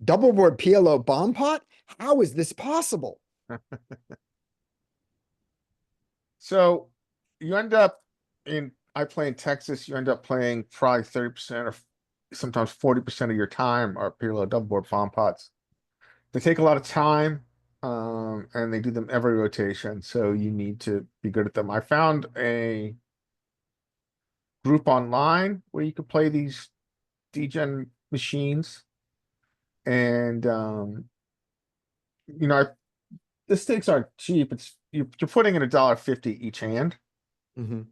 Double board PLO bomb pot? How is this possible? So you end up I play in Texas, you end up playing probably 30% or sometimes 40% of your time are parallel double board farm pots. They take a lot of time, and they do them every rotation, so you need to be good at them. I found a group online where you could play these degen machines, and you know, the stakes aren't cheap. You're putting in $1.50 each hand. Mhm.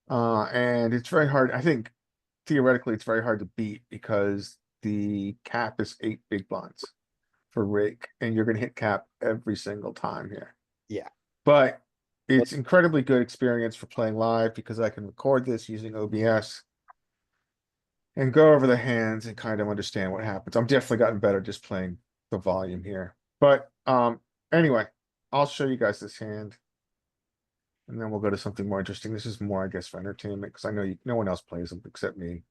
And it's very hard. I think theoretically it's very hard to beat because the cap is 8 big blinds for rake, and you're gonna hit cap every single time here. Yeah. But it's incredibly good experience for playing live because I can record this using OBS and go over the hands and kind of understand what happens. I'm definitely gotten better just playing the volume here. But anyway, I'll show you guys this hand. And then we'll go to something more interesting. This is more, I guess, for entertainment because I know no one else plays them except me.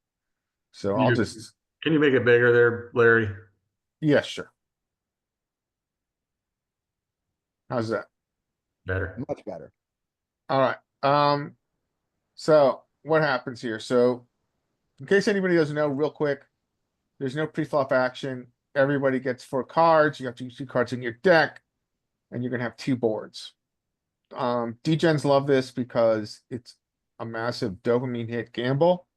So I'll just, Can you make it bigger there, Larry? yeah, sure. How's that? Better. Much better. All right. So what happens here? So in case anybody doesn't know, real quick, there's no pre-flop action. Everybody gets 4 cards. You have to use 2 cards in your deck, and you're gonna have 2 boards. Degens love this because it's a massive dopamine hit gamble.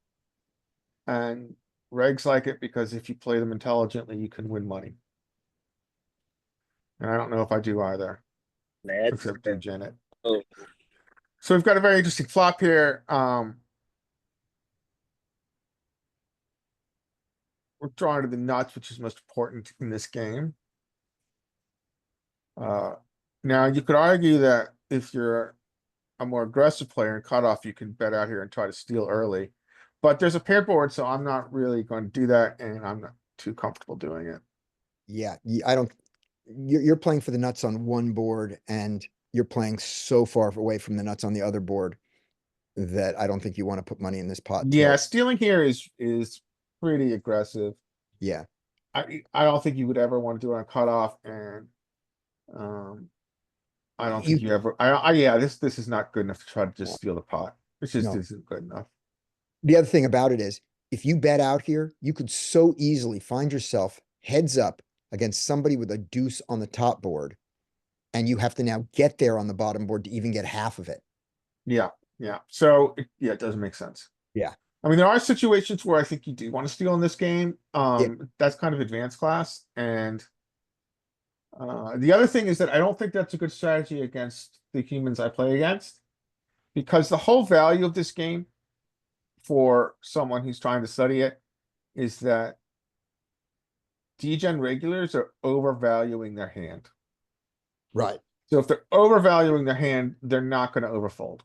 And regs like it because if you play them intelligently, you can win money. And I don't know if I do either, except degen it. Oh. So we've got a very interesting flop here. We're drawing to the nuts, which is most important in this game. Now you could argue that if you're a more aggressive player in cutoff, you can bet out here and try to steal early. But there's a pair board, so I'm not really going to do that, and I'm not too comfortable doing it. Yeah. I don't, you're playing for the nuts on one board and you're playing so far away from the nuts on the other board that I don't think you want to put money in this pot. Yeah, stealing here is pretty aggressive. Yeah. I don't think you would ever want to do it on cutoff, and I don't think you ever. Yeah, this is not good enough to try to just steal the pot. This just isn't good enough. The other thing about it is, if you bet out here, you could so easily find yourself heads up against somebody with a deuce on the top board, and you have to now get there on the bottom board to even get half of it. Yeah, yeah. So yeah, it doesn't make sense. Yeah. I mean, there are situations where I think you do want to steal in this game. That's kind of advanced class, and the other thing is that I don't think that's a good strategy against the humans I play against, because the whole value of this game for someone who's trying to study it is that degen regulars are overvaluing their hand. Right. So if they're overvaluing their hand, they're not going to overfold.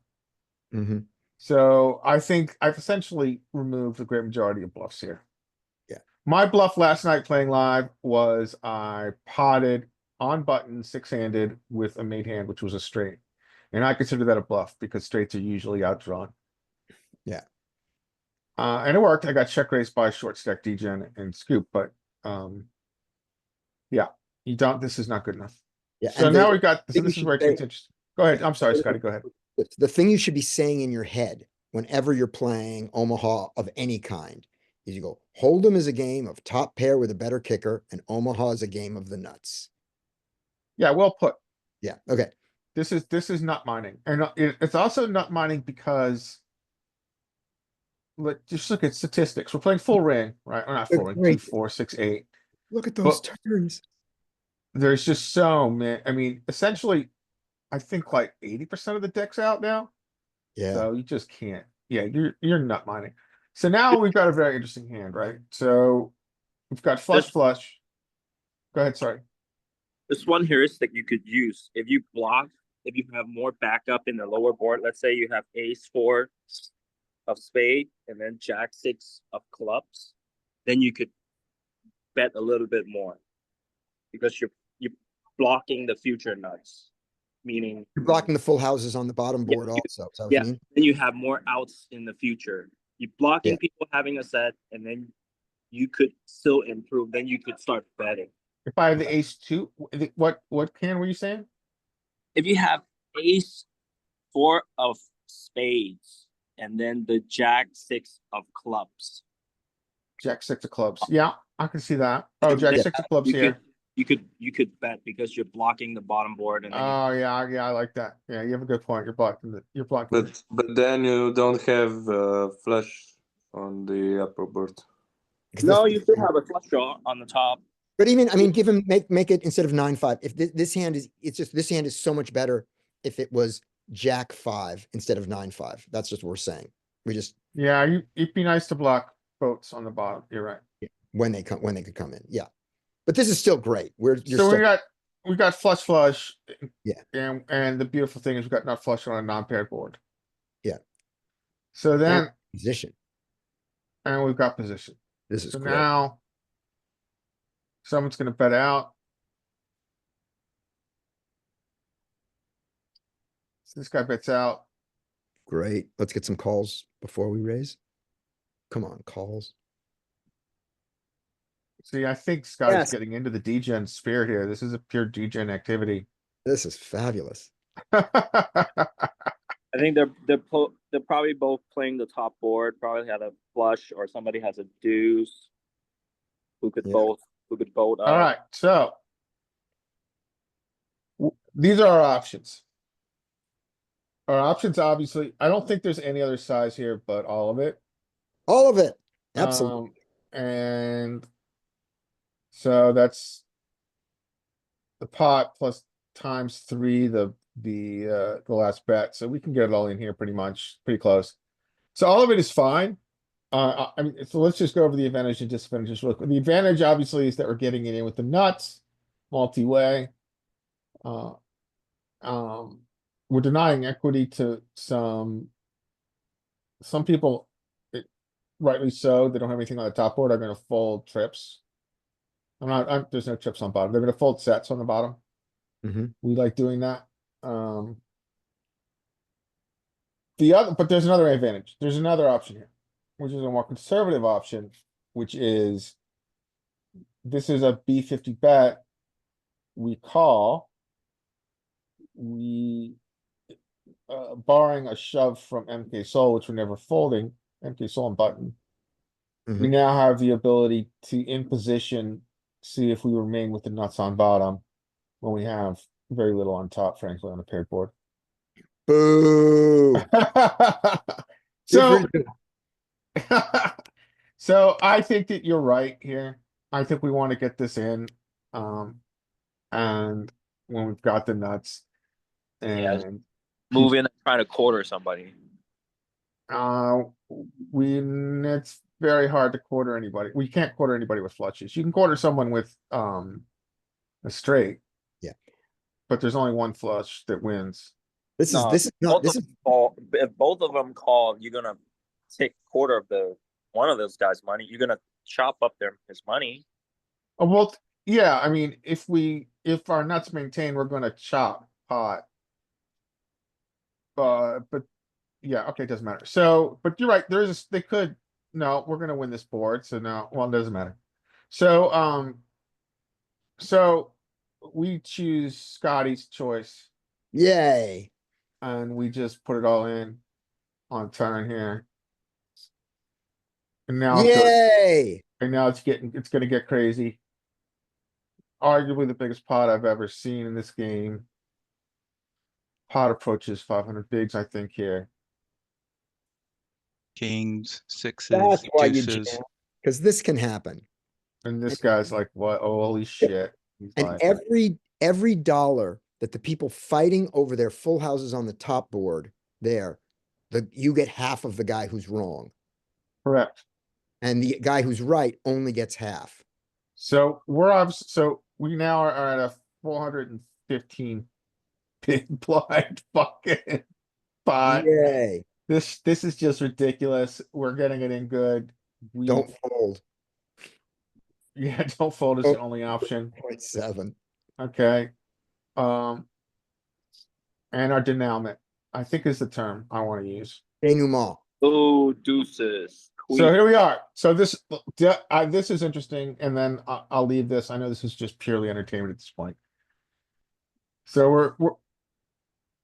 Mm-hmm. So I think I've essentially removed the great majority of bluffs here. Yeah. My bluff last night playing live was I potted on button 6-handed with a made hand, which was a straight. And I consider that a bluff because straights are usually outdrawn. Yeah. And it worked. I got check raised by short stack degen and scoop, but yeah, this is not good enough. Yeah. So now we've got, so this is where it gets interesting. Go ahead. I'm sorry, Scotty, go ahead. The thing you should be saying in your head whenever you're playing Omaha of any kind is you go, Hold'em is a game of top pair with a better kicker, and Omaha is a game of the nuts. Yeah, well put. Yeah. Okay. This is nut mining, and it's also nut mining because just look at statistics. We're playing full ring, right? Or not full ring, 2, 4, 6, 8. Look at those turns. There's just so many. I mean, essentially, I think like 80% of the deck's out now. Yeah. So you just can't. Yeah, you're nut mining. So now we've got a very interesting hand, right? So we've got flush. Go ahead, sorry. This one heuristic you could use if you block, if you have more backup in the lower board. Let's say you have ace-4 of spade and then jack-6 of clubs, then you could bet a little bit more because you're blocking the future nuts. Meaning you're blocking the full houses on the bottom board also. So yeah, then you have more outs in the future. You're blocking people having a set, and then you could still improve. Then you could start betting. If I have the ace two, what hand were you saying? If you have ace four of spades and then the jack six of clubs, Jack six of clubs. Yeah, I can see that. Oh, Jack then six of clubs you here. you could bet because you're blocking the bottom board and then Oh, yeah, I like that. Yeah, you have a good point. You're blocking. But then you don't have flush on the upper board. Because no, this- you still have a flush draw on the top. But even, I mean, give him, make it instead of 9-5. If this hand is, it's just, this hand is so much better if it was Jack 5 instead of 9-5. That's just what we're saying. We just, Yeah, it'd be nice to block boats on the bottom. You're right. when they could come in. Yeah. But this is still great. You're So still, we got flush. Yeah. And the beautiful thing is we got nut flush on a non-paired board. Yeah. So then, position. and we've got position. This is So great. now someone's gonna bet out. So this guy bets out. Great. Let's get some calls before we raise. Come on, calls. See, I think Scott Yes. is getting into the degen sphere here. This is a pure degen activity. This is fabulous. I think they're probably both playing the top board. Probably had a flush or somebody has a deuce. Who could Yeah. both All right, so these are our options. Our options, obviously, I don't think there's any other size here, but all of it. All of it. Absolutely. And so that's the pot plus times 3, the last bet. So we can get it all in here pretty much, pretty close. So all of it is fine. I mean, so let's just go over the advantage and disadvantages real quick. The advantage obviously is that we're getting it in with the nuts, multi-way. We're denying equity to some people, rightly so. They don't have anything on the top board. Are going to fold trips. There's no trips on bottom. They're going to fold sets on the bottom. Mhm. We like doing that. But there's another advantage. There's another option here, which is a more conservative option, which is this is a B50 bet. We call. Barring a shove from MK Soul, which we're never folding, MK Soul and button. We Mhm. now have the ability to, in position, see if we remain with the nuts on bottom when we have very little on top, frankly, on a paired board. Boo. So, Good for you. so I think that you're right here. I think we want to get this in. And when we've got the nuts and move in and try to quarter somebody. it's very hard to quarter anybody. We can't quarter anybody with flushes. You can quarter someone with a straight. Yeah. But there's only one flush that wins. This No, is not, this is, If both of them call, you're gonna take quarter of one of those guys' money. You're gonna chop up his money. Oh, well, yeah, I mean, if our nuts maintain, we're gonna chop pot. But yeah, okay, it doesn't matter. So, but you're right, no, we're gonna win this board, so no, well, it doesn't matter. So, so we choose Scotty's choice yay. and we just put it all in on turn here. And now, Yay. and now it's gonna get crazy. Arguably the biggest pot I've ever seen in this game. Pot approaches 500 bigs, I think, here. Kings, sixes, That's why you deuces. jam. Because this can happen. And this guy's like, what? Oh, holy shit. He's And like, every dollar that the people fighting over their full houses on the top board there, you get half of the guy who's wrong. correct. And the guy who's right only gets half. So so we now are at a 415 big blind fucking pot. Yay. This is just ridiculous. We're getting it in good. Don't fold. Yeah, don't fold is the only option. 0.7. Okay. And our denouement, I think is the term I want to use. Denouement. Oh, deuces. So here we are. So this is interesting, and then I'll leave this. I know this is just purely entertainment at this point. So we're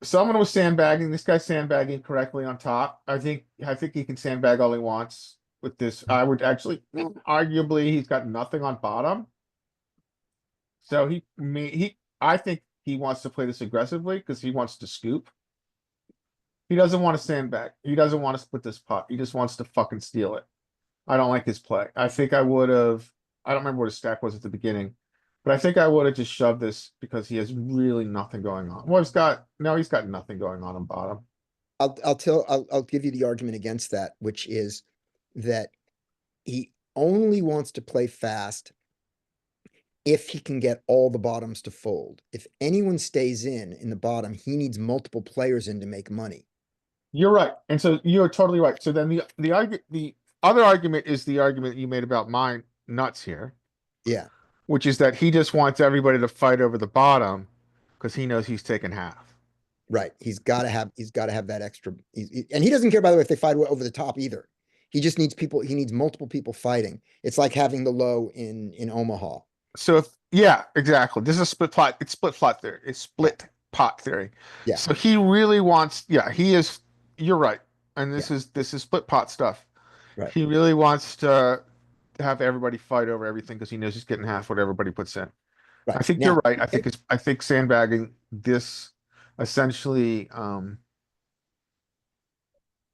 someone was sandbagging. This guy's sandbagging correctly on top. I think he can sandbag all he wants with this. I would actually arguably he's got nothing on bottom. So I think he wants to play this aggressively because he wants to scoop. He doesn't want to sandbag. He doesn't want to split this pot. He just wants to fucking steal it. I don't like his play. I think I would have, I don't remember what his stack was at the beginning, but I think I would have just shoved this because he has really nothing going on. Well, he's got nothing going on bottom. I'll give you the argument against that, which is that he only wants to play fast if he can get all the bottoms to fold. If anyone stays in the bottom, he needs multiple players in to make money. You're right. And so you're totally right. So then the other argument is the argument you made about my nuts here, Yeah, which is that he just wants everybody to fight over the bottom because he knows he's taking half. right. He's got to have that extra. And he doesn't care, by the way, if they fight over the top either. He just needs people. He needs multiple people fighting. It's like having the low in Omaha. So yeah, exactly. This is a split plot. It's split plot theory. It's split pot theory. Yeah. So he really wants, you're right. And this is split pot stuff. Right. He really wants to have everybody fight over everything because he knows he's getting half what everybody puts in. Right. I think Now, you're right. I think sandbagging this essentially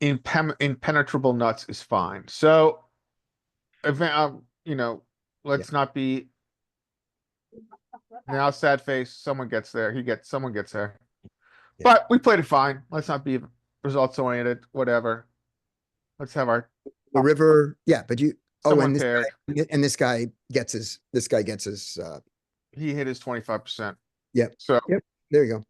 impenetrable nuts is fine. So let's not be now sad face. Someone gets there. Someone gets there. Yeah. But we played it fine. Let's not be results oriented. Whatever. Let's have our the river. Yeah, but someone and paired. this guy gets his. He hit his 25%. Yep. So There you go.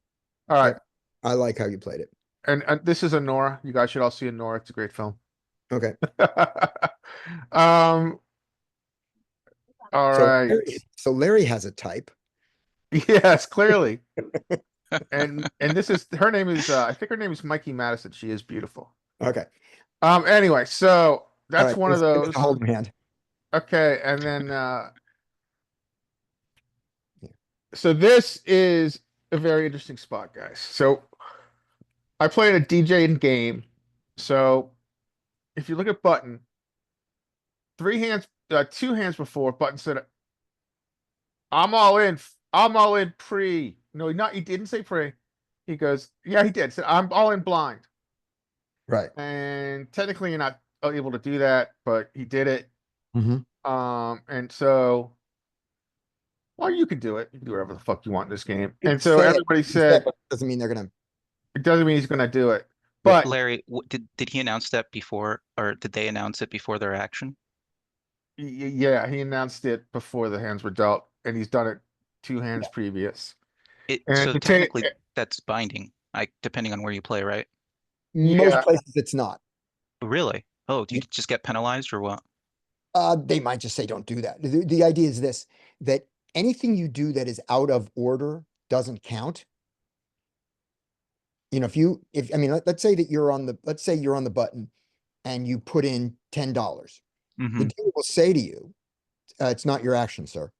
all right. I like how you played it. And this is a Nora. You guys should all see a Nora. It's a great film. Okay. All right. So Larry has a type. Yes, clearly. And this is her name is I think her name is Mikey Madison. She is beautiful. Okay. Anyway, so that's right, one of those. Holding hand. Okay, and then so this is a very interesting spot, guys. So I played a DJ in game. So if you look at Button, 2 hands before, Button said, I'm all in. I'm all in pre. No, he didn't say pre. He goes, yeah, he did. Said, I'm all in blind. Right. And technically you're not able to do that, but he did it. Mm-hmm. And so, well, you can do it. You can do whatever the fuck you want in this game. And so everybody said, doesn't mean they're gonna. it doesn't mean he's gonna do it. But Larry, did he announce that before, or did they announce it before their action? Yeah, he announced it before the hands were dealt, and he's done it 2 hands previous. So technically, that's binding, depending on where you play, right? Most places it's not. Really? Oh, do you just get penalized or what? They might just say don't do that. The idea is this, that anything you do that is out of order doesn't count. You know, let's say that you're on the button and you put in $10. Mm-hmm. The dealer will say to you, it's not your action, sir.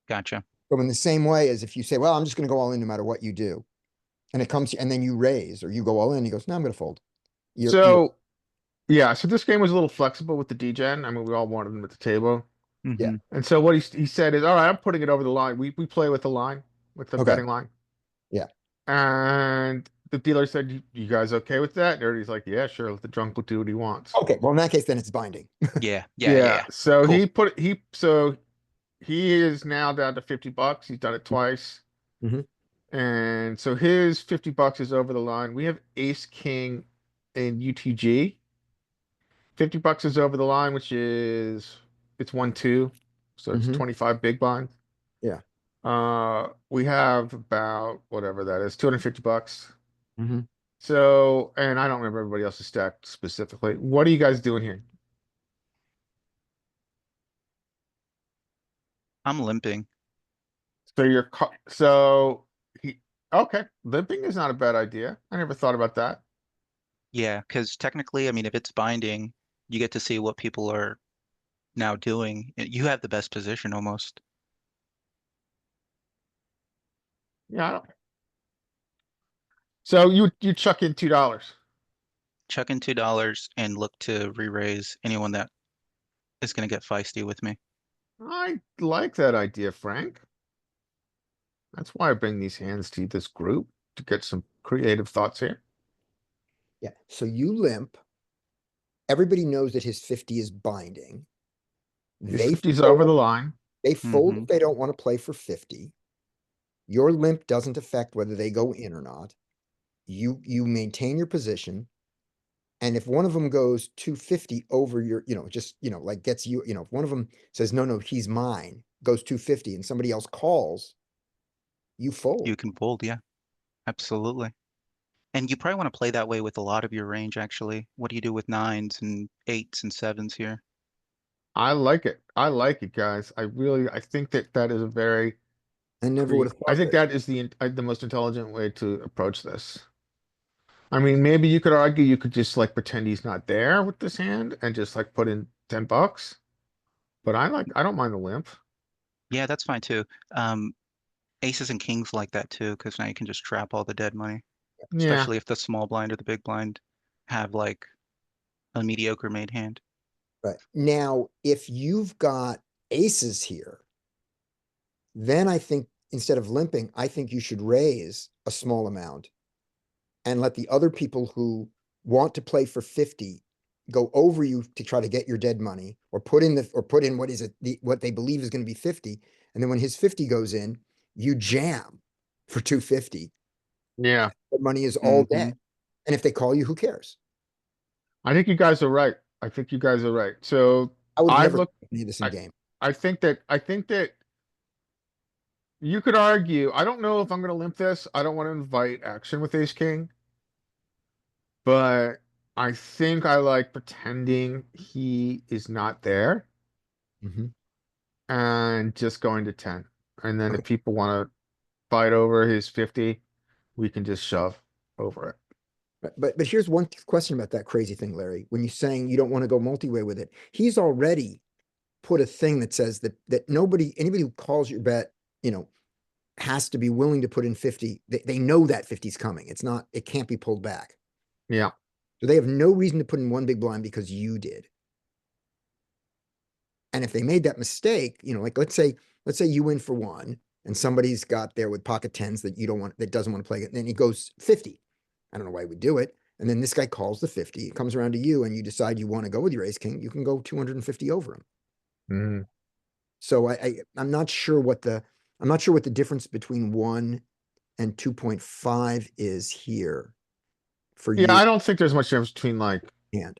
Gotcha. So in the same way as if you say, well, I'm just going to go all in no matter what you do. And and then you raise or you go all in, he goes, no, I'm going to fold. So this game was a little flexible with the degen. I mean, we all wanted them at the table. Mm-hmm. Yeah. And so what he said is, all right, I'm putting it over the line. We play with the line, with the betting line. Yeah. And the dealer said, you guys okay with that? And everybody's like, yeah, sure. Let the drunk do what he wants. Okay. Well, in that case, then it's binding. Yeah. So Cool. he is now down to $50. He's done it twice. Mm-hmm. And so his $50 is over the line. We have ace king and UTG. $50 is over the line, which is it's 1-2. So it's 25 big blind. Yeah. We have about whatever that is, $250. Mm-hmm. So, and I don't remember everybody else's stack specifically. What are you guys doing here? I'm limping. So okay, limping is not a bad idea. I never thought about that. Yeah, because technically, I mean, if it's binding, you get to see what people are now doing. You have the best position almost. Yeah. So you chuck in $2. Chuck in $2 and look to re-raise anyone that is going to get feisty with me. I like that idea, Frank. That's why I bring these hands to this group to get some creative thoughts here. Yeah, so you limp. Everybody knows that his 50 is binding. His They 50's over the fold, line. they fold Mhm. if they don't want to play for 50. Your limp doesn't affect whether they go in or not. You maintain your position. And if one of them goes 250 over your, just, like gets you, if one of them says, no, he's mine, goes 250 and somebody else calls, you fold. You can fold, yeah, absolutely. And you probably want to play that way with a lot of your range, actually. What do you do with nines and eights and sevens here? I like it. I like it, guys. I think that that is a very I never would have I thought think this. that is the most intelligent way to approach this. I mean, maybe you could argue you could just like pretend he's not there with this hand and just like put in $10. But I don't mind the limp. Yeah, that's fine too. Aces and kings like that too, because now you can just trap all the dead money, Yeah. especially if the small blind or the big blind have like a mediocre made hand. Right. Now, if you've got aces here, then I think instead of limping, I think you should raise a small amount and let the other people who want to play for 50 go over you to try to get your dead money or put in what is it, what they believe is going to be 50. And then when his 50 goes in, you jam for 250. Yeah. The money is all dead. And if they call you, who cares? I think you guys are right. I think you guys are right. So I would I never look play any of this in I game. I think that you could argue, I don't know if I'm gonna limp this. I don't want to invite action with ace king, but I think I like pretending he is not there Mhm. and just going to 10. And then if Okay. people want to fight over his 50, we can just shove over it. But here's one question about that crazy thing, Larry. When you're saying you don't want to go multi-way with it, he's already put a thing that says that anybody who calls your bet, has to be willing to put in 50. They know that 50 is coming. It can't be pulled back. Yeah. So they have no reason to put in one big blind because you did. And if they made that mistake, like let's say you win for one and somebody's got there with pocket tens that doesn't want to play it, and then he goes 50. I don't know why we do it. And then this guy calls the 50, it comes around to you, and you decide you want to go with your ace king, you can go 250 over him. Mhm. So I'm not sure what the difference between 1 and 2.5 is here for Yeah, you I don't think there's much difference between like and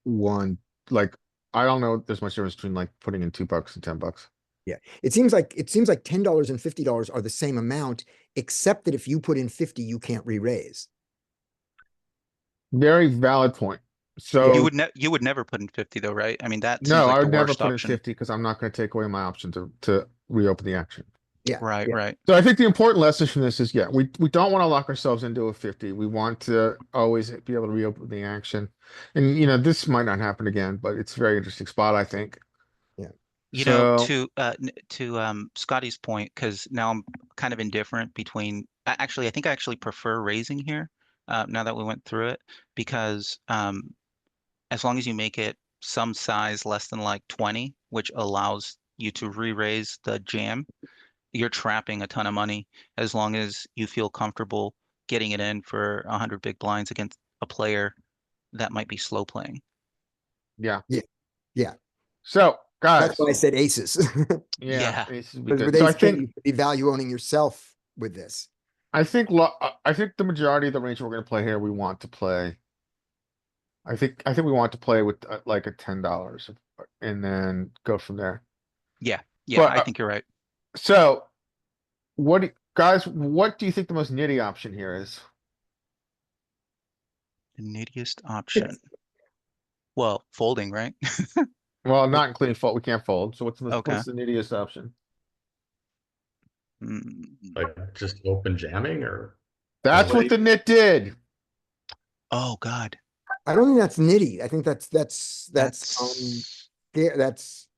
one, like, I don't know if there's much difference between like putting in $2 and $10. yeah. It seems like $10 and $50 are the same amount, except that if you put in 50, you can't re-raise. Very valid point. Yeah. You So would you would never put in 50 though, right? I mean, that seems no, like I the would never worst put in option. 50 because I'm not going to take away my option to reopen the action. Yeah. Right, Yeah. right. So I think the important lesson from this is, yeah, we don't want to lock ourselves into a 50. We want to always be able to reopen the action. And this might not happen again, but it's a very interesting spot, I think. Yeah. You know, So to Scotty's point, because now I'm kind of indifferent between. Actually, I think I actually prefer raising here. Now that we went through it, because as long as you make it some size less than like 20, which allows you to re-raise the jam, you're trapping a ton of money as long as you feel comfortable getting it in for 100 big blinds against a player that might be slow playing. yeah. Yeah. Yeah. So That's guys, why I said aces. yeah, Yeah. this would be Because with good. So ace king, you could be value owning yourself with this. I think the majority of the range we're going to play here, we want to play. I think we want to play with like a $10 and then go from there. Yeah. Yeah, But I think you're right. so guys, what do you think the most nitty option here is? The nittiest option. Well, folding, right? Well, not including fold. We can't fold. So Okay. what's the nittiest option? Mm, Like just open jamming or That's what folding? the nit did. Oh, God. I don't think that's nitty. I think that's That's yeah, that's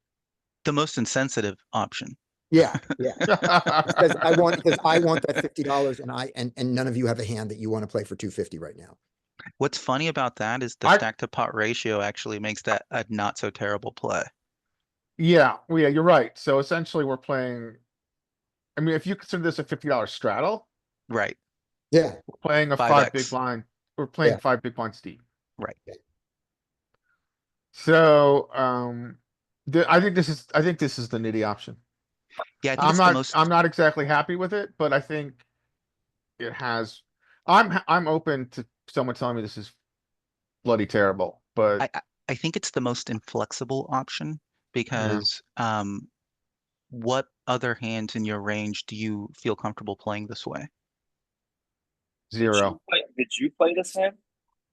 the most insensitive option. yeah, yeah. Because I want that $50 and none of you have a hand that you want to play for 250 right now. What's funny about that is the I, stack to pot ratio actually makes that a not so terrible play. yeah, well, yeah, you're right. So essentially we're playing, I mean, if you consider this a $50 straddle, Right. Yeah, we're playing a 5 big 5x. blind. We're playing Yeah. 5 big blinds deep. Right. So, I think this is the nitty option. Yeah, I think it's the most. I'm not exactly happy with it, but I think it has, I'm open to someone telling me this is bloody terrible, but I think it's the most inflexible option yeah, because what other hands in your range do you feel comfortable playing this way? zero. Did you play this hand?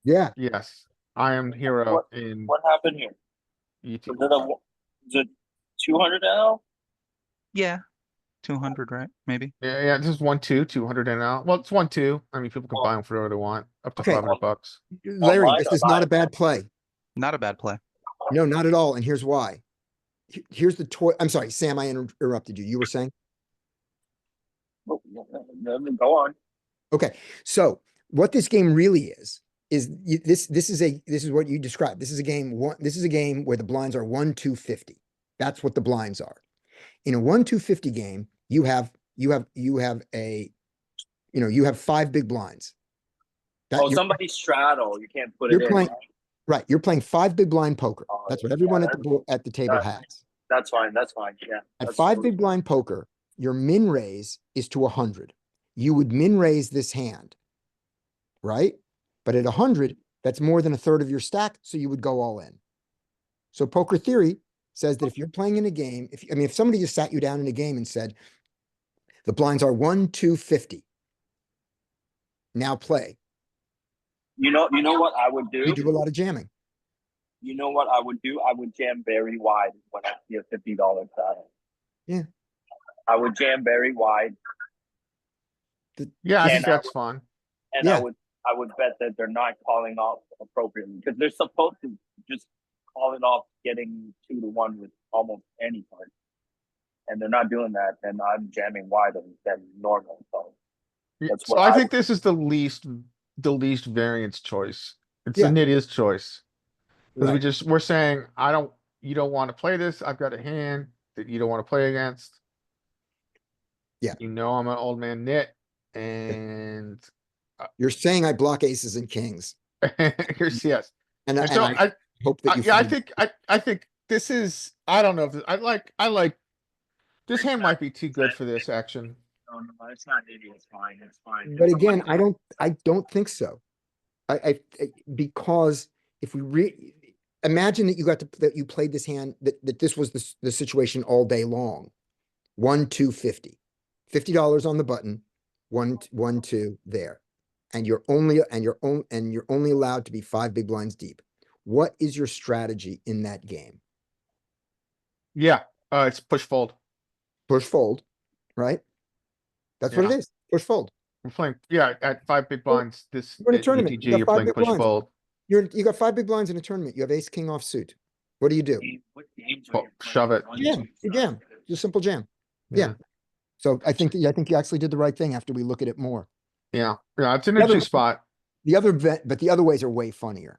yeah. Yes, I am hero in What happened here? ET. Is it 200 L? Yeah, 200, right? Maybe. Yeah, yeah, this is 200 in out. Well, it's 1-2. I mean, people can buy them for whatever they want, up to Okay. $500. Larry, mine this are is not a fine. bad play. Not a bad play. No, not at all. And here's why. Here's the toy. I'm sorry, Sam, I interrupted you. You were saying? Oh, go on. Okay. So what this game really is this is what you described. This is a game where the blinds are 1-250. That's what the blinds are. In a 1-250 game, you have five big blinds. Oh, somebody straddle. You can't put You're it in. playing right. You're playing five big blind poker. That's what everyone yeah, at the table that- has. That's fine. That's fine. Yeah. At that's five true. big blind poker, your min raise is to 100. You would min raise this hand, right? But at 100, that's more than a third of your stack, so you would go all in. So poker theory says that if you're playing in a game, if somebody just sat you down in a game and said, the blinds are 1-250, now play, You know what I would you do? do a lot of jamming. You know what I would do? I would jam very wide when I see a $50 saddle. Yeah. I would jam very wide, Yeah, I And think that's fun. and Yeah. I would bet that they're not calling off appropriately because they're supposed to just call it off getting 2-1 with almost any card, and they're not doing that. And I'm jamming wider than normal. So that's So what I I think this is the least variance choice. It's Yeah. the nittiest choice. Because Right. we're saying, you don't want to play this. I've got a hand that you don't want to play against. Yeah. You know, I'm an old man nit, and You're saying I block aces and kings. here's yes. And And so I hope that you yeah, find I think this is, I don't know if I like this hand might be too good for this action. No, it's not idiot. It's fine. It's fine. But again, I don't think so. Because if we imagine that you played this hand, that this was the situation all day long. 1-250, $50 on the button, 1-2 there. And you're only allowed to be five big blinds deep. What is your strategy in that game? Yeah, it's push fold. Push fold, right? That's what it Yeah. is. Push fold. We're playing, yeah, at 5 big blinds, this You're in a at tournament. You ETG, got you're five playing big push blinds. fold. You got five big blinds in a tournament. You have ace king off suit. What do you do? What games are you Shove playing? it. Jam. You jam. Just simple jam. Yeah. So I think you actually did the right thing after we look at it more. Yeah, yeah, it's an The other- interesting spot. But the other ways are way funnier.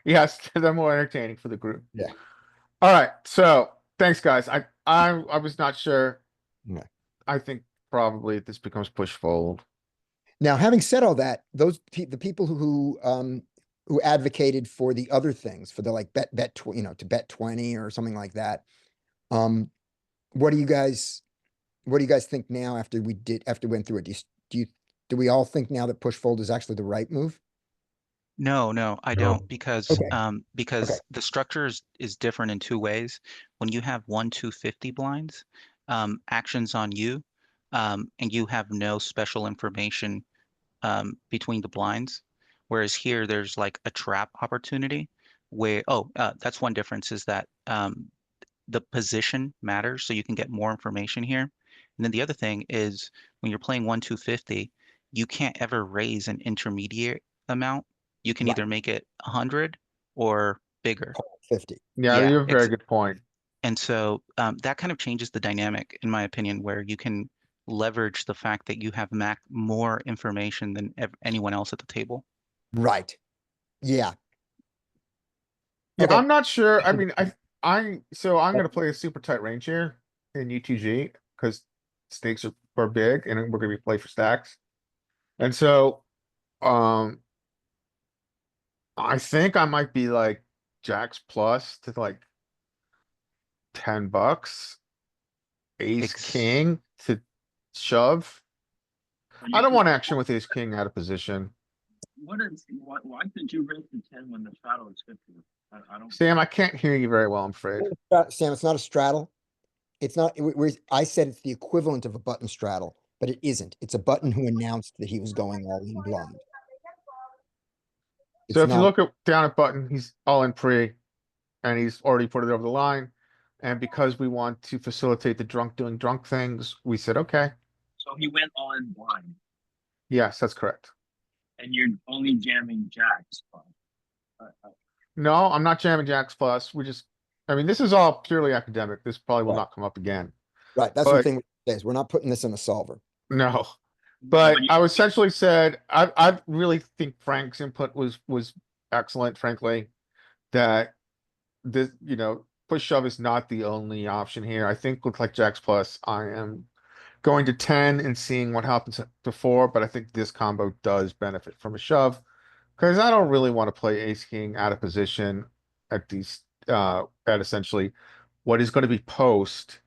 Yes, they're more entertaining for the group. Yeah. All right, so thanks, guys. I was not sure. Yeah. I think probably this becomes push fold. Now, having said all that, the people who advocated for the other things, for the like to bet 20 or something like that. What do you guys think now after we went through it? Do we all think now that push fold is actually the right move? No, I No. don't because Okay. because the structure is different in two ways. When you have 1-250 blinds, actions on you, and you have no special information between the blinds. Whereas here there's like a trap opportunity where that's one difference is that the position matters, so you can get more information here. And then the other thing is when you're playing 1-250, you can't ever raise an intermediate amount. You can Right. either make it 100 or bigger. Call 50. Yeah, Yeah, you have a very good point. And so that kind of changes the dynamic, in my opinion, where you can leverage the fact that you have more information than anyone else at the table. Right. Yeah. Yeah, Okay. I'm not sure. I mean, so I'm gonna play a super tight range here in UTG because stakes are big and we're gonna be play for stacks. And so, um, I think I might be like jacks plus to like $10, ace Ex king to shove. I don't want action with ace king out of position. Why did you raise the 10 when the shadow is 50? I don't. Sam, I can't hear you very well, I'm afraid. Sam, it's not a straddle. It's not, I said it's the equivalent of a button straddle, but it isn't. It's a button who announced that he was going all in blind. So It's if you not, look down at button, he's all in pre and he's already put it over the line. And because we want to facilitate the drunk doing drunk things, we said, okay, So he went all in blind, yes, that's correct. and you're only jamming jacks. No, I'm not jamming jacks plus. I mean, this is all purely academic. This probably will Right. not come up again. right. That's the But thing with this. We're not putting this in a solver. no, but I essentially said, I really think Frank's input was excellent, frankly, that this, push shove is not the only option here. I think with like jacks plus, I am going to 10 and seeing what happens before, but I think this combo does benefit from a shove. Because I don't really want to play ace king out of position at at essentially what is going to be post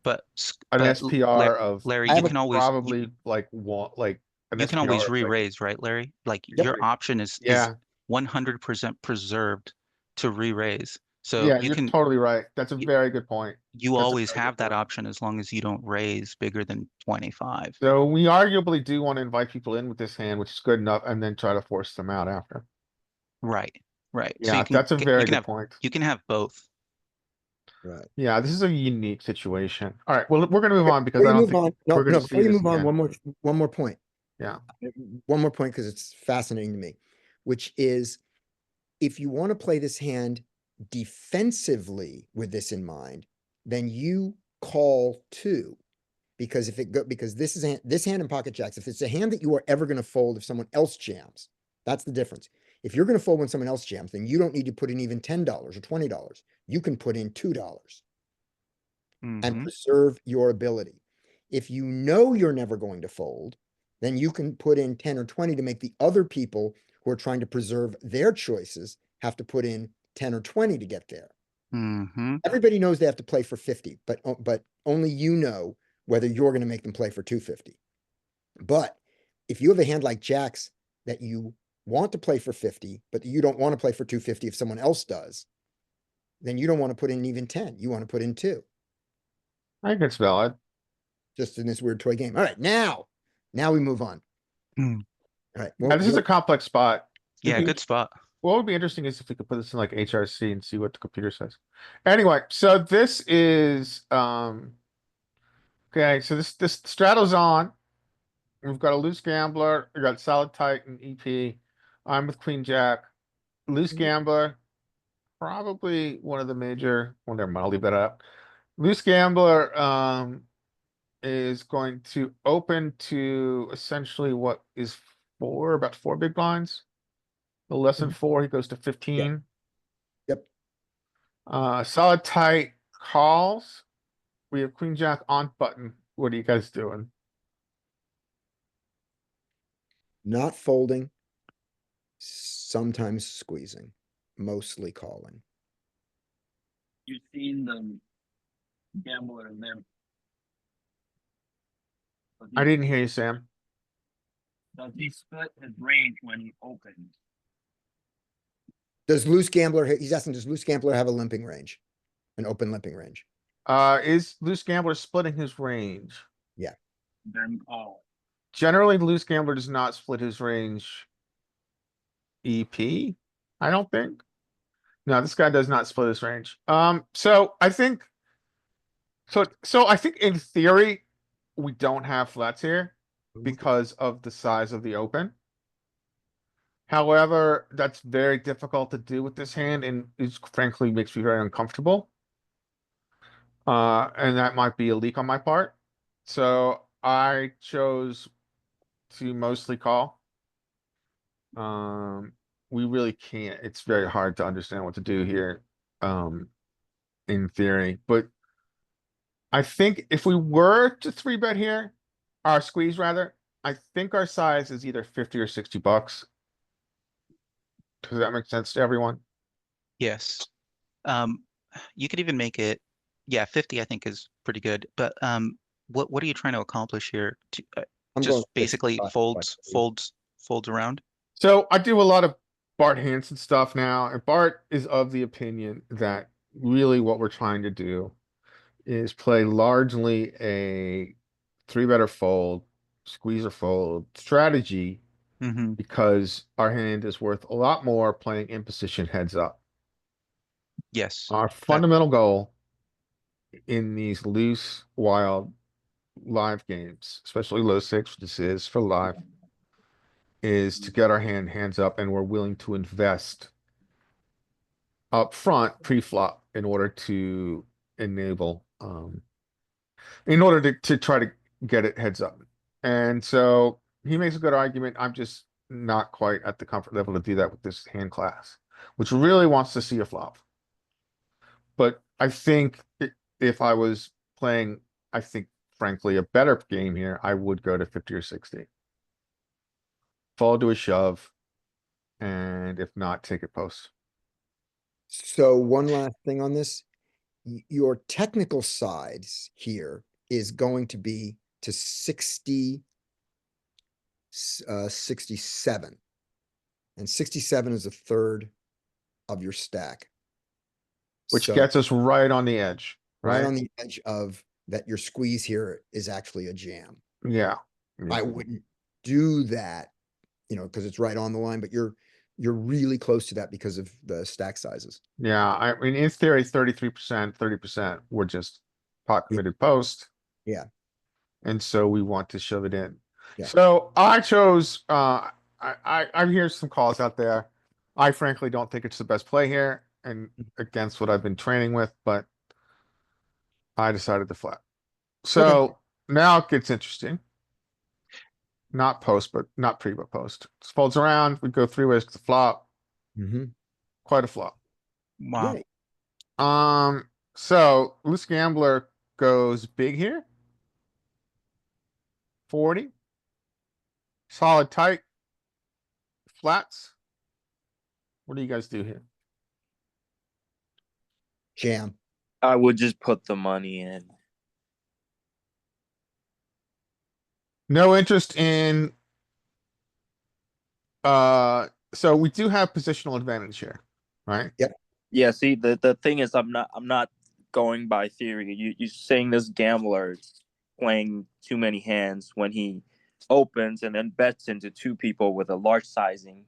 but an but SPR of Larry, I you have a- can always probably like an you can SPR always of like, re-raise, right, Larry? Like Yep. your option is yeah, 100% preserved to re-raise. So yeah, you're totally right. That's a you, very good point. you That's a always very good have that point. option as long as you don't raise bigger than 25. So we arguably do want to invite people in with this hand, which is good enough, and then try to force them out after. Right, right. So Yeah, that's a very good point. you can have both. Right. Yeah, this is a unique situation. All right, well, we're gonna move on because Before I you don't move think on, we're gonna before see you this move on, again. one more point. Yeah. One more point, because it's fascinating to me, which is if you want to play this hand defensively with this in mind, then you call two. Because because this hand in pocket jacks, if it's a hand that you are ever going to fold if someone else jams, that's the difference. If you're going to fold when someone else jams, then you don't need to put in even $10 or $20. You can put in $2 and Mhm. preserve your ability. If you know you're never going to fold, then you can put in 10 or 20 to make the other people who are trying to preserve their choices have to put in 10 or 20 to get there. Mhm. Everybody knows they have to play for 50, but only you know whether you're going to make them play for 250. But if you have a hand like jacks that you want to play for 50, but you don't want to play for 250 if someone else does, then you don't want to put in even 10. You want to put in 2, I think it's valid. just in this weird toy game. All right, now we move on. Mm. All right. Yeah, this is a complex spot. Yeah, If good spot. What would be interesting is if we could put this in like HRC and see what the computer says. Anyway, so this is okay, so this straddle's on. We've got a loose gambler, we got solid tight and EP. I'm with Queen Jack. Loose gambler, probably one of the major, well, never mind, I'll leave that up. Loose gambler is going to open to essentially what is about 4 big blinds. A less than 4, he goes to 15. Yep. Solid tight calls. We have Queen Jack on button. What are you guys doing? Not folding, sometimes squeezing, mostly calling. You've seen the gambler limp. I didn't hear you, Sam. Does he split his range when he opens? Does loose gambler, he's asking, does loose gambler have a limping range? An open limping range? Is loose gambler splitting his range? Then call. Generally, loose gambler does not split his range. EP? I don't think. No, this guy does not split his range. So I think in theory, we don't have flats here. because of the size of the open. However, that's very difficult to do with this hand and it frankly makes me very uncomfortable. And that might be a leak on my part. So I chose to mostly call. We really can't, it's very hard to understand what to do here, in theory, but I think if we were to three bet here, our squeeze rather, I think our size is either 50 or 60 bucks. Does that make sense to everyone? Yes. You could even make it, yeah, 50 I think is pretty good, but what are you trying to accomplish here? I'm going Just basically 55, folds around? So I do a lot of Bart Hansen stuff now, and Bart is of the opinion that really what we're trying to do is play largely a three better fold, squeeze or fold strategy Mm-hmm. because our hand is worth a lot more playing in position heads up. Yes. Our That, fundamental goal in these loose, wild live games, especially low six, which this is for live, is to get our hands up, and we're willing to invest up front pre-flop in order to enable, in order to try to get it heads up. And so he makes a good argument. I'm just not quite at the comfort level to do that with this hand class, which really wants to see a flop. But I think if I was playing, I think frankly, a better game here, I would go to 50 or 60. Fall to a shove, and if not, take it post. So one last thing on this, your technical sides here is going to be to 60, 67. And 67 is a third of your stack. Which So gets us right on the edge, right right? on the edge of that your squeeze here is actually a jam. Yeah. I wouldn't do that, because it's right on the line, but you're really close to that because of the stack sizes. Yeah, I mean, in theory, 33%, 30%, we're just pot committed post. Yeah. And so we want to shove it in. Yeah. So I chose, I hear some calls out there. I frankly don't think it's the best play here and against what I've been training with, but I decided to flat. So now it gets interesting. Not post, but not pre, but post. Folds around, we go three ways to the flop, Mm-hmm. quite a flop. wow. Right. So loose gambler goes big here. 40. Solid tight. Flats. What do you guys do here? Jam. I would just put the money in. No interest in, so we do have positional advantage here, right? Yeah, see, the thing is, I'm not going by theory. You saying this gambler playing too many hands when he opens and then bets into two people with a large sizing.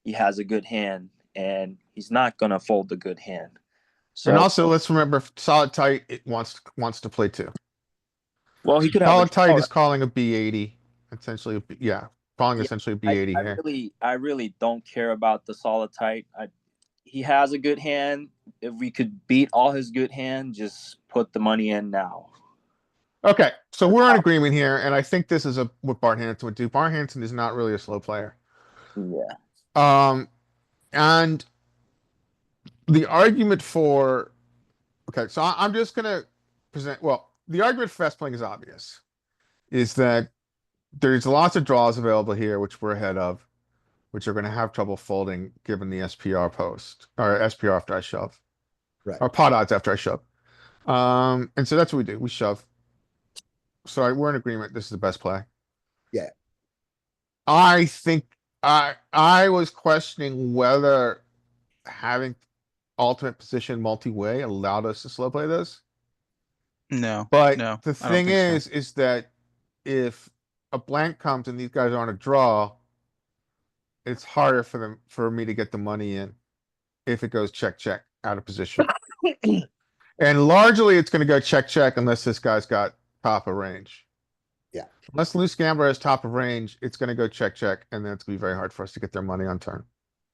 He has a good hand, and he's not gonna fold the good hand. And So, also let's remember solid tight, it wants to play two. well, he could have Solid tight oh, is calling a B80, essentially, yeah, calling yeah, essentially a B80 here. I really don't care about the solid tight. He has a good hand. If we could beat all his good hand, just put the money in now. Okay, so we're in agreement here, and I think this is what Bart Hansen would do. Bart Hansen is not really a slow player. Yeah. And the argument for, okay, so I'm just gonna present, well, the argument for fast playing is obvious, is that there's lots of draws available here, which we're ahead of, which are gonna have trouble folding given the SPR post, or SPR after I shove, Right. or pot odds after I shove. And so that's what we do, we shove. So we're in agreement, this is the best play. Yeah. I think, I was questioning whether having ultimate position multi-way allowed us to slow play this. No, But no, the I don't thing think so. is that if a blank comes and these guys aren't a draw, it's harder for me to get the money in if it goes check, check out of position. And largely it's gonna go check, check unless this guy's got top of range. Unless loose gambler is top of range, it's gonna go check, check, and then it's gonna be very hard for us to get their money on turn.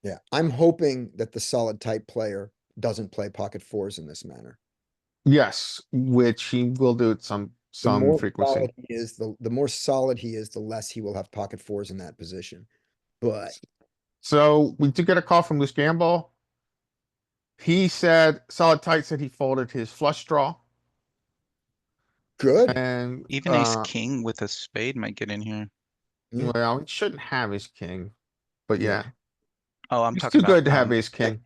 Yeah, I'm hoping that the solid type player doesn't play pocket fours in this manner. Yes, which he will do at The some more frequency. solid he is, the more solid he is, the less he will have pocket fours in that position. But So we did get a call from loose gamble. He said, solid tight said he folded his flush draw good. and, Even ace king with a spade might get in here. Yeah. well, he shouldn't have his king, but Yeah. yeah, Oh, I'm he's talking too about, good to have ace king.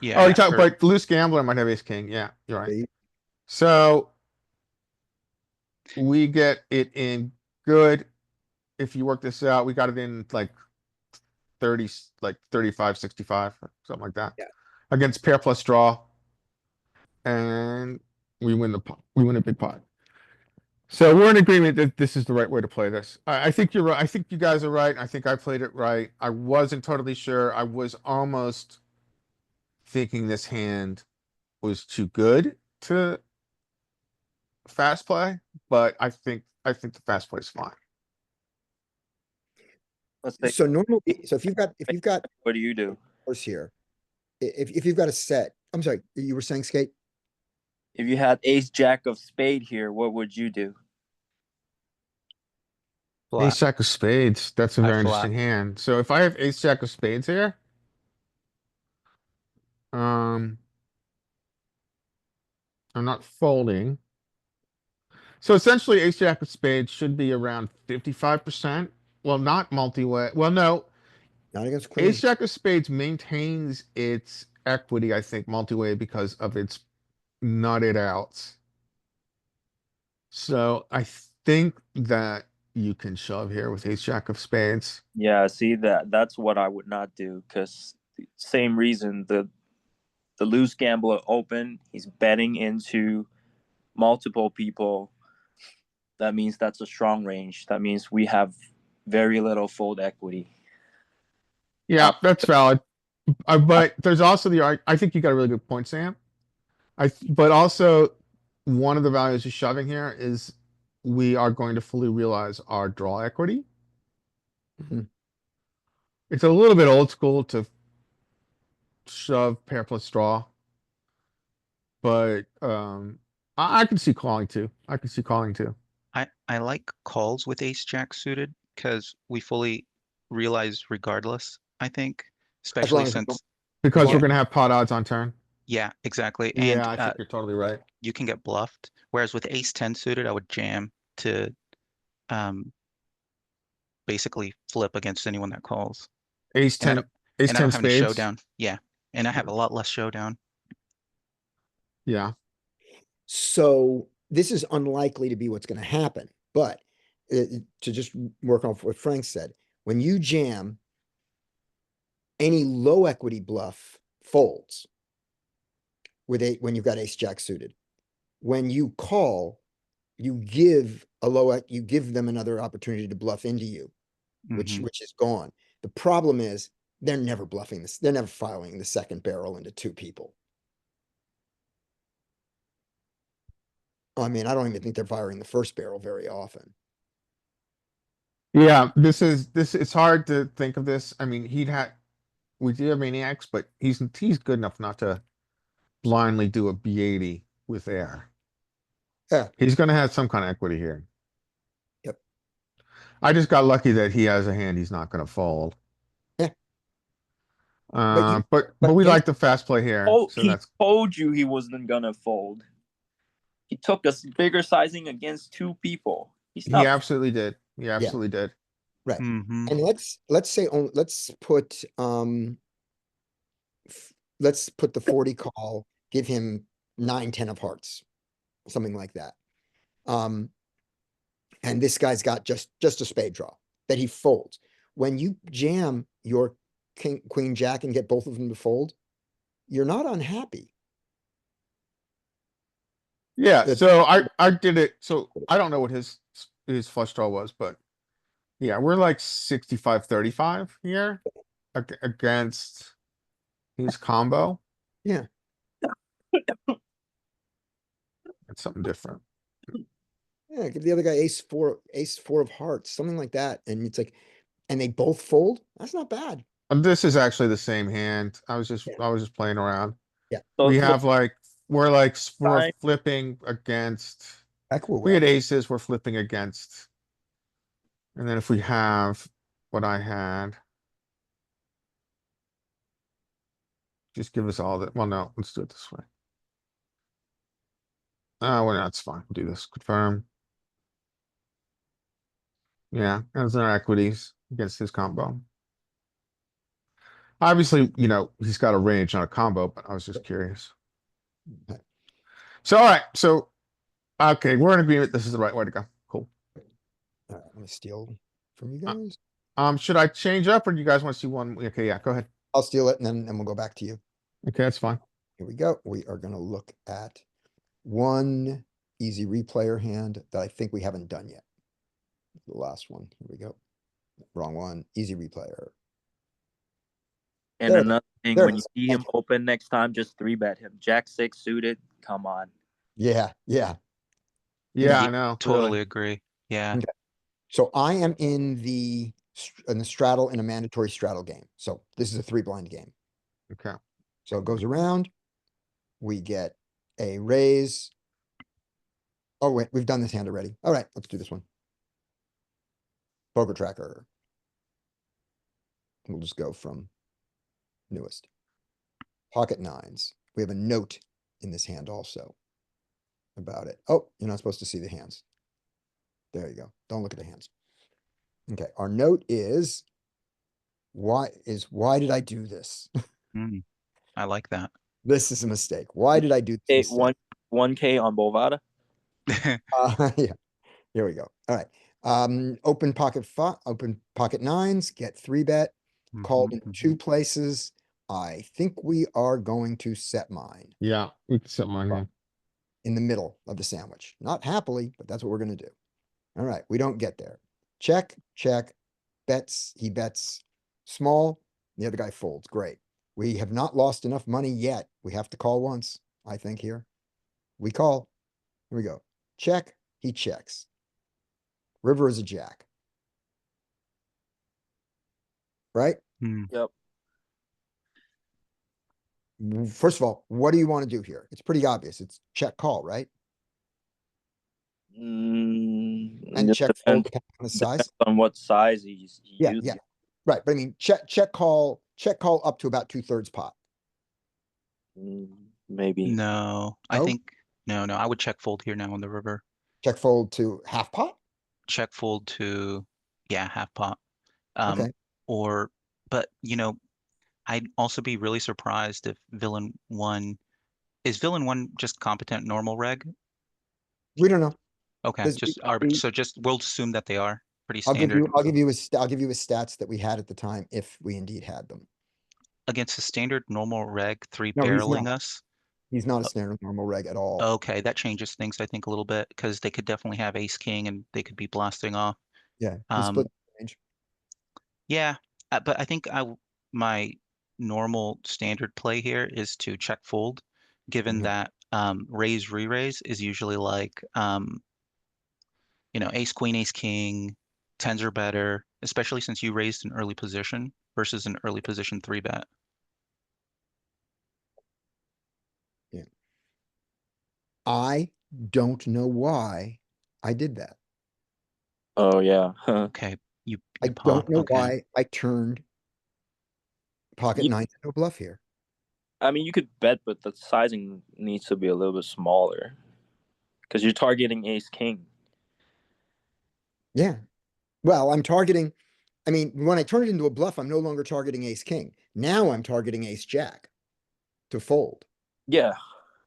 yeah. Oh, you talk, for- but loose gambler might have ace king. Yeah, you're right. See? So we get it in good. If you work this out, we got it in like 30, like 35, 65, something like that. Yeah. Against pair plus draw. And we win the pot. We win a big pot. So we're in agreement that this is the right way to play this. I think you're right. I think you guys are right. I think I played it right. I wasn't totally sure. I was almost thinking this hand was too good to fast play, but I think the fast play is fine. Let's say, So normally, so if you've got what do you do? fours here, if you've got a set, I'm sorry, you were saying skate? If you had ace jack of spade here, what would you do? Ace Flat. jack of spades. That's a I very flat. interesting hand. So if I have ace jack of spades here, I'm not folding. So essentially, ace jack of spades should be around 55%. Well, not multi-way. Well, no, Not against ace queens. jack of spades maintains its equity, I think, multi-way because of its nutted outs. So I think that you can shove here with ace jack of spades. Yeah, see that's what I would not do, because same reason, the loose gambler open, he's betting into multiple people. That means that's a strong range. That means we have very little fold equity. Yeah, that's valid. But there's also I think you got a really good point, Sam. But also one of the values of shoving here is we are going to fully realize our draw equity. Mhm. It's a little bit old school to shove pair plus draw. But I can see calling too. I can see calling too. I like calls with ace jack suited because we fully realize regardless, I think, As especially long as, since, Because yeah, we're gonna have pot odds on turn. yeah, exactly. Yeah, And I think you're totally right. you can get bluffed. Whereas with ace 10 suited, I would jam to um basically flip against anyone that calls. Ace And I 10, don't ace and I 10 don't have any spades. showdown. Yeah. And I have a lot less showdown. Yeah. so this is unlikely to be what's gonna happen, but to just work off what Frank said, when you jam, any low equity bluff folds with when you've got ace jack suited. When you call, you give you give them another opportunity to bluff into you, Mhm. which is gone. The problem is they're never bluffing this. They're never filing the second barrel into two people. I mean, I don't even think they're firing the first barrel very often. Yeah, it's hard to think of this. I mean, we do have maniacs, but he's good enough not to blindly do a B80 with air. Yeah. He's gonna have some kind of equity here. Yep. I just got lucky that he has a hand he's not gonna fold. Yeah. But But we in- like the fast play here, Oh, so he that's told you he wasn't gonna fold. He took a bigger sizing against two people. He's he not. absolutely did. He absolutely did. right. Mhm. And let's say let's put let's put the 40 call, give him 9-10 of hearts, something like that. And this guy's got just a spade draw that he folds. When you jam your king, queen, jack, and get both of them to fold, you're not unhappy. Yeah, That- so I did it. So I don't know what his flush draw was, but yeah, we're like 65-35 here against his combo. Yeah. It's something different. Yeah, give the other guy ace four of hearts, something like that. And it's like, and they both fold? That's not bad. This is actually the same hand. I was Yeah. just playing around. Yeah. We So have like, we're fine. flipping against, Heck, we're we had well. aces, we're flipping against. And then if we have what I had. Just give us all that. Well, no, let's do it this way. Well, that's fine. We'll do this. Confirm. Yeah, as our equities against his combo. Obviously, he's got a range, not a combo, but I was just curious. So, all right. So, okay, we're in agreement. This is the right way to go. Cool. All right, let me steal from you guys. Should I change up or do you guys want to see one? Okay, yeah, go ahead. I'll steal it and then we'll go back to you. Okay, that's fine. Here we go. We are gonna look at one easy replayer hand that I think we haven't done yet. The last one. Here we go. Wrong one. Easy replayer. And There it is. another thing, There it when you is. see Thank him you. open next time, just 3-bet him. Jack 6 suited, come on. Yeah, yeah. Yeah, I Yeah, know. totally Really. agree. Yeah. Okay. So I am in the straddle in a mandatory straddle game. So this is a 3-blind game. Okay. So it goes around. We get a raise. Oh, wait, we've done this hand already. All right, let's do this one. Poker tracker. We'll just go from newest. Pocket nines. We have a note in this hand also about it. Oh, you're not supposed to see the hands. There you go. Don't look at the hands. Okay, our note is why did I do this? Mm, I like that. This is a mistake. Why did I do this Hey, mistake? 1K on Bovada. Yeah, here we go. All right. Open pocket nines, get 3-bet, call in Mhm, 2 places. I think we are going to set mine Yeah, we can set mine here. in the middle of the sandwich. Not happily, but that's what we're gonna do. All right, we don't get there. Check, check, bets, he bets small, the other guy folds, great. We have not lost enough money yet. We have to call once, I think here. We call, here we go. Check, he checks. River is a jack. Right? mm. Yep. First of all, what do you want to do here? It's pretty obvious. It's check call, right? And Just check fold depending on the depends size. on what size he Yeah, uses. yeah. Right. But I mean, check call up to about 2/3 pot. Maybe. No, I No? think, no, I would check fold here now on the river. Check fold to half pot? Check fold to, yeah, half pot. Um, Okay. or, but I'd also be really surprised if is villain one just competent normal reg? We don't know. Okay, This, just arbit, so just, we'll assume that they are pretty I'll give standard. you, I'll give you his stats that we had at the time if we indeed had them. Against a standard normal reg, three No, he's barreling not. us. He's not a standard normal reg at all. Okay, that changes things, I think, a little bit, because they could definitely have ace king and they could be blasting off. Yeah, he split Um, range. yeah, but I think my normal standard play here is to check fold, given Okay. that raise re-raise is usually like ace queen, ace king, tens are better, especially since you raised an early position versus an early position 3-bet. Yeah. I don't know why I did that. Oh yeah. Okay, you I pot. don't know Okay. why I turned pocket You, nines into a bluff here. I mean, you could bet, but the sizing needs to be a little bit smaller because you're targeting ace king. Yeah. Well, I'm targeting, I mean, when I turn it into a bluff, I'm no longer targeting ace king. Now I'm targeting ace jack to fold. Yeah.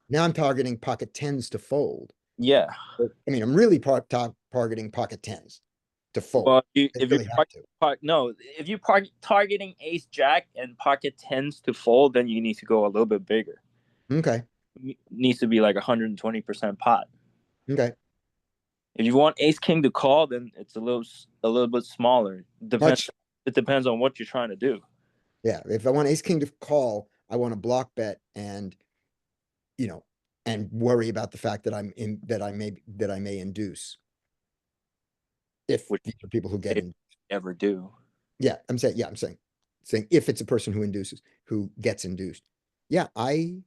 Now I'm targeting pocket tens to fold. Yeah. I mean, I'm really targeting pocket tens to fold. Well, I if really have to. no, if you're targeting ace jack and pocket tens to fold, then you need to go a little bit bigger. Okay. Needs to be like 120% pot. Okay. If you want ace king to call, then it's a little bit smaller. It depends on what you're trying to do. Yeah. If I want ace king to call, I want to block bet and, and worry about the fact that I may induce. If Which these are people who get they in. ever do. Yeah, I'm saying if it's a person who induces, who gets induced. Yeah, I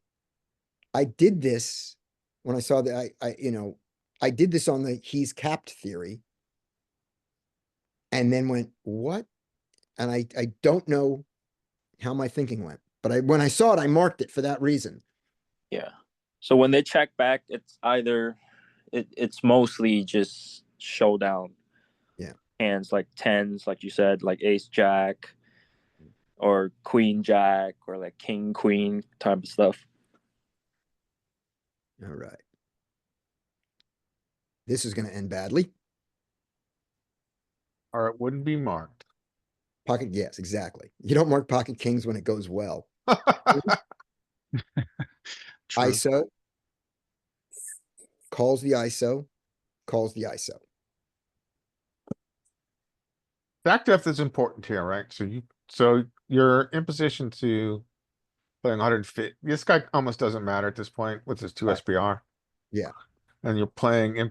did this when I saw that I did this on the he's capped theory. And then went, what? And I don't know how my thinking went, but when I saw it, I marked it for that reason. Yeah. So when they check back, it's either it's mostly just showdown. Yeah. Hands like tens, like you said, like ace jack or queen jack or like king queen type of stuff. All right. This is going to end badly. Or it wouldn't be marked. Pocket, yes, exactly. You don't mark pocket kings when it goes well. True. ISO calls the ISO, calls the ISO. Back depth is important here, right? So you're in position to play 150. This guy almost doesn't matter at this point with his two Right. SPR. Yeah. And you're playing in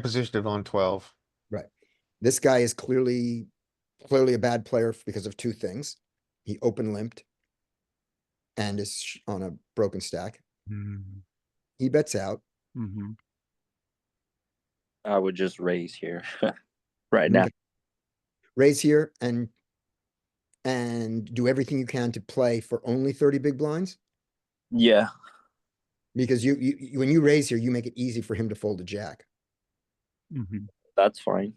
position on 12. Right. This guy is clearly a bad player because of two things. He open limped and is on a broken stack. Mm, He bets out. mhm. I would just raise here right now. Okay. Raise here and do everything you can to play for only 30 big blinds. Yeah. Because you when you raise here, you make it easy for him to fold a jack. Mhm. That's fine.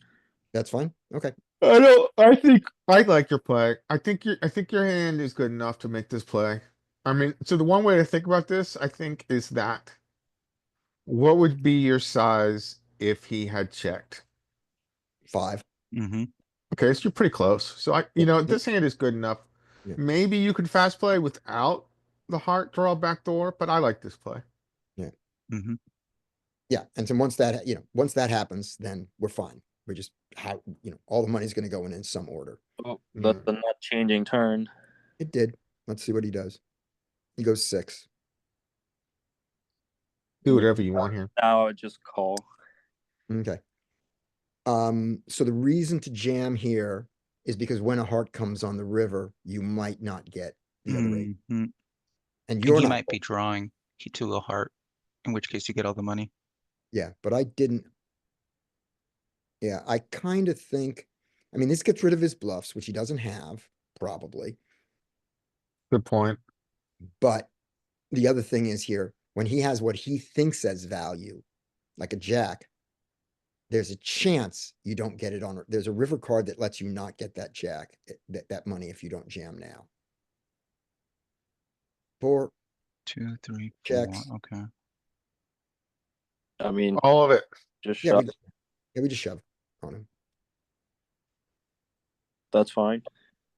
That's fine. Okay. I think I like your play. I think your hand is good enough to make this play. I mean, so the one way to think about this, I think, is that what would be your size if he had checked? 5. Mhm. Okay, so you're pretty close. So this hand is good enough. Yeah. Maybe you could fast play without the heart draw backdoor, but I like this play. Mhm. Yeah. And so once that happens, then we're fine. We're just all the money's going to go in some order. Oh, Yeah. the nut changing turn. It did. Let's see what he does. He goes 6. Do whatever you want here. Now I would just call. Okay. So the reason to jam here is because when a heart comes on the river, you might not get the other 8. Mhm. And And you're he not. might be drawing to a heart, in which case you get all the money. Yeah, but I didn't. Yeah, I kind of think, I mean, this gets rid of his bluffs, which he doesn't have, probably. Good point. But the other thing is here, when he has what he thinks as value, like a jack, there's a chance you don't get it on. There's a river card that lets you not get that jack, that money if you don't jam now. 4 2, 3, 4. checks. Okay. I mean, All of it. just Yeah, shove. we just shove on him. That's fine.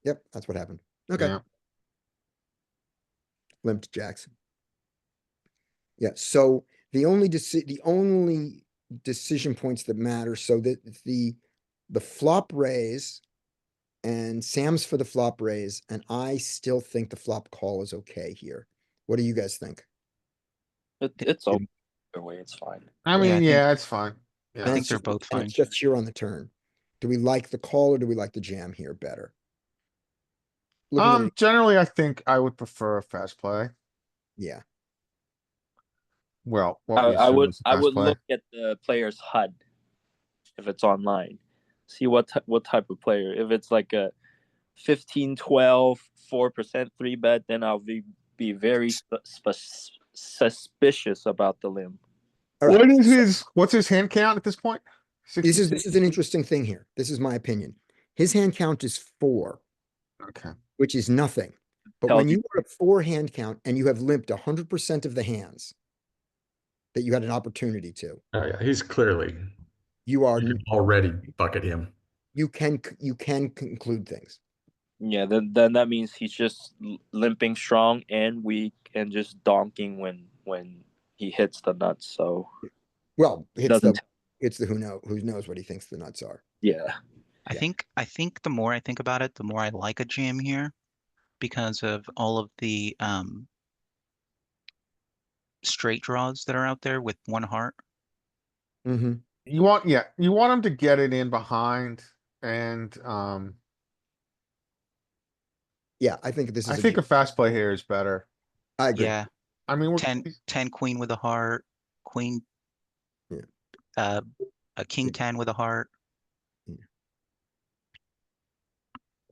Yep, that's what happened. Okay. Yeah. Limped jacks. Yeah, so the only decision points that matter, so that the flop raise and Sam's for the flop raise, and I still think the flop call is okay here. What do you guys think? It's okay. Either way, it's fine. I Yeah, mean, I think- yeah, it's fine. I Yeah. And think it's they're just- both and fine. It's just here on the turn. Do we like the call or do we like the jam here better? Looking at it, Generally, I think I would prefer a fast play. yeah, Well, what I, we I assume would is a I fast would play. look at the player's HUD if it's online. See what type of player. If it's like a 15, 12, 4% 3-bet, then I'll be very suspicious about the limb. all right. What's his hand count at this point? This 66? is an interesting thing here. This is my opinion. His hand count is 4, Okay. which is nothing. But Tells when you- you are at 4 hand count and you have limped 100% of the hands that you had an opportunity to, Oh yeah, he's clearly, you are you can already bucket him. you can conclude things. Yeah, then that means he's just limping strong and weak and just donking when he hits the nuts. So Well, it's doesn't the who knows what he thinks the nuts are. yeah. I Yeah. think the more I think about it, the more I like a jam here because of all of the straight draws that are out there with one heart. Mm-hmm. You want, yeah, you want him to get it in behind and, Yeah, I think this I is a think a good, fast play here is better. I agree. Yeah, I mean, 10 queen with a heart, queen, Yeah. uh, a king Yeah. 10 with a heart.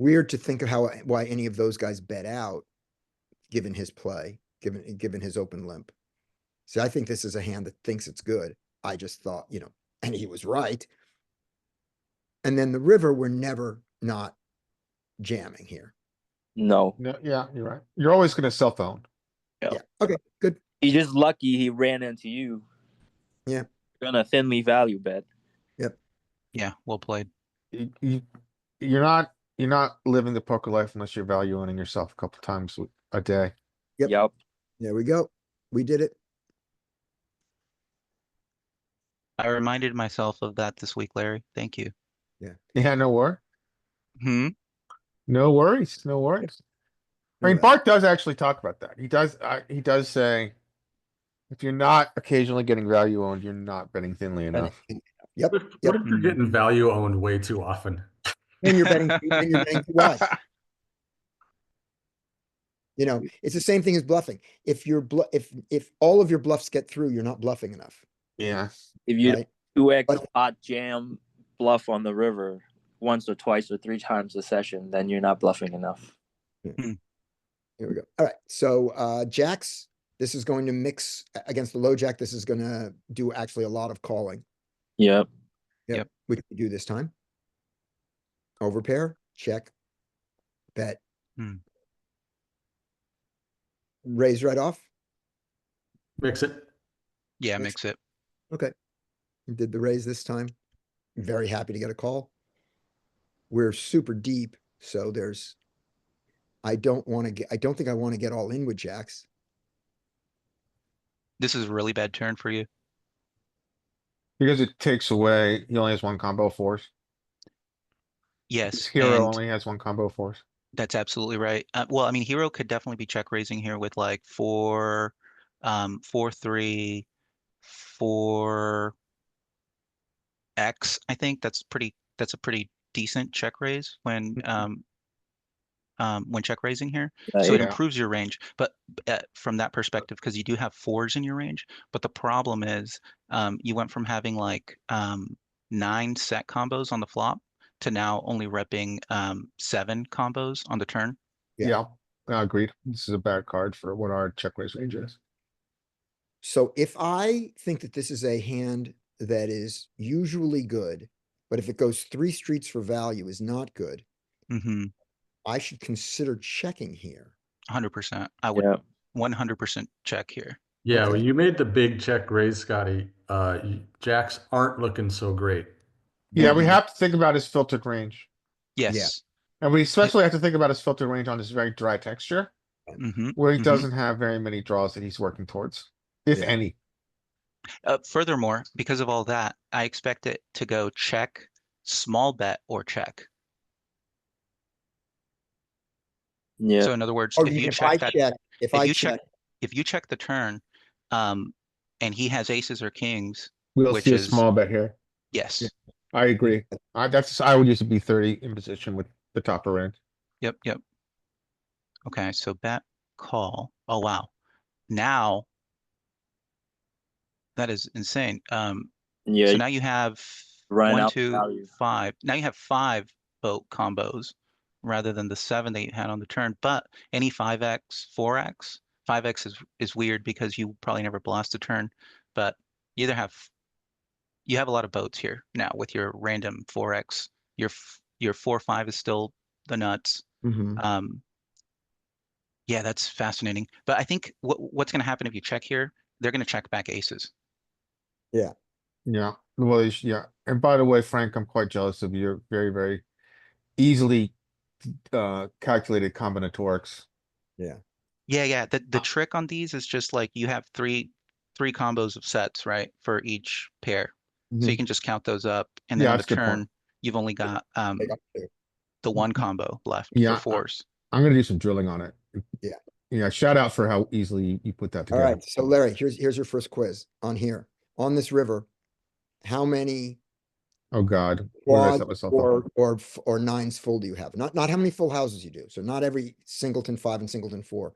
Weird to think of why any of those guys bet out, given his play, given his open limp. See, I think this is a hand that thinks it's good. I just thought, and he was right. And then the river, we're never not jamming here. No. no, yeah, you're right. You're always gonna self own. Yeah. Yeah. Okay. Good. He's just lucky he ran into you. Yeah. Gonna thinly value bet. Yep. Yeah, well played. You're not living the poker life unless you're value owning yourself a couple times a day. Yep. Yep. There we go. We did it. I reminded myself of that this week, Larry. Thank you. Yeah, no worry. Hmm. No worries. No worries. I mean, Alright. Bart does actually talk about that. He does say, if you're not occasionally getting value owned, you're not betting thinly enough. Yep. What Yep. if you're getting value owned way too often? And you're betting too wide. It's the same thing as bluffing. If all of your bluffs get through, you're not bluffing enough, Yeah. If you right? 2x But- pot jam bluff on the river once or twice or 3 times a session, then you're not bluffing enough. Here we go. All right. So jacks, this is going to mix against the low jack. This is going to do actually a lot of calling. Yep. Yep. We can do this time. Overpair, check, bet. Hmm. Raise right off. Mix it. Yeah, Mix- mix it. Okay. Did the raise this time. Very happy to get a call. We're super deep, so I don't think I want to get all in with jacks. This is a really bad turn for you. Because it takes away, he only has one combo of fours. His Yes, hero and only has one combo of fours. that's absolutely right. Well, I mean, hero could definitely be check raising here with like 4, 4-3, 4x. I think that's a pretty decent check raise when check raising here. So it Yeah. improves your range, but from that perspective, because you do have fours in your range. But the problem is, you went from having like 9 set combos on the flop to now only repping 7 combos on the turn. Yeah. Yeah, agreed. This is a bad card for what our check raise range is. So if I think that this is a hand that is usually good, but if it goes 3 streets for value is not good, Mm-hmm. I should consider checking here. 100%. I would Yeah. 100% check here. Yeah, Okay. when you made the big check raise, Scotty, jacks aren't looking so great. Yeah, we Mhm. have to think about his filtered range. Yes. And we especially have to think about his filtered range on this very dry texture, Mm-hmm. where he Mhm. doesn't have very many draws that he's working towards, if Yeah. any. Furthermore, because of all that, I expect it to go check, small bet, or check. Yeah. So in other words, Oh, if you you mean if I check that, check, if if I you check, if you check the turn, and he has aces or kings, We'll which see a is small bet here. yes, I agree. I would use a B30 in position with the top of range. yep. Okay, so bet, call. Oh wow, now that is insane. Yeah. So now you have Run 1, out 2, value. 5. Now you have 5 boat combos rather than the 7 that you had on the turn. But any 5x, 4x, 5x is weird because you probably never blast a turn. But you either you have a lot of boats here now with your random 4x. Your 4-5 is still the nuts. Mhm. Yeah, that's fascinating. But I think what's going to happen if you check here? They're going to check back aces. Yeah. Well, yeah. And by the way, Frank, I'm quite jealous of your very, very easily calculated combinatorics. Yeah. Yeah. The trick on these is just like you have three combos of sets, right? For each pair. So you Mhm. can just count those up. And then Yeah, on the that's a good point. turn, you've only got Take up two. the one combo left for Yeah, fours. I'm gonna do some drilling on it. Yeah. Yeah, shout out for how easily you put that All together. right. So Larry, here's your first quiz on here. On this river, how many Oh, God. What did I quads set myself up? or nines full do you have? Not how many full houses you do. So not every singleton 5 and singleton 4,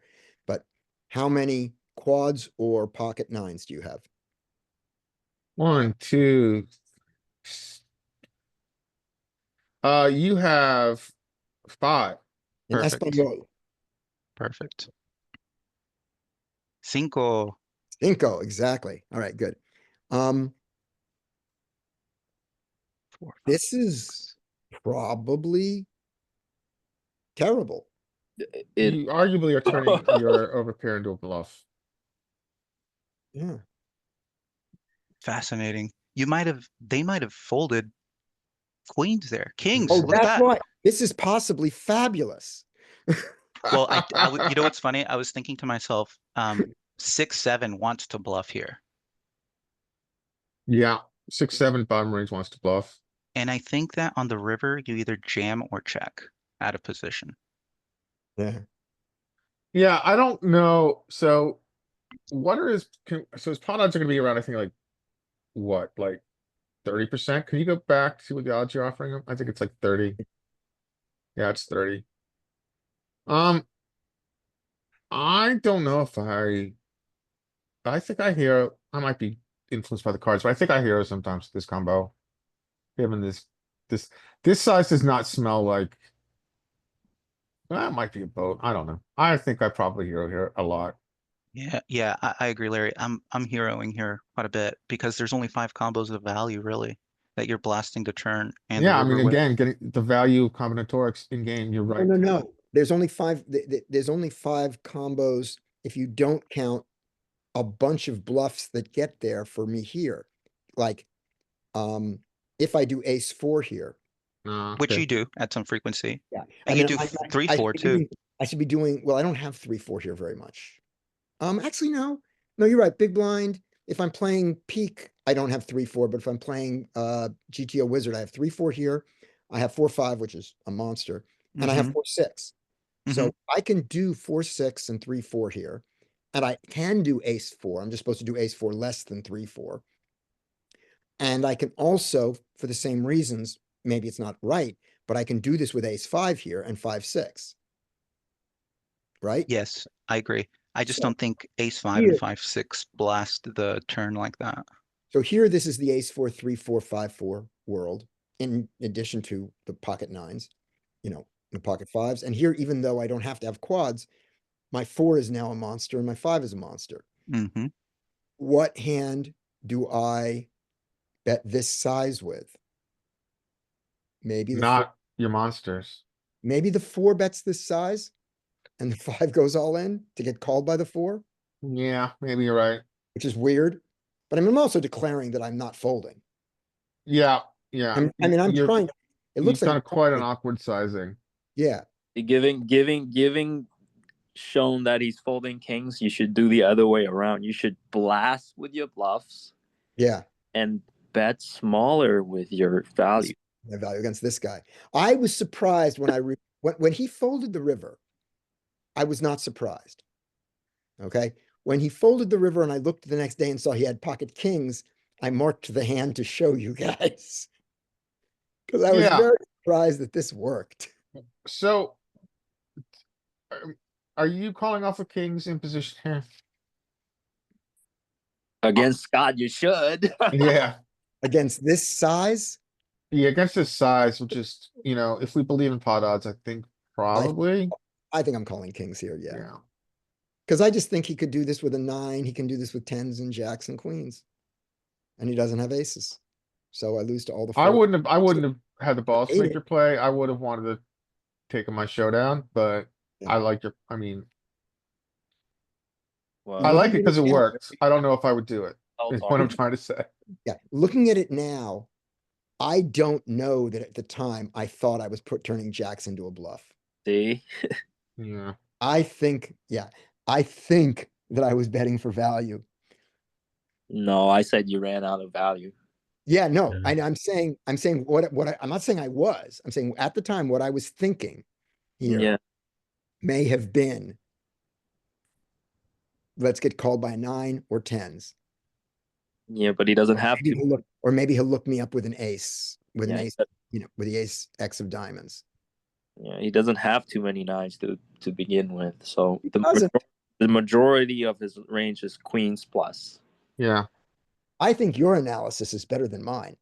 but how many quads or pocket nines do you have? 1, 2. You have 5. In Perfect. Espanol, Perfect. Cinco. cinco, exactly. All right, good. Um, 4, 5, this is 6. probably terrible. It You arguably are turning your overpair into a bluff. Yeah. Fascinating. They might have folded queens there. Kings, Oh, look at that's that. right. This is possibly fabulous. Well, you know what's funny? I was thinking to myself, 6-7 wants to bluff here. Yeah, 6, 7 bottom range wants to bluff. And I think that on the river, you either jam or check out of position. Yeah. Yeah, I don't know. So what are so his pot odds are gonna be around, I think, like what, like 30%? Can you go back to what the odds you're offering him? I think it's like 30. Yeah, it's 30. I don't know if I think I hear, I might be influenced by the cards, but I think I hear sometimes this combo. Given this, this size does not smell like. That might be a boat. I don't know. I think I probably hero here a lot. Yeah, I agree, Larry. I'm heroing here quite a bit because there's only 5 combos of value really that you're blasting to turn and the Yeah, I mean, river with. again, getting the value of combinatorics in game, you're No, right. no, no. There's only there's only 5 combos if you don't count a bunch of bluffs that get there for me here. Like, if I do ace 4 here. Which Okay. you do at some frequency. Yeah. And you do 3, I should 4 be too. doing, well, I don't have 3, 4 here very much. Actually, no. No, you're right. Big blind. If I'm playing peak, I don't have 3, 4, but if I'm playing GTO Wizard, I have 3, 4 here. I have 4, 5, which is a monster, and I have Mm-hmm. 4, 6. Mm-hmm. So I can do 4, 6 and 3, 4 here. And I can do ace 4. I'm just supposed to do ace 4 less than 3, 4. And I can also, for the same reasons, maybe it's not right, but I can do this with ace 5 here and 5, 6. Right? Yes, I agree. I just So don't think ace 5 and here, 5-6 blast the turn like that. so here, this is the ace 4, 3, 4, 5, 4 world, in addition to the pocket nines, the pocket fives. And here, even though I don't have to have quads, my 4 is now a monster and my 5 is a monster. Mm-hmm. What hand do I bet this size with? Maybe the 4, Not your monsters. maybe the 4 bets this size and the 5 goes all in to get called by the 4, Yeah, maybe you're right. which is weird. But I mean, I'm also declaring that I'm not folding. Yeah, yeah. I mean, I'm You're, trying. It you've looks like done I'm quite an folding. awkward sizing. Yeah. giving shown that he's folding kings. You should do the other way around. You should blast with your bluffs Yeah. and bet smaller with your value. My value against this guy. I was surprised when when he folded the river. I was not surprised. Okay. When he folded the river and I looked the next day and saw he had pocket kings, I marked the hand to show you guys. Because I was Yeah. very surprised that this worked. So, are you calling off of kings in position here? Against Scott, you should. Yeah. Against this size, Yeah, against this size, which is, if we believe in pot odds, I think probably. I think I'm calling kings here. Yeah. Yeah. Because I just think he could do this with a 9. He can do this with 10s and jacks and queens. And he doesn't have aces. So I lose to all the I 4. wouldn't have had the balls to hate make it. your play. I would have wanted to take my showdown, but Yeah. I like your, I mean, Well, I like it Looking at because it now, worked. I don't know if I would do it, is what I'm trying to say. Yeah, looking at it now, I don't know that at the time I thought I was turning jacks into a bluff. see, Yeah. I think that I was betting for value. no, I said you ran out of value. Yeah, no, Yeah. I'm saying I'm not saying I was. I'm saying at the time what I was thinking here Yeah, may have been, let's get called by 9 or 10s. Yeah, but he doesn't have Maybe to. he'll look, or maybe he'll look me up with an ace, Yeah, with the ace X of diamonds. yeah, he doesn't have too many nines to begin with. So He doesn't. the majority of his range is queens plus. Yeah, I think your analysis is better than mine.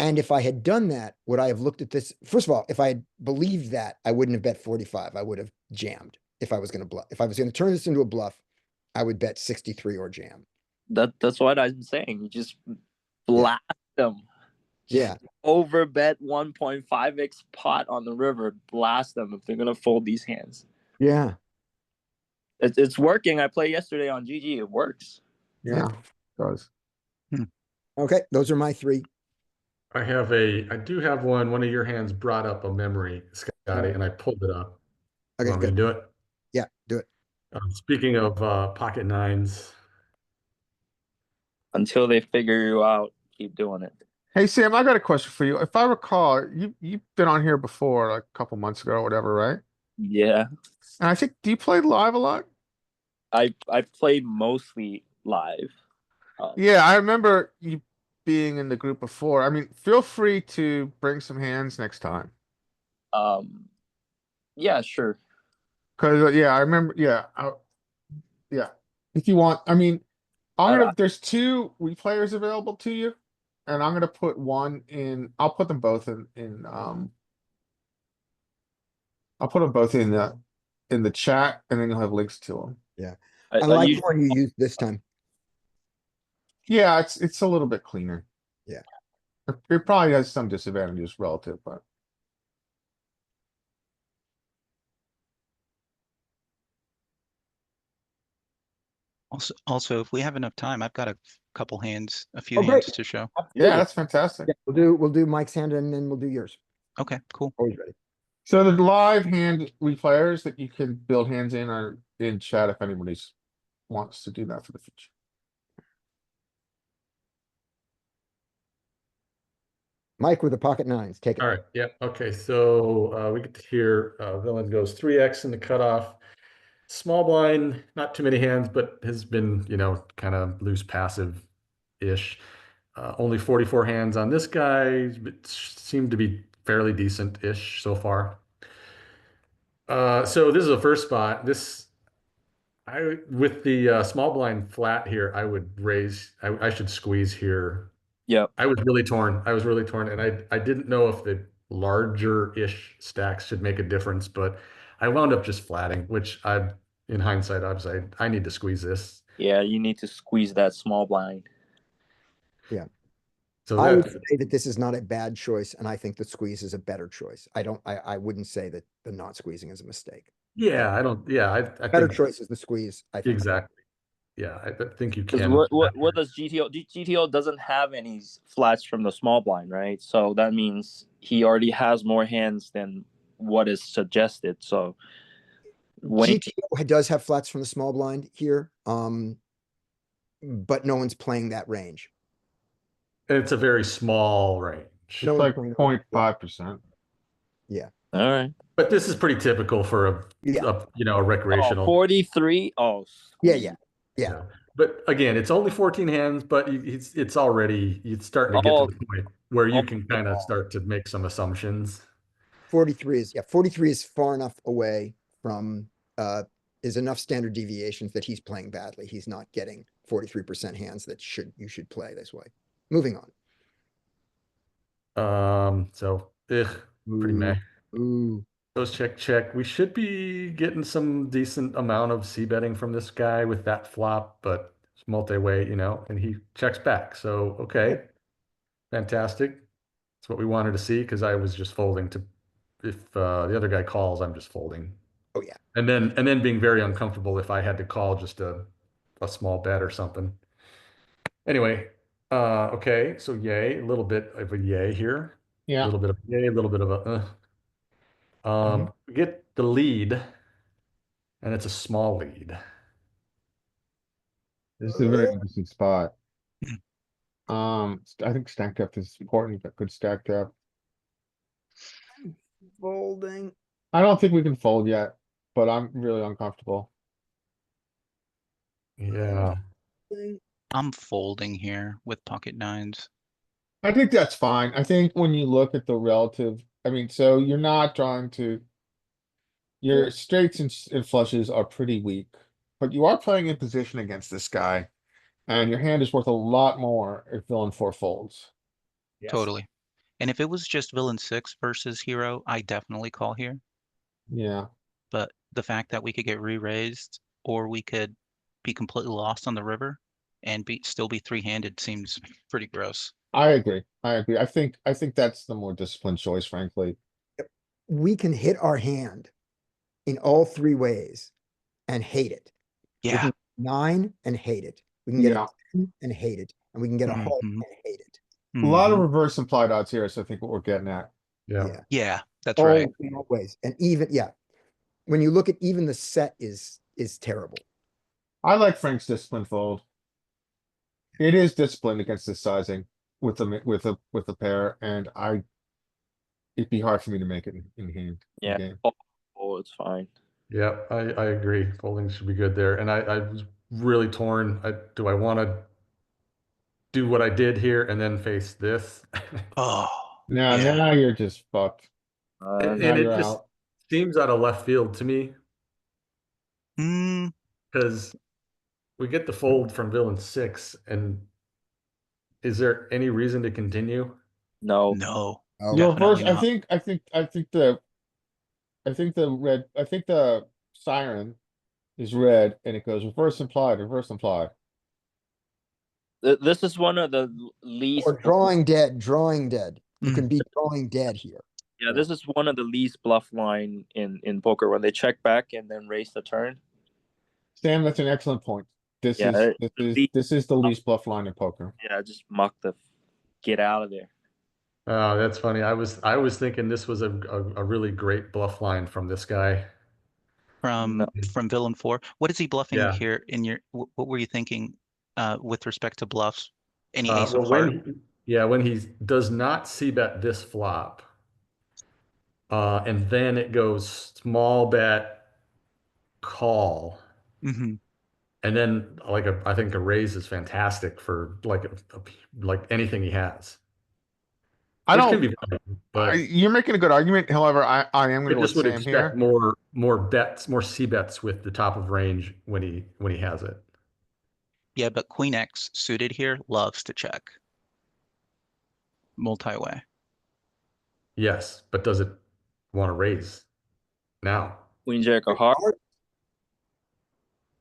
And if I had done that, would I have looked at this? First of all, if I had believed that, I wouldn't have bet 45. I would have jammed if I was going to bluff. If I was going to turn this into a bluff, I would bet 63 or jam. That's what I'm saying. You just blast them. Yeah. Over bet 1.5x pot on the river. Blast them if they're gonna fold these hands. Yeah. It's working. I played yesterday on GG. It works. yeah, it does. Okay. Those are my three. I do have one. One of your hands brought up a memory, Scotty, and I pulled it up. Okay. Want me to Good. do it? Yeah. Do it. Speaking of pocket nines, Until they figure you out, keep doing it. Hey, Sam, I got a question for you. If I recall, you've been on here before, like a couple months ago or whatever, right? Yeah. And I think, do you play live a lot? I played mostly live. Yeah, I remember you being in the group before. I mean, feel free to bring some hands next time. Yeah, sure. Cause yeah, I remember. Yeah, yeah. If you want, I mean, there's two replayers available to you, and I'm gonna put one in. I'll put them both in. I'll put them both in the chat, and then you'll have links to them. Yeah. I I like usually- the one you used this time. Yeah, it's a little bit cleaner. Yeah. It probably has some disadvantages relative, but Also, if we have enough time, I've got a couple hands, a few Oh, great. hands to show. yeah, that's fantastic. Yeah, we'll do Mike's hand and then we'll do yours. Okay, cool. Always ready. So the live hand replayers that you can build hands in are in chat if anybody's wants to do that for the future. Mike with the pocket nines. Take it. all right. Yeah. Okay. So we get to hear villain goes 3x in the cutoff. Small blind, not too many hands, but has been, kind of loose passive-ish. Only 44 hands on this guy, but seemed to be fairly decent-ish so far. So this is the first spot. With the small blind flat here, I would raise. I should squeeze here. Yep. I was really torn. And I didn't know if the larger-ish stacks should make a difference, but I wound up just flatting, which in hindsight, I need to squeeze this. Yeah, you need to squeeze that small blind. Yeah. So I would that, say that this is not a bad choice, and I think the squeeze is a better choice. I wouldn't say that the not squeezing is a mistake. yeah, I Better think choice is the squeeze, I think. exactly. Yeah, I think you Because can. what does GTO? GTO doesn't have any flats from the small blind, right? So that means he already has more hands than what is suggested. So when GTO does have flats from the small blind here, but no one's playing that range. It's a very small range. No It's one's like playing 0.5%. Yeah. all right, But this is pretty typical for a recreational. 43. Oh, Yeah. Yeah. But again, it's only 14 hands, but it's starting to get to the point where you can kind of start to make some assumptions. 43 is far enough away from is enough standard deviations that he's playing badly. He's not getting 43% hands that you should play this way. Moving on. So pretty meh. Ooh. Goes check. We should be getting some decent amount of c betting from this guy with that flop, but it's multi-way, and he checks back. So okay, fantastic. That's what we wanted to see because I was just folding to. If the other guy calls, I'm just folding. Oh yeah. And then being very uncomfortable if I had to call just a small bet or something. Anyway, okay, so yay, a little bit of a yay here. A Yeah. little bit of yay, a little bit of a we get the lead, and it's a small lead. This is a very interesting spot. I think stack depth is important, but good stack depth. Folding. I don't think we can fold yet, but I'm really uncomfortable. Yeah. I'm folding here with pocket nines. I think that's fine. I think when you look at the relative, I mean, so you're not trying to. Your straights and flushes are pretty weak, but you are playing in position against this guy, and your hand is worth a lot more if villain four folds. Yes. Totally. And if it was just villain 6 versus hero, I definitely call here. Yeah, But the fact that we could get re-raised or we could be completely lost on the river and still be three-handed seems pretty gross. I agree. I agree. I think that's the more disciplined choice, frankly. We can hit our hand in all three ways and hate it. We Yeah. can 9 and hate it. We can get Yeah. a 10 and hate it. And we can get a heart Mhm. and hate it. A lot of Mhm. reverse implied odds here, so I think what we're getting at. Yeah. Yeah. Yeah, that's All right. ways. And even, yeah. When you look at even the set is terrible. I like Frank's discipline fold. It is disciplined against this sizing with a pair, and it'd be hard for me to make it in hand. in Yeah. game. Oh, it's fine. Yeah, I agree. Folding should be good there. And I was really torn. Do I want to do what I did here and then face this? Oh, Now, yeah. now you're just fucked. And Now it you're just out. seems out of left field to me Mm, because we get the fold from villain 6, and is there any reason to continue? No. no, Oh, The reverse, definitely not. I think the siren is red and it goes reverse implied, reverse implied. This is one of the least. or drawing dead, drawing dead. You Mm. can be drawing dead here. Yeah, this is one of the least bluff line in poker when they check back and then raise the turn. Sam, that's an excellent point. This Yeah, is this is the least bluff line in poker. Yeah, just muck the get out of there. Oh, that's funny. I was thinking this was a really great bluff line from this guy. No. From villain 4. What is he bluffing Yeah. here in your what were you thinking with respect to bluffs? Any ace Well, of heart? when he does not see bet this flop, and then it goes small bet call, Hmm. and then I think a raise is fantastic for like anything he has, I which can don't. be fun, but You're making a good argument. However, I am I going to just let would Sam expect here. more bets, more C bets with the top of range when he has it. Yeah, but Queen X suited here loves to check multi-way. Yes, but does it want to raise now? Queen Jack of heart.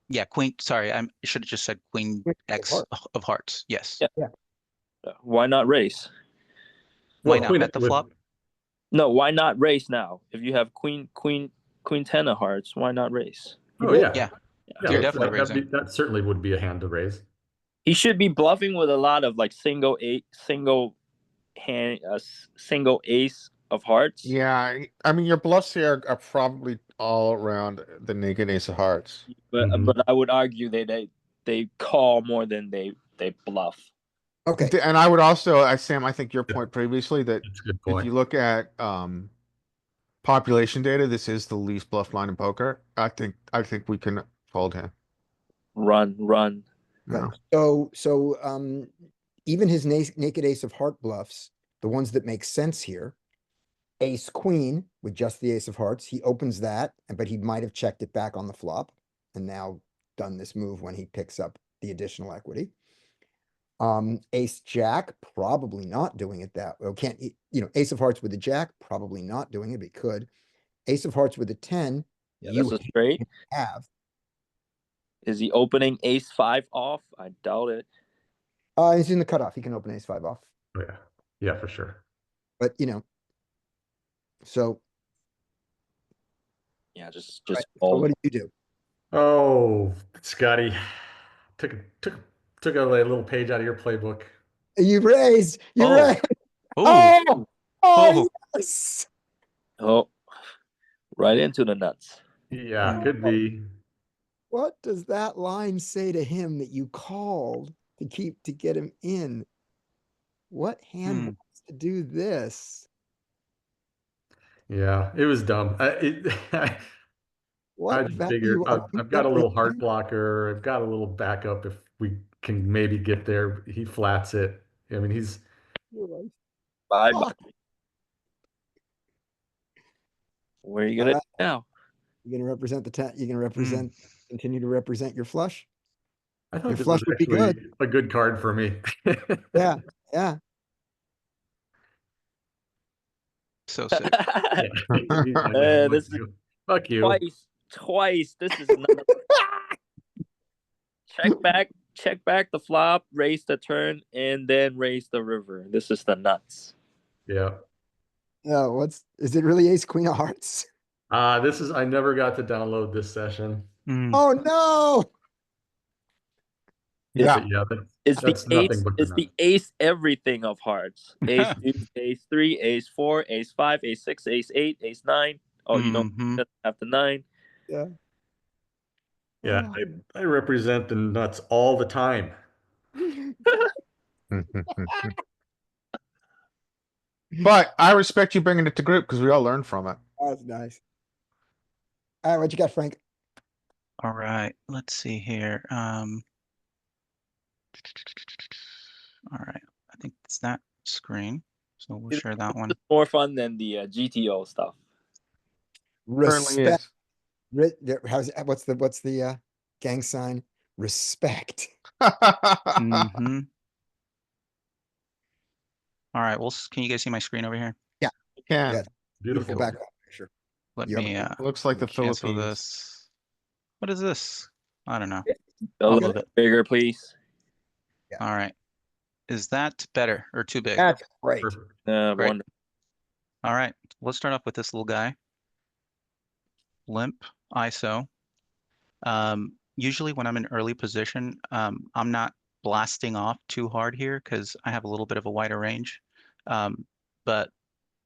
Yeah, Queen. Sorry, I should have just said Queen Queen of X hearts. of hearts. Yes. Yeah. Why not raise? Why Well, not Queen bet the would- flop? No, why not raise now? If you have Queen 10 of hearts, why not raise? Oh yeah, Yeah. yeah. You're That, definitely raising. that certainly would be a hand to raise. He should be bluffing with a lot of like single ace of hearts. Yeah, I mean your bluffs here are probably all around the naked ace of hearts. But Mhm. but I would argue they call more than they bluff. Okay. And I would also, Sam, I think your point previously that That's a good if point. you look at population data, this is the least bluff line in poker. I think we can fold him. Run. Okay. No. So even his naked ace of heart bluffs, the ones that make sense here, ace queen with just the ace of hearts, he opens that, but he might have checked it back on the flop and now done this move when he picks up the additional equity. Ace jack, probably not doing it that way. Can't, ace of hearts with a jack, probably not doing it, but he could. Ace of hearts with a 10, Yeah, you that's a straight. have. Is he opening ace 5 off? I doubt it. He's in the cutoff. He can open ace 5 off, Oh, yeah, yeah, for sure. but so Yeah, just right, so fold. what do you do? Oh, Scotty, took a little page out of your playbook. You raise, you Oh. raise. Oh, Oh, Oh. yes. Oh, right into the nuts. Yeah, could be. What does that line say to him that you called to get him in? What hand wants to do this? Yeah, it was dumb. I What just value figured are we I've got a little getting? heart blocker. I've got a little backup if we can maybe get there. He flats it. I mean, he's Bye bye. Fuck. Where are you All gonna right. do now? You're gonna represent you're gonna represent, continue to represent your flush? I Your thought this flush was would be actually good. a good card for me. Yeah, yeah. So sick. Yeah. He's like, "No, This fuck is you. Fuck you." twice. This is not check back the flop, raise the turn, and then raise the river. This is the nuts. Yeah. No, is it really ace queen of hearts? This is, I never got to download this session. Mm. Oh, no. Yeah. But yeah, It's the that's nothing ace. but It's the ace everything of hearts. Ace 2, ace 3, ace 4, ace 5, ace 6, ace 8, ace 9. Oh, you don't Mhm. have the 9. Yeah. yeah, I represent the nuts all the time. But I respect you bringing it to group because we all learned from it. That's nice. All right, what you got, Frank? All right, let's see here. All right, I think it's that screen. So we'll share that one. It's more fun than the GTO stuff. Certainly Respect. is. What's the gang sign? Respect. Mm-hmm. All right, well, can you guys see my screen over here? Can. Yeah. Beautiful Beautiful. background picture. Let Yep. me Looks like the cancel Philippines. this. What is this? I don't know. A I'll little move it. bigger, please. All right. Is that better or too big? That's great. Perfect. Great. Wonderful. All right, let's start off with this little guy. Limp ISO. Usually when I'm in early position, I'm not blasting off too hard here because I have a little bit of a wider range. But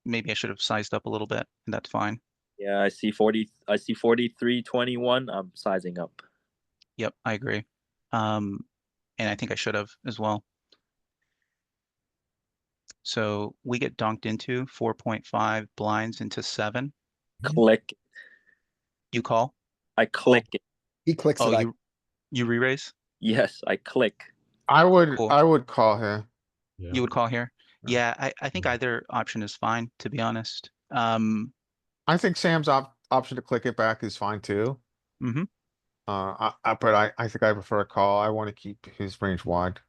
maybe I should have sized up a little bit, and that's fine. Yeah, I see 40. I see 43.21. I'm sizing up. Yep, I agree. And I think I should have as well. So we get donked into 4.5 blinds into 7. Click. You call? I click it. He clicks Oh, it. you re-raise? Yes, I click. Cool. I would call here. Yeah. You would call here? Yeah. Yeah, I think either option is fine, to be honest. I think Sam's option to click it back is fine too. Mhm. But I think I prefer a call. I want to keep his range wide.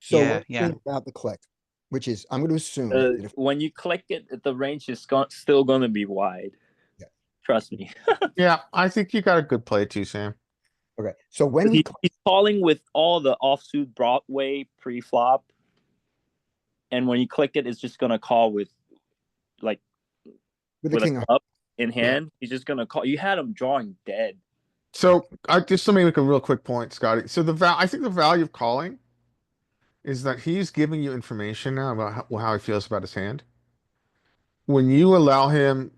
So Yeah, what do you yeah. think about the click, which is, I'm going to assume that if, When you click it, the range is still going to be wide. Yeah. Trust me. Yeah, I think you got a good play too, Sam. okay, so when he He's calling with all the offsuit Broadway pre-flop, and when you click it, it's just gonna call with like with the with king a of club in hand. He's just gonna call. You had him drawing dead. So I just let me make a real quick point, Scotty. So I think the value of calling is that he's giving you information now about how he feels about his hand. When you allow him,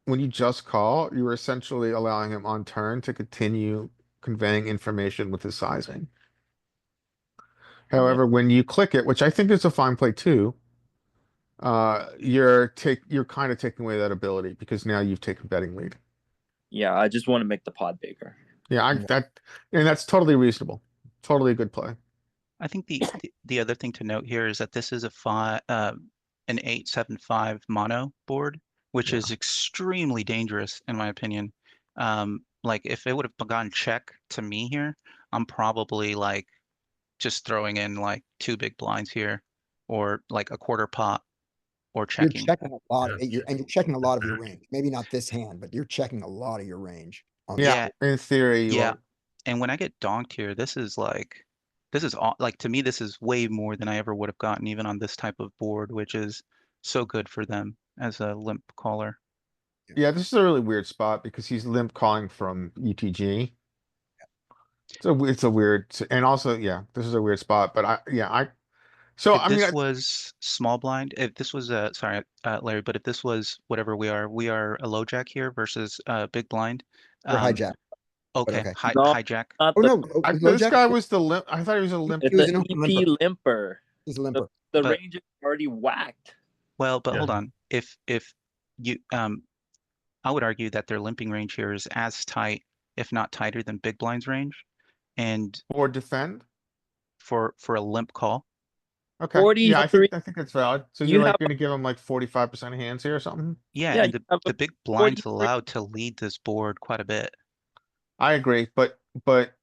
when you just call, you're essentially allowing him on turn to continue conveying information with his sizing. However, when you click it, which I think is a fine play too, you're kind of taking away that ability because now you've taken betting lead. Yeah, I just want to make the pot bigger. Yeah, Yeah. and that's totally reasonable. Totally a good play. I think the other thing to note here is that this is an 8-7-5 mono board, which Yeah. is extremely dangerous in my opinion. Like if it would have gone check to me here, I'm probably like just throwing in like 2 big blinds here, or like a quarter pot, or you're checking. checking a lot, Yeah. you're checking a lot of your range. Maybe not this hand, but you're checking a lot of your range. On Yeah, in theory, you Yeah. are. And when I get donked here, this is like to me, this is way more than I ever would have gotten even on this type of board, which is so good for them as a limp caller. Yeah, this is a really weird spot because he's limp calling from UTG. It's a weird, and also, yeah, this is a weird spot. But so If I mean, this was small blind, if this was sorry, Larry, but if this was whatever we are a low jack here versus big blind. Or hijack. Okay, okay. No, hijack. not Oh the, no, low this jack? guy was the limp. I thought he was a limp. it's He was an an EP limper. He's a limper. The But- range is already whacked. Well, but Yeah. hold on. If you I would argue that their limping range here is as tight, if not tighter than big blind's range. And Or defend. for a limp call. Okay, yeah, I 43. think that's valid. So You you're like have gonna give him like 45% of hands here or something? Yeah, Yeah, and you have a the big blind's 43. allowed to lead this board quite a bit. I agree, but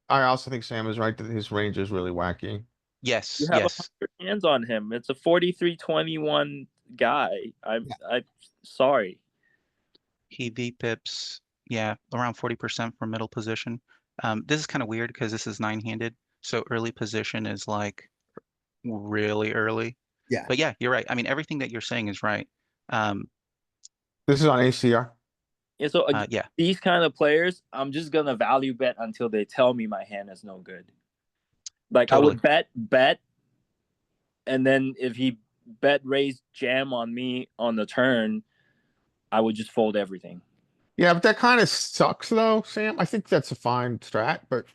I also think Sam is right that his range is really wacky. Yes, You have yes. 100 hands on him. It's a 43-21 guy. I'm sorry. He V-pips, yeah, around 40% for middle position. This is kind of weird because this is nine-handed, so early position is like really early. Yeah. But yeah, you're right. I mean, everything that you're saying is right. This is on ACR. Yeah, so Yeah, these kind of players, I'm just gonna value bet until they tell me my hand is no good. Like I totally. would bet, and then if he bet raise jam on me on the turn, I would just fold everything. Yeah, but that kind of sucks though, Sam. I think that's a fine strat, but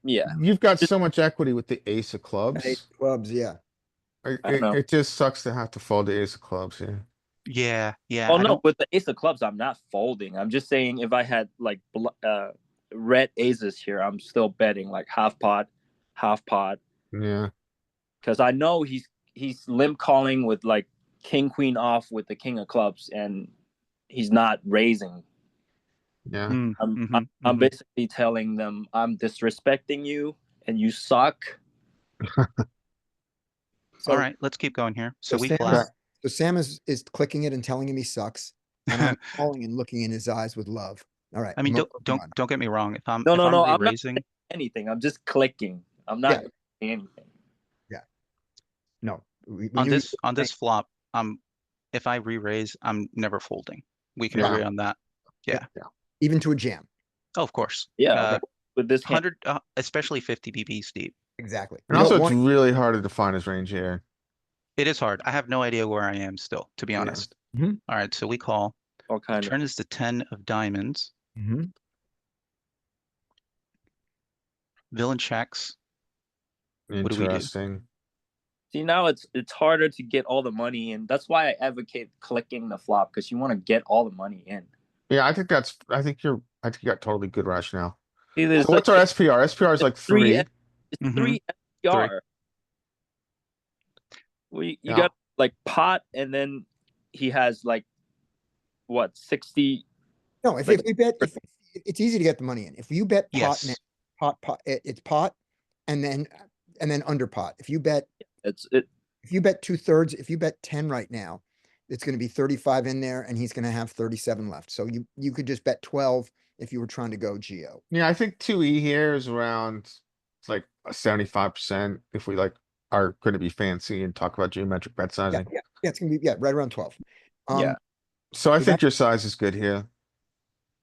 Yeah, you've got Just- so much equity with the ace of Eight clubs. clubs, yeah. I don't know. It just sucks to have to fold the ace of clubs here. Yeah. Oh I no, don't. with the ace of clubs, I'm not folding. I'm just saying if I had like red aces here, I'm still betting like half pot, Yeah. because I know he's limp calling with like king queen off with the king of clubs, and he's not raising. Yeah. I'm basically telling them I'm disrespecting you and you suck. So, All right, let's keep going here. So we Sam flat. is clicking it and telling him he sucks, and I'm calling and looking in his eyes with love. All right. I mean, moving don't on. don't get me wrong. If I'm No, if I'm I'm not re-raising, saying anything. I'm just clicking. I'm not Yeah. saying anything. No, we on knew you this on this flop, if I re-raise, I'm never folding. We can Yeah. agree on that. Yeah. even to a jam. Oh, of course. Yeah, with this hand. 100, especially 50 BB steep. Exactly. And We don't also, it's want- really hard to define his range here. It is hard. I have no idea where I am still, to be Yeah. honest. Mhm. All right, so we call. All kind of. Turn is the 10 of diamonds. Mhm. Villain checks. What do we do? Interesting. See, now it's harder to get all the money in. That's why I advocate clicking the flop, because you want to get all the money in. Yeah, I think you got totally good rationale. See, So there's what's our SPR? SPR is like three. 3. It's Mhm. 3 SPR. Well, you Yeah. got like pot, and then he has like what 60. No, if we bet, it's easy to get the money in. If you bet pot now, Yes. pot, it's pot, and then under pot. If you bet It's 2/3, if you bet 10 right now, it's going to be 35 in there, and he's going to have 37 left. So you could just bet 12 if you were trying to go Geo. Yeah, I think 2E here is around like a 75% if we like are gonna be fancy and talk about geometric bet Yeah, sizing. yeah, it's going to be right around 12. Yeah. So I You think your size is good here.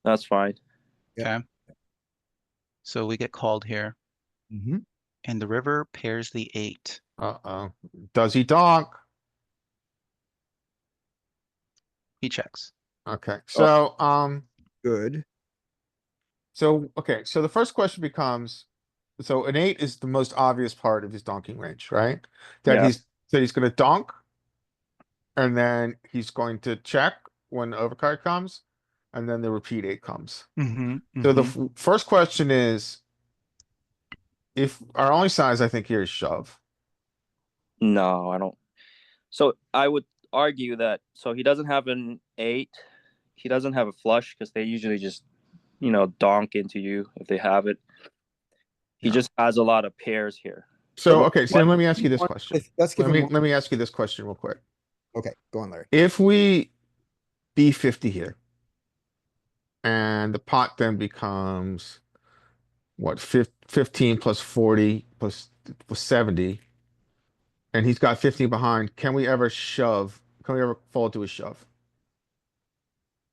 that's fine. Okay. So we get called here, Mhm. and the river pairs the 8. Uh-oh. Does he donk? He checks. Okay, so, Good. okay, so the first question becomes, so an 8 is the most obvious part of his donking range, right? Yeah. He's gonna donk. And then he's going to check when the overcard comes, and then the repeat 8 comes. So the first question is, if our only size I think here is shove. No, I don't. So I would argue that so he doesn't have an 8. He doesn't have a flush because they usually just donk into you if they have it. He Yeah. just has a lot of pairs here. So okay, so let me ask you this question. Let's give him Let me ask you this question real quick. Okay, go on, Larry. If we B50 here, and the pot then becomes what 15 plus 40 plus 70, and he's got 15 behind, can we ever shove? Can we ever fold to a shove?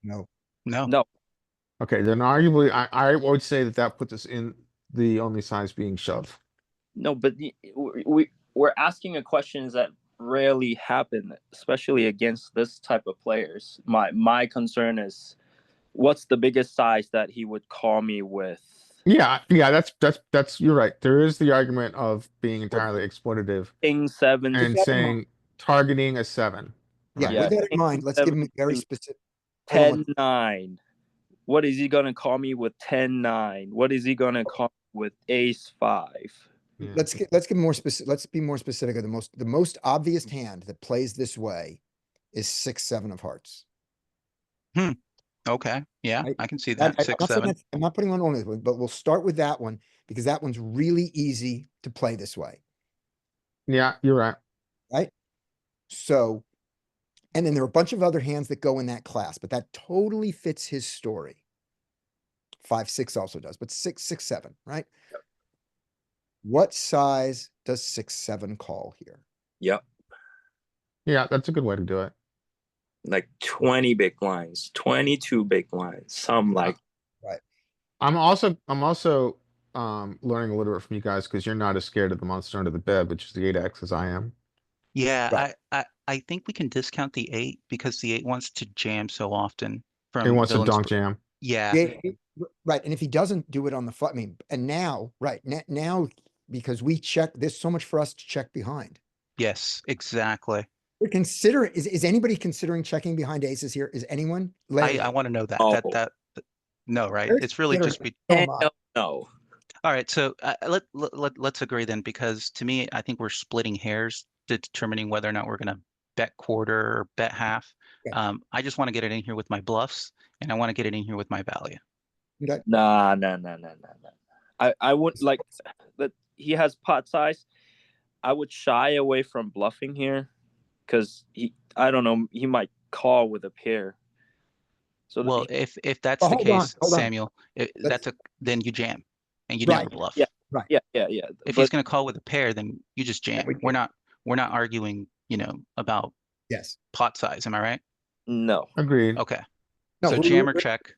No. No. Okay, then arguably, I would say that puts us in the only size being shove. No, but we're asking a questions that rarely happen, especially against this type of players. My concern is, what's the biggest size that he would call me with? Yeah, that's you're right. There is the argument of being entirely exploitative King 7. and saying targeting a 7. Yeah, Right? with that in King mind, let's give him a very 7, specific. Hold on 10-9. What is he gonna call me with 10-9? What is he gonna call me with ace 5? Yeah. let's get more specific. Let's be more specific. The most obvious hand that plays this way is 6-7 of hearts. Okay, yeah, Right? I can see That, that, 6-7. I'm not putting one on it, but we'll start with that one because that one's really easy to play this way, Yeah, you're right. right? So, and then there are a bunch of other hands that go in that class, but that totally fits his story. 5-6 also does, but 6-6-7, right? What size does 6-7 call here? Yep. Yeah, that's a good way to do it. Like 20 big blinds, 22 big blinds, some like Right. I'm also learning a little bit from you guys because you're not as scared of the monster under the bed, which is the 8X as I am. Yeah, Right. I think we can discount the 8 because the 8 wants to jam so often He from wants to villains. donk jam. Yeah, Right. And if he doesn't do it on the flop, I mean, and now, right, now, because we check, there's so much for us to check behind. yes, exactly. We're considering, is anybody considering checking behind aces here? Is anyone? Larry, I want to know that, Oh. no, right? Larry's It's really just considering be, it so much. hell no. all right, so let's agree then, because to me, I think we're splitting hairs determining whether or not we're gonna bet quarter or bet half. Okay. I just want to get it in here with my bluffs, and I want to get it in here with my value. Okay. Nah. I would like that he has pot size. I would shy away from bluffing here because I don't know, he might call with a pair. So Well, if that's Well, the hold on, case, hold on. Samuel, then you jam, and you Right. never bluff. Yeah. Right. yeah. If But he's going to call with a pair, then you just jam. we We're jam. not arguing, about Yes. pot size. Am I right? no. Agreed. Okay. No, So jam or check.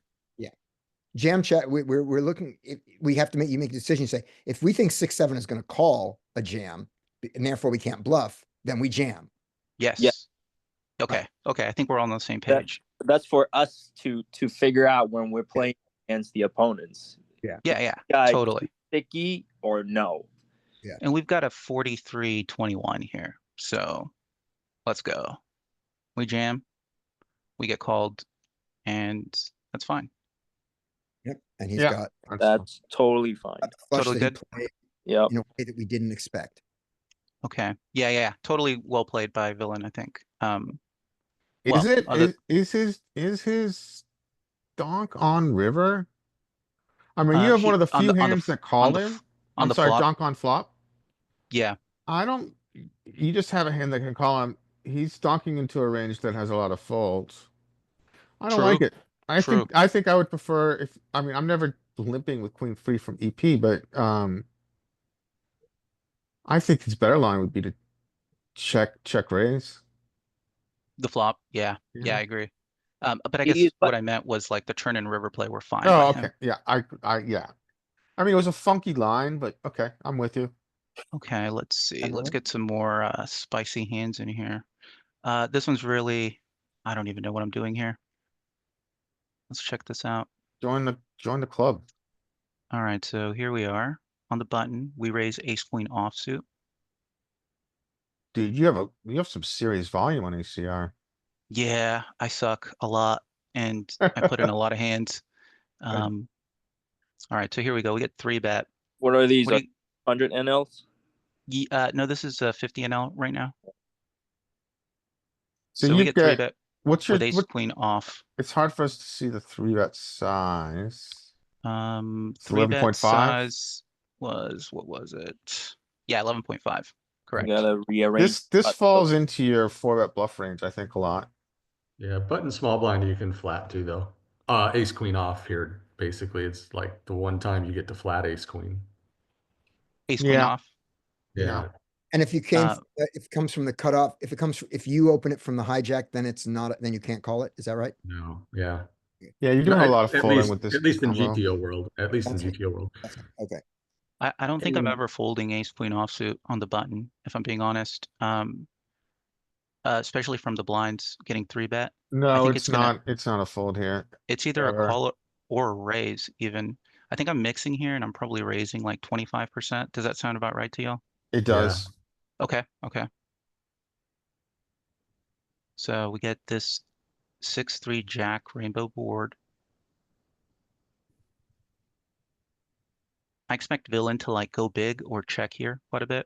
Jam chat, we're looking, we have to make a decision, say, if we think 6-7 is going to call a jam and therefore we can't bluff, then we jam. Yes. Okay. Okay. I think we're all on the same That- page. That's for us to figure out when we're playing against the opponents. Yeah. Guy Totally. sticky or no. And we've got a 43-21 here. So let's go. We jam, we get called, and that's fine. Yep. And he's Yeah. got That's totally fine. a flush Totally that he good. played Yep. in a way that we didn't expect. Okay. Yeah. Totally well played by Villain, I think. Is Well, it is his donk on river? I mean, you have one of the few hands that call him. on I'm the sorry, flop. donk on flop. Yeah. I don't. You just have a hand that can call him. He's donking into a range that has a lot of folds. I don't like True. it. I think I would prefer if I mean I'm never limping with queen free from EP, but I think his better line would be to check raise. The flop. Yeah, Yeah. I agree. But I guess But what I meant was like the turn and river play were fine by Oh, him. okay. Yeah, yeah. I mean, it was a funky line, but okay, I'm with you. Okay, let's see. Let's Emily? get some more spicy hands in here. This one's really, I don't even know what I'm doing here. Let's check this out. Join the club. All right, so here we are on the button. We raise ace queen offsuit. Dude, you have some serious volume on ACR. Yeah, I suck a lot, and I put in a lot of hands. All right, so here we go. We get 3-bet. what are these? What do you, 100 NLs? no, this is 50 NL right now. So So we you get get 3-bet what's your with ace queen off. It's hard for us to see the 3-bet size. 3-bet 11.5? size was, what was it? Yeah, 11.5. I Correct. gotta rearrange. This falls into your 4-bet bluff range, I think, a lot. Yeah, button small blind you can flat too though. Ace queen off here. Basically, it's like the one time you get to flat ace queen. Ace queen Yeah. off. Yeah. And if if it comes from the cutoff, if you open it from the hijack, then it's not, then you can't call it. Is that right? No, yeah. Yeah, you're doing a lot of folding with this At least in combo. GTO world. At least in That's right. GTO world. Okay. I don't think I'm ever folding ace queen offsuit on the button, if I'm being honest. Especially from the blinds getting 3-bet. I No, think it's not. It's not a fold here. It's either a Ever. call or a raise even. I think I'm mixing here and I'm probably raising like 25%. Does that sound about right to y'all? It does. Okay. So we get this 6-3 jack rainbow board. I expect villain to like go big or check here quite a bit.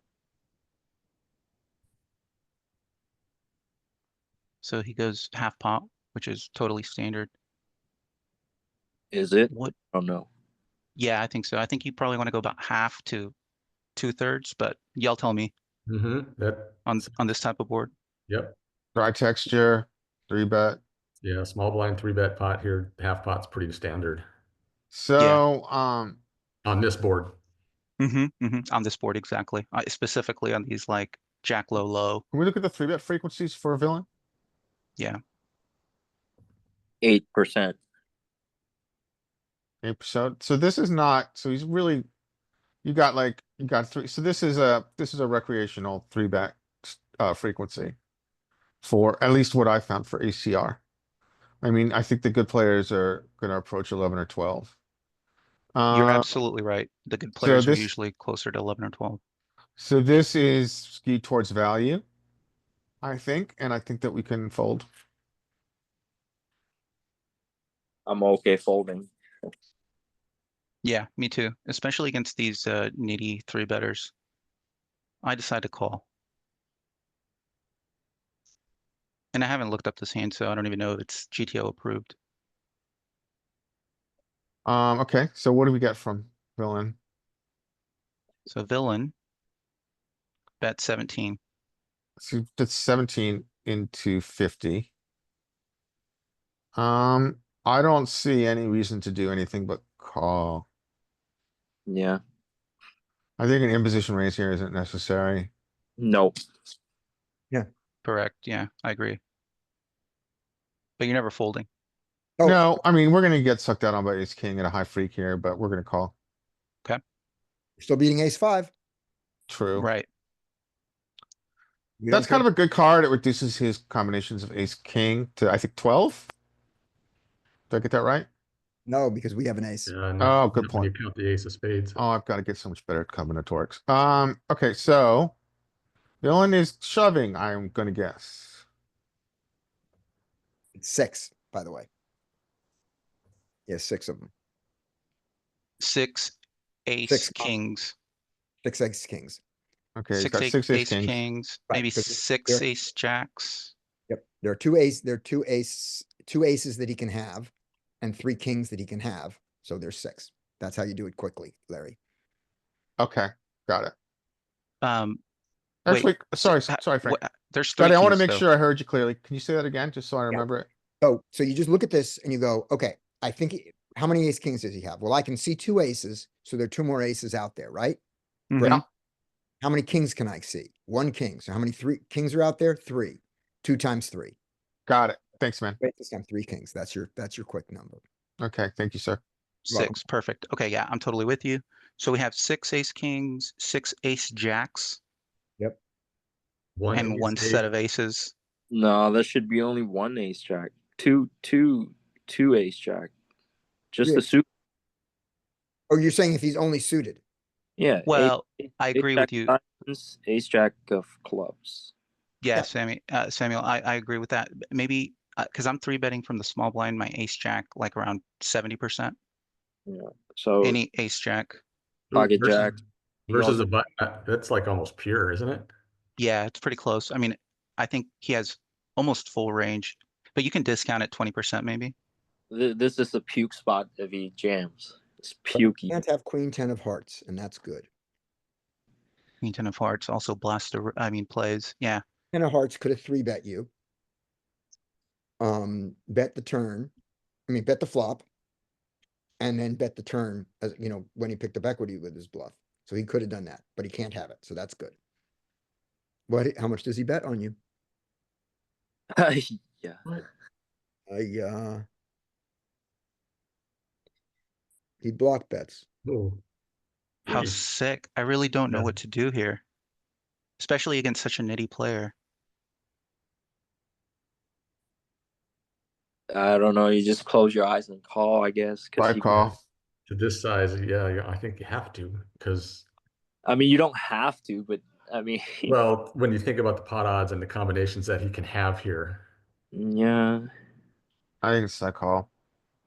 So he goes half pot, which is totally standard. Is it? What? I don't know. Yeah, I think so. I think you probably want to go about half to 2/3, but y'all tell me That, on this type of board. yep. Dry texture, 3-bet. Yeah, small blind 3-bet pot here. Half pot's pretty standard So, on this board. On this board, exactly. Specifically on these like jack low low. can we look at the 3-bet frequencies for a villain? Yeah. 8%. 8%. So this is not, so he's really, you got three, so this is a recreational 3-bet frequency for at least what I found for ACR. I mean, I think the good players are gonna approach 11 or 12. You're Uh, absolutely right. The good so players are this, usually closer to 11 or 12. so this is skewed towards value, I think, and I think that we can fold. I'm okay folding. Yeah, me too. Especially against these nitty 3-betters. I decide to call. And I haven't looked up this hand, so I don't even know if it's GTO approved. Okay, so what do we get from villain? So villain, bet 17. So that's 17 into 50. I don't see any reason to do anything but call. Yeah. I think an imposition raise here isn't necessary. Nope. Correct. Yeah, I agree. But you're never folding. Oh. No, I mean, we're gonna get sucked out on by ace king at a high freak here, but we're gonna call. We're still beating ace 5. True. Right. We don't That's kind care. of a good card. It reduces his combinations of ace king to, I think, 12. Did I get that right? No, because we have an ace. And Oh, good when you point. count the ace of spades. Oh, I've got to get so much better at combinatorics. Okay, so villain is shoving, I'm gonna guess. It's 6, by the way. Yeah, 6 of them. 6 ace 6 kings. 6 ace kings. Okay, he's 6 got ace, 6 ace ace kings. kings. Right, Maybe because 6 they're- ace jacks. Yep. There are two aces that he can have and 3 kings that he can have. So there's 6. That's how you do it quickly, Larry. Okay, got it. Wait, Actually, so, sorry, Frank. there's 3 Scotty, I want to kings make though. sure I heard you clearly. Can you say that again, just so I remember it? So you just look at this and you go, okay, I think, how many ace kings does he have? Well, I can see 2 aces, so there are 2 more aces out there, right? Mhm. How many kings can I see? 1 king. So how many 3 kings are out there? 3. 2 times 3. Got it. Thanks, man. Wait, this time 3 kings. That's your quick number. Okay, thank you, sir. 6, perfect. Okay, yeah, I'm totally with you. So we have 6 ace kings, 6 ace jacks, One and ace 1 eight. set of aces. No, there should be only one ace jack. Two ace jack. Just Yeah. the suit. Oh, you're saying if he's only suited? Yeah. Well, ace I agree jack with you. diamonds, ace jack of clubs. Yeah, Yeah. Samuel, I agree with that. Maybe because I'm 3-betting from the small blind, my ace jack like around 70%. Yeah. So Any ace jack. pocket versus, jack. versus a button, that's like almost pure, isn't it? Yeah, it's pretty close. I mean, I think he has almost full range, but you can discount it 20% maybe. This is a puke spot if he jams. It's But you pukey. can't have queen 10 of hearts, and that's good. Queen 10 of hearts also plays. Yeah. 10 of hearts could have 3-bet you. Bet the turn. Bet the flop. And then bet the turn, as you know, when he picked up equity with his bluff. So he could have done that, but he can't have it. So that's good. How much does he bet on you? Yeah. He block bets. Oh, How geez. sick. I really don't know Yeah. what to do here, especially against such a nitty player. I don't know. You just close your eyes and call, I guess. Five call. To this size, yeah, I think you have to, because, I mean, you don't have to, but I mean, well, when you think about the pot odds and the combinations that he can have here, yeah. I think it's a call.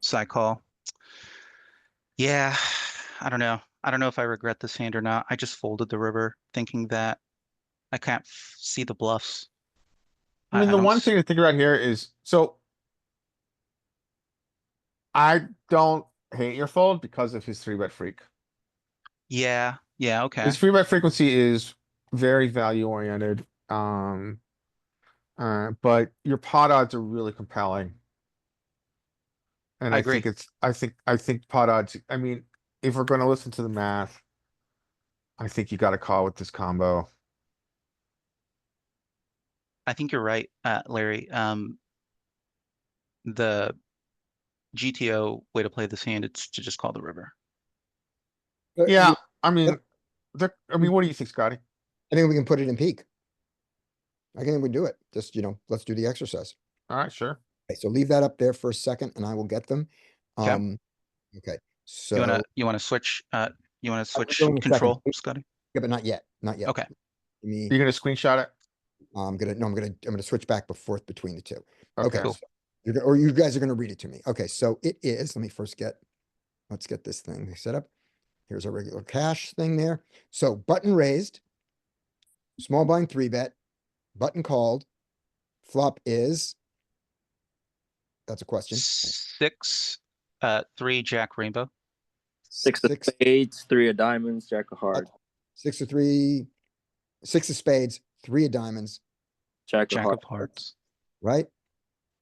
Side call. Yeah, I don't know. I don't know if I regret this hand or not. I just folded the river thinking that I can't see the bluffs. I mean, I the don't, one thing to think about here is, so I don't hate your fold because of his 3-bet freak. yeah, okay. His 3-bet frequency is very value oriented. But your pot odds are really compelling. And I I agree. think I think pot odds, I mean, if we're gonna listen to the math, I think you got to call with this combo. I think you're right, Larry. The GTO way to play this hand, it's to just call the river. Yeah, I Yep. mean, what do you think, Scotty? I think we can put it in peak. I think we do it. Just, let's do the exercise. All right, sure. Okay, so leave that up there for a second and I will get them. Okay. Okay, You wanna so you wanna switch you wanna I will switch go in a second. control, Scotty? Yeah, but not yet, not yet. Okay. Give me, You're gonna screenshot it? I'm gonna switch back and forth between the two. Okay. Cool. so or you guys are gonna read it to me. Okay, so it is, let me first let's get this thing set up. Here's our regular cash thing there. So button raised, small blind 3-bet, button called, flop is, that's a question. 6, 3 Jack Rainbow. 6 of spades, 3 of diamonds, Jack of hearts, 6 of 3, 6 of spades, 3 of diamonds, Jack of Jack hearts. of hearts. right?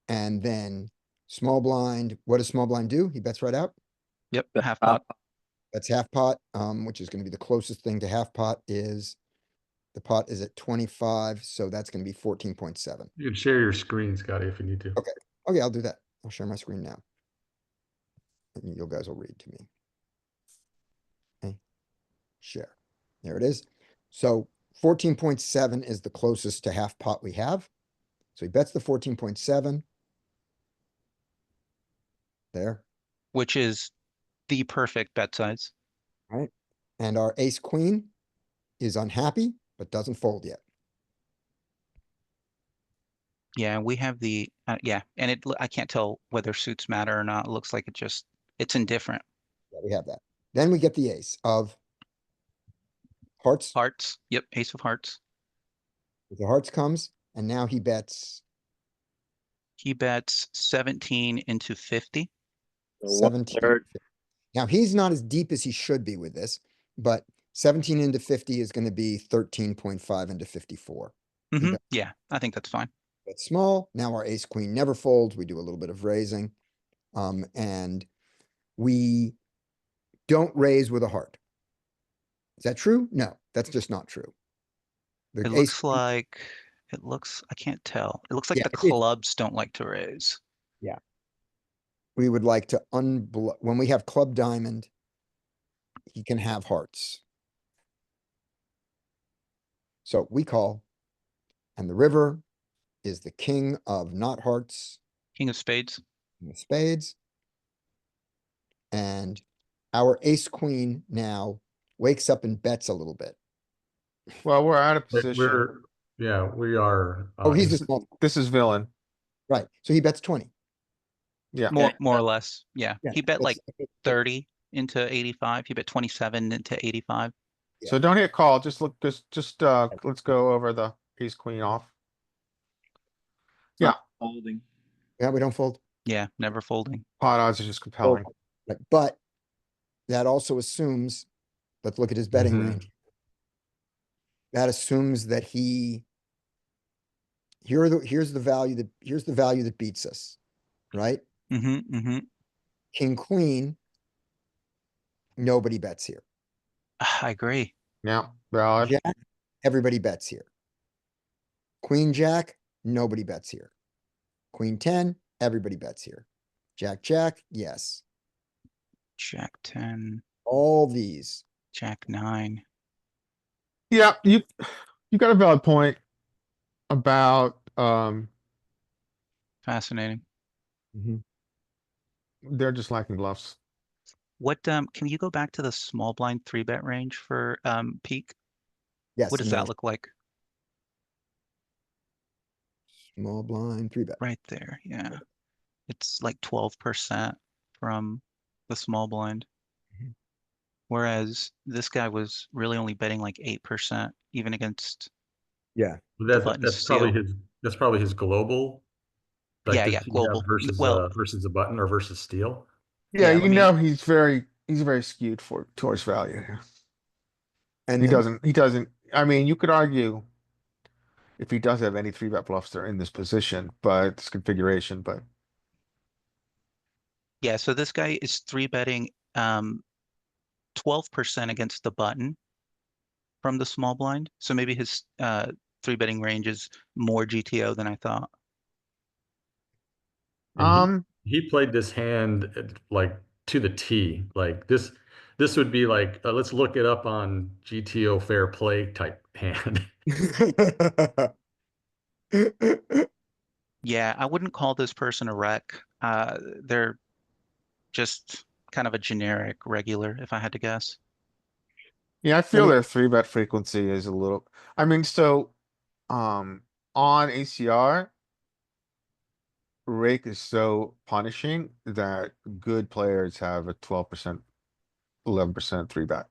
And then small blind, what does small blind do? He bets right out. Yep, half pot. That's half pot, which is gonna be the closest thing to half pot is, the pot is at 25, so that's gonna be 14.7. You can share your screen, Scotty, if you need to. Okay, I'll do that. I'll share my screen now. And you guys will read to me. Okay, share. There it is. So 14.7 is the closest to half pot we have. So he bets the 14.7. There, Which is the perfect bet size. right? And our ace queen is unhappy, but doesn't fold yet. Yeah, we have the yeah, and I can't tell whether suits matter or not. It looks like it's indifferent. Yeah, we have that. Then we get the ace of hearts. Hearts. Yep, ace of hearts. The hearts comes, and now he bets He bets 17 into 50. 17. 1/3. Now he's not as deep as he should be with this, but 17 into 50 is going to be 13.5 into 54. Yeah, I think that's fine. It's small. Now our ace queen never folds. We do a little bit of raising. And we don't raise with a heart. Is that true? No, that's just not true. The It ace, looks I can't tell. It looks like Yeah, the clubs don't like to raise. we would like to when we have club diamond, he can have hearts. So we call, and the river is the king of not hearts, King of spades. and the spades. And our ace queen now wakes up and bets a little bit. Well, we're out of But position. we are. Oh, he's the small, This is villain. right? So he bets 20. Yeah. More or less. Yeah. Yeah, He bet like that's- 30 into 85. He bet 27 into 85. So don't hit call. Just look. Just let's go over the ace queen off. Yeah. Folding. Yeah, we don't fold. Yeah, never folding. Pot odds are just compelling. Right, but that also assumes, let's look at his betting Mhm. range. That assumes that here's the value that beats us, right? King, queen, nobody bets here. I agree. Yeah. Valid. Jack, everybody bets here. Queen, jack, nobody bets here. Queen 10, everybody bets here. Jack, jack, yes. Jack 10, All these. Jack 9. Yeah. You got a valid point about Fascinating. they're just lacking bluffs. What can you go back to the small blind 3-bet range for peak? Yes. What does that look like? Small blind 3-bet. Right there, yeah. It's like 12% from the small blind. Whereas this guy was really only betting like 8%, even against Yeah. the button steal. That's probably his global. Like, Yeah, does yeah, he have global. Well, versus the button or versus steel? Yeah, yeah, you know he's very skewed towards value here. And He then doesn't. I mean, you could argue if he does have any three bet bluffs, they're in this position, but this configuration. But yeah, so this guy is three betting 12% against the button from the small blind. So maybe his three betting range is more GTO than I thought. And he played this hand like to the T. Like this would be like let's look it up on GTO fair play type hand. Yeah, I wouldn't call this person a wreck. They're just kind of a generic regular, if I had to guess. yeah, I Let feel me their three bet frequency is a little. I mean, so on ACR, rake is so punishing that good players have a 12%, 11% three bet.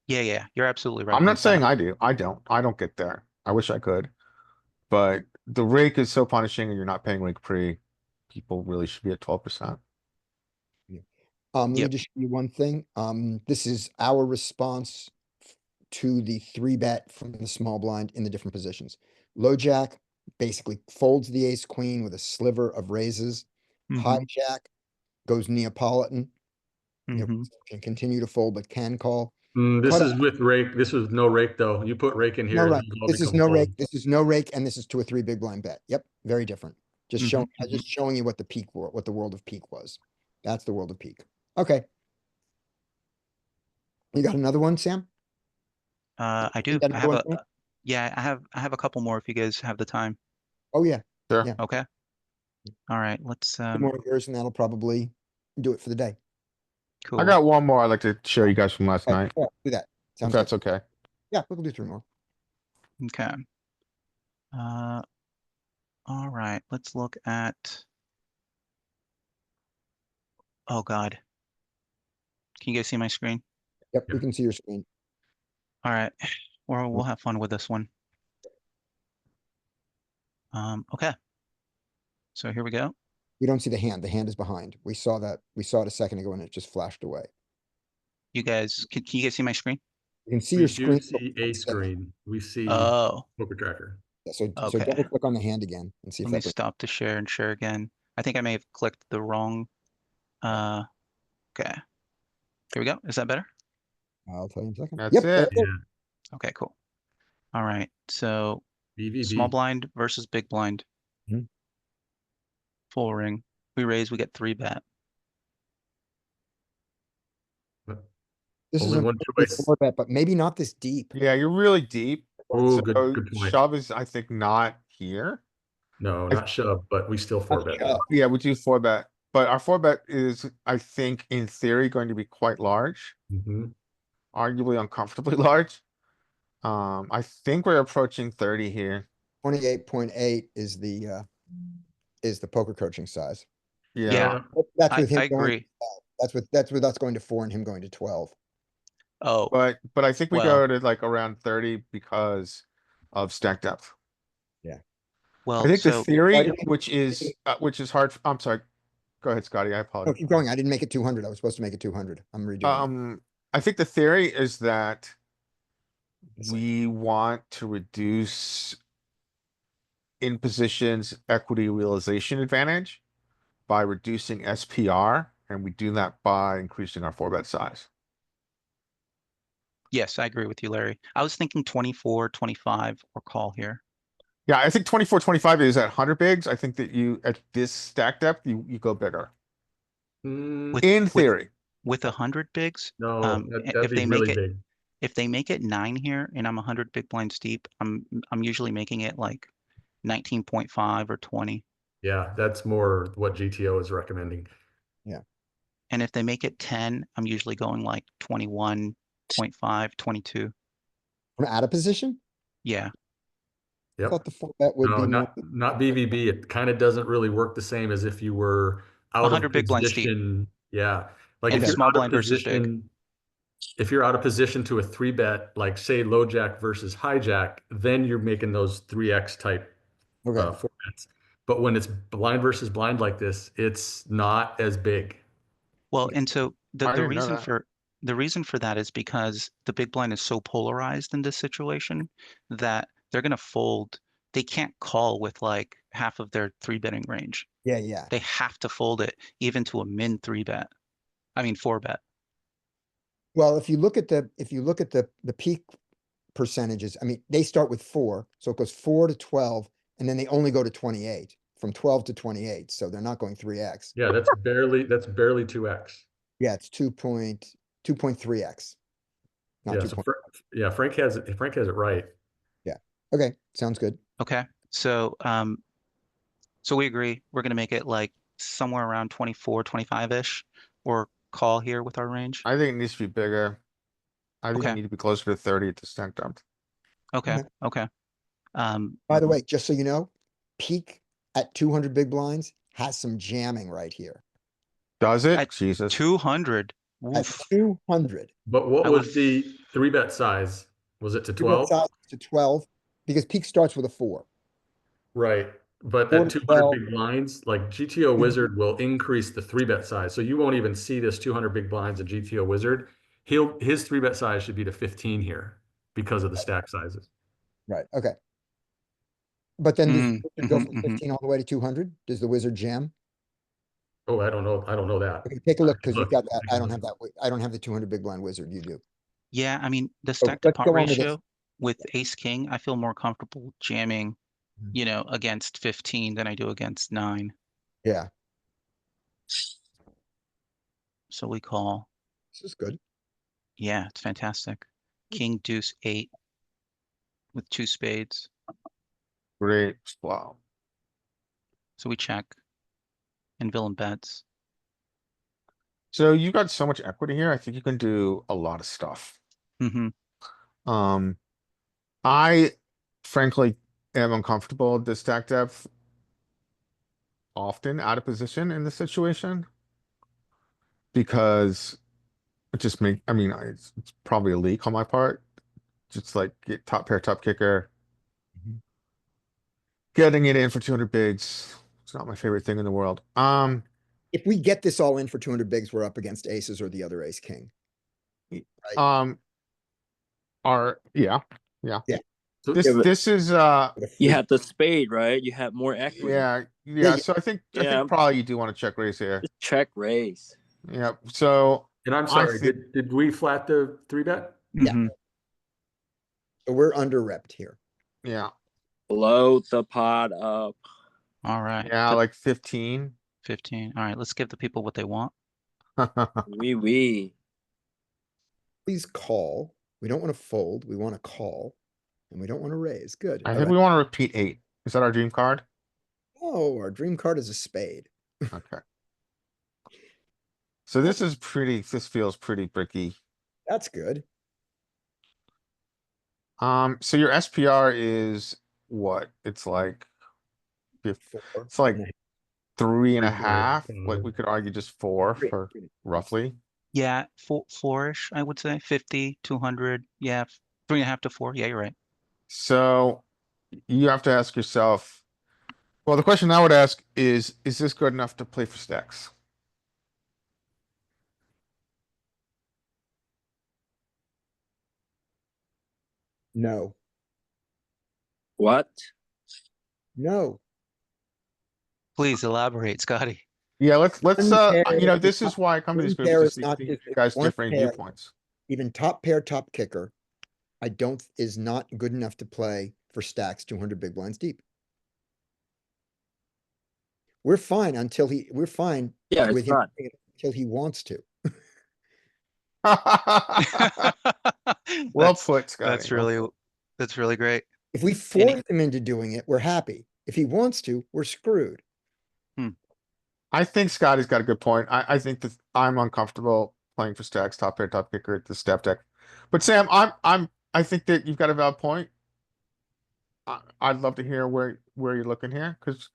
Yeah, yeah, you're absolutely right I'm not about that. saying I do. I don't. I don't get there. I wish I could. But the rake is so punishing and you're not paying rake pre. People really should be at 12%. let me Yep. just show you one thing. This is our response to the three bet from the small blind in the different positions. Low jack basically folds the ace queen with a sliver of raises. High Mm-hmm. jack goes Neapolitan. Mm-hmm. Can continue to fold but can call. This Cut is with rake. This was no rake though. You put rake in No, here, right. these all This is become no rake. folds. This is no rake, and this is to a three big blind bet. Yep, very different. Just Mm-hmm. showing you what the peak world, what the world of peak was. That's the world of peak. Okay. You got another one, Sam? I You do. got I another have one a for me? yeah, I have a couple more if you guys have the time. Oh yeah. Sure. Yeah. Okay. All right, let's Two more of yours, and that'll probably do it for the day. I cool. got one more I'd like to show you guys from last Okay, night, yeah, do that. if Sounds that's good. okay. Yeah, we'll do three more. Okay. All right, let's look at oh God. Can you guys see my screen? Yep, we Yep. can see your screen. All right. We'll have fun with this one. Okay. So here we go. We don't see the hand. The hand is behind. We saw that. We saw it a second ago, and it just flashed away. You guys, can you guys see my screen? You can see We your do screen. see a screen. We see Oh, poker tracker. Yeah, so okay. double click on the hand again and see if Let me that brings. stop the share and share again. I think I may have clicked the wrong. Okay. Here we go. Is that better? I'll tell you in a second. That's Yep, there it. it is. Yeah. Okay, cool. All right. So small BVB. blind versus big blind. Mhm. Full ring. We raise, we get three bet. This is Only a one choice. four bet, but maybe not this deep. Yeah, you're really deep. Oh, So good point. shove is, I think, not here. No, I- not shove, but we still four bet. shove. Yeah, we do four bet, but our four bet is, I think, in theory, going to be quite large, Mhm. arguably uncomfortably large. I think we're approaching 30 here. 28.8 is the poker coaching size. Yeah, That's with him I going. agree. That's with us going to 4 and him going to 12. Oh, but I think we well, go to like around 30 because of stack depth. I well, think the so theory, didn't- which is hard. I'm sorry. Go ahead, Scotty. I Oh, apologize. keep going. I didn't make it 200. I was supposed to make it 200. I'm redoing I think the theory is that it. we want to reduce in positions equity realization advantage by reducing SPR, and we do that by increasing our four bet size. yes, I agree with you, Larry. I was thinking 24, 25 or call here. Yeah, I think 24, 25 is at 100 bigs. I think that you at this stack depth you go bigger Mm, in theory. With 100 bigs, no, that'd if be they make really it big. if they make it 9 here and I'm 100 big blinds deep, I'm usually making it like 19.5 or 20. Yeah, that's more what GTO is recommending. And if they make it 10, I'm usually going like 21.5, 22. From out of position? Yeah. I Yep. thought the four bet would No, be more. not BVB. It kind of doesn't really work the same as if you were out of 100 big blinds deep. position. Yeah. Like And if Okay. you're small out of blind versus big. position, if you're out of position to a 3-bet, like say low jack versus hijack, then you're making those 3x type Okay, 4-bets. But when it's blind versus blind like this, it's not as big. Well, and so I the didn't know reason that. for that is because the big blind is so polarized in this situation that they're gonna fold. They can't call with like half of their 3-betting range. yeah. They have to fold it even to a min 3-bet. I mean 4-bet. Well, if you look at the peak percentages, I mean, they start with 4, so it goes 4 to 12, and then they only go to 28, from 12 to 28, so they're not going 3x. Yeah, that's barely 2x. Yeah, it's 2.3x. Not Yeah, 2 so point. Frank has it right. Yeah. Okay, sounds good. Okay. So so we agree we're gonna make it like somewhere around 24, 25-ish or call here with our range. I think it needs to be bigger. I think you Okay. need to be closer to 30 at the stack depth. Okay. Okay. Okay. By the way, just so you know, peak at 200 big blinds has some jamming right here. Does it? At Jesus. 200. At Woof. 200, But what I would was the 3-bet size? Was it to you bet 12? size to 12, because peak starts with a 4. Right. But 4 at to 200 12. big blinds, like GTO Wizard will increase the 3-bet size. So you won't even see this 200 big blinds in GTO Wizard. His 3-bet size should be to 15 here because of the stack sizes. Right, okay. But then does the wizard go from mhm. 15 all the way to 200? Does the wizard jam? Oh, I don't know. I don't know that. Okay, take a I look, can because you've look. got that. I I can don't look. have that. I don't have the 200 big blind wizard. You do. Yeah, I mean the So stack to let's pot go on with this. ratio with ace king, I feel more comfortable jamming, Mhm. you know, against 15 than I do against 9. Yeah, So we call. this is good. Yeah, it's fantastic. King deuce 8 with 2 spades. Great. Wow. So we check and villain bets. So you got so much equity here. I think you can do a lot of stuff. Mm-hmm. I frankly am uncomfortable at this stack depth. Often out of position in this situation. Because it just I mean, it's probably a leak on my part. Just like get top pair, top kicker. Mhm. Getting it in for 200 bigs. It's not my favorite thing in the world. If we get this all in for 200 bigs, we're up against aces or the other ace king. Right? Um, yeah. Yeah. So This Yeah, but this is With a you free- have the spade, right? You have more equity. yeah, yeah. so I Yeah, think probably you do want to check raise here. just check raise. Yeah. So and I'm I sorry, think did we flat the 3-bet? Yeah. Mm-hmm. So we're under repped here. yeah. Blow the pot up. All right. Yeah, Put like 15. 15. All right, let's give the people what they want. Wee wee. Please call. We don't want to fold. We want to call, and we don't want to raise. Good. I All think right. we want to repeat 8. Is that our dream card? Oh, our dream card is a spade. Okay. So this feels pretty bricky. That's good. So your SPR is what? It's like, Four. it's like and a- 3.5. Three, Like we could argue just 4 three. for roughly. Yeah, four-ish, I would say. 50, 200. Yeah, 3.5 to 4. Yeah, you're right. So you have to ask yourself, well, the question I would ask is this good enough to play for stacks? No, What? no. Please elaborate, Scotty. Yeah, let's One pair this is is why I come to one these groups pair to is see not see just- guys one differing pair. viewpoints. Even top pair, top kicker, I don't, is not good enough to play for stacks 200 big blinds deep. We're fine we're fine Yeah, with it's him not. until he wants to. Well That's put, Scotty. that's well really put. that's really great. If we force him into doing it, we're happy. If he wants to, we're screwed. I think Scotty's got a good point. I think that I'm uncomfortable playing for stacks, top pair, top kicker at the step deck. But Sam, I think that you've got a valid point. I'd love to hear where you're looking here, because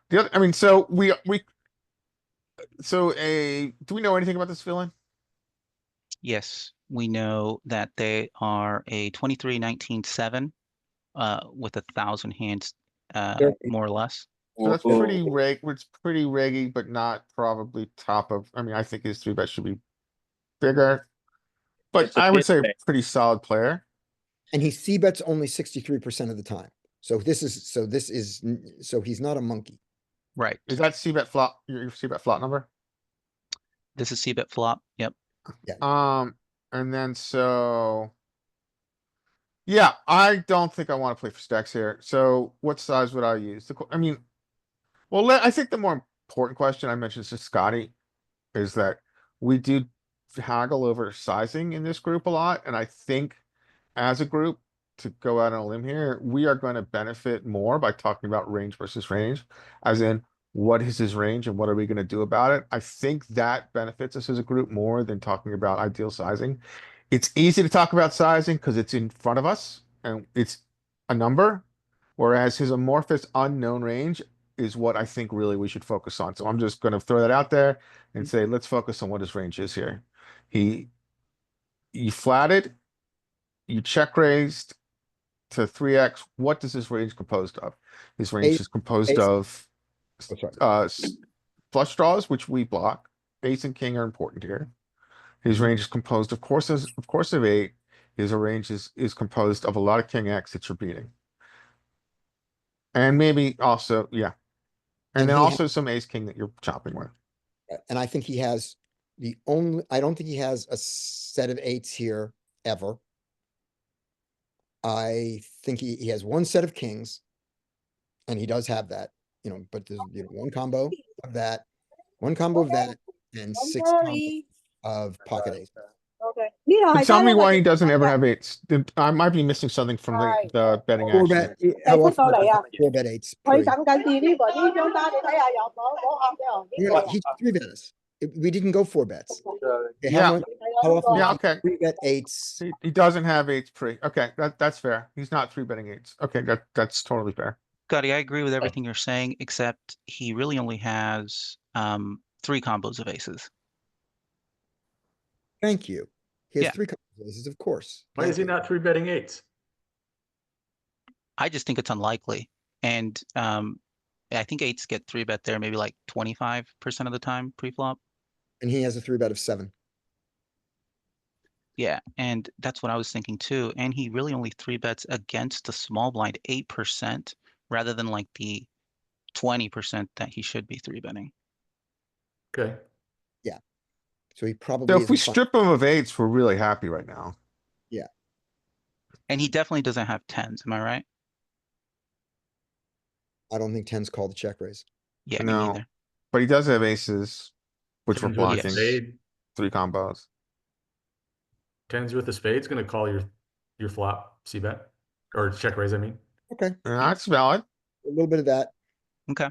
the other, I mean, so do we know anything about this villain? Yes, we know that they are a 23-19-7 with 1,000 hands, more or less. So that's Ooh. pretty it's pretty reggy, but not probably top of, I mean, I think his 3-bet should be bigger. But It's a I would bit say big. pretty solid player. And he c-bets only 63% of the time. So so he's not a monkey. Right. Is that C-bet flop, your C-bet flop number? This is c-bet flop. Yep. And then so. Yeah, I don't think I want to play for stacks here. So what size would I use? I mean, well, I think the more important question I mentioned to Scotty is that we do haggle over sizing in this group a lot, and I think as a group, to go out on a limb here, we are going to benefit more by talking about range versus range, as in what is his range and what are we going to do about it. I think that benefits us as a group more than talking about ideal sizing. It's easy to talk about sizing because it's in front of us and it's a number, whereas his amorphous unknown range is what I think really we should focus on. So I'm just going to throw that out there and say, let's focus on what his range is here. You flatted, you check raised to 3x. What does his range composed of? His range Ace- is composed ace- of Oh, sorry. flush draws, which we block. Ace and king are important here. His range is composed, of course, of 8. His range is composed of a lot of king X that you're beating. And maybe also, yeah. And And then he also some ace king that you're chopping with. And I think he has I don't think he has a set of 8s here ever. I think he has one set of kings. And he does have that, but there's, one combo of that, and 6 combos of pocket ace. But tell me why he doesn't ever have 8s. I might be missing something from the betting Four action. bet, how often does he have 4-bet 8s pre? He 3-bet us. We didn't go 4 bets. Okay, Yeah. how often Yeah, does he okay. 3-bet 8s? He doesn't have 8s pre. Okay, that's fair. He's not 3-betting 8s. Okay, that's totally fair. Scotty, I agree with everything you're saying, except he really only has 3 combos of aces. Thank you. He has Yeah. 3 combos of aces, of course. Why is he not 3-betting 8s? I just think it's unlikely. And I think 8s get 3-bet there maybe like 25% of the time pre-flop. And he has a 3-bet of 7. Yeah, and that's what I was thinking too. And he really only 3-bets against the small blind 8% rather than like the 20% that he should be 3-betting. Okay. So he probably So if we isn't fine. strip him of 8s, we're really happy right now. Yeah. And he definitely doesn't have 10s, am I right? I don't think 10s call the check raise. Yeah, me No, neither. but he does have aces, which we're 10s with a blocking. spade. 3 combos. 10s with a spade's gonna call your flop c-bet or check raise, I mean. Okay, That's valid. a little bit of that. Okay.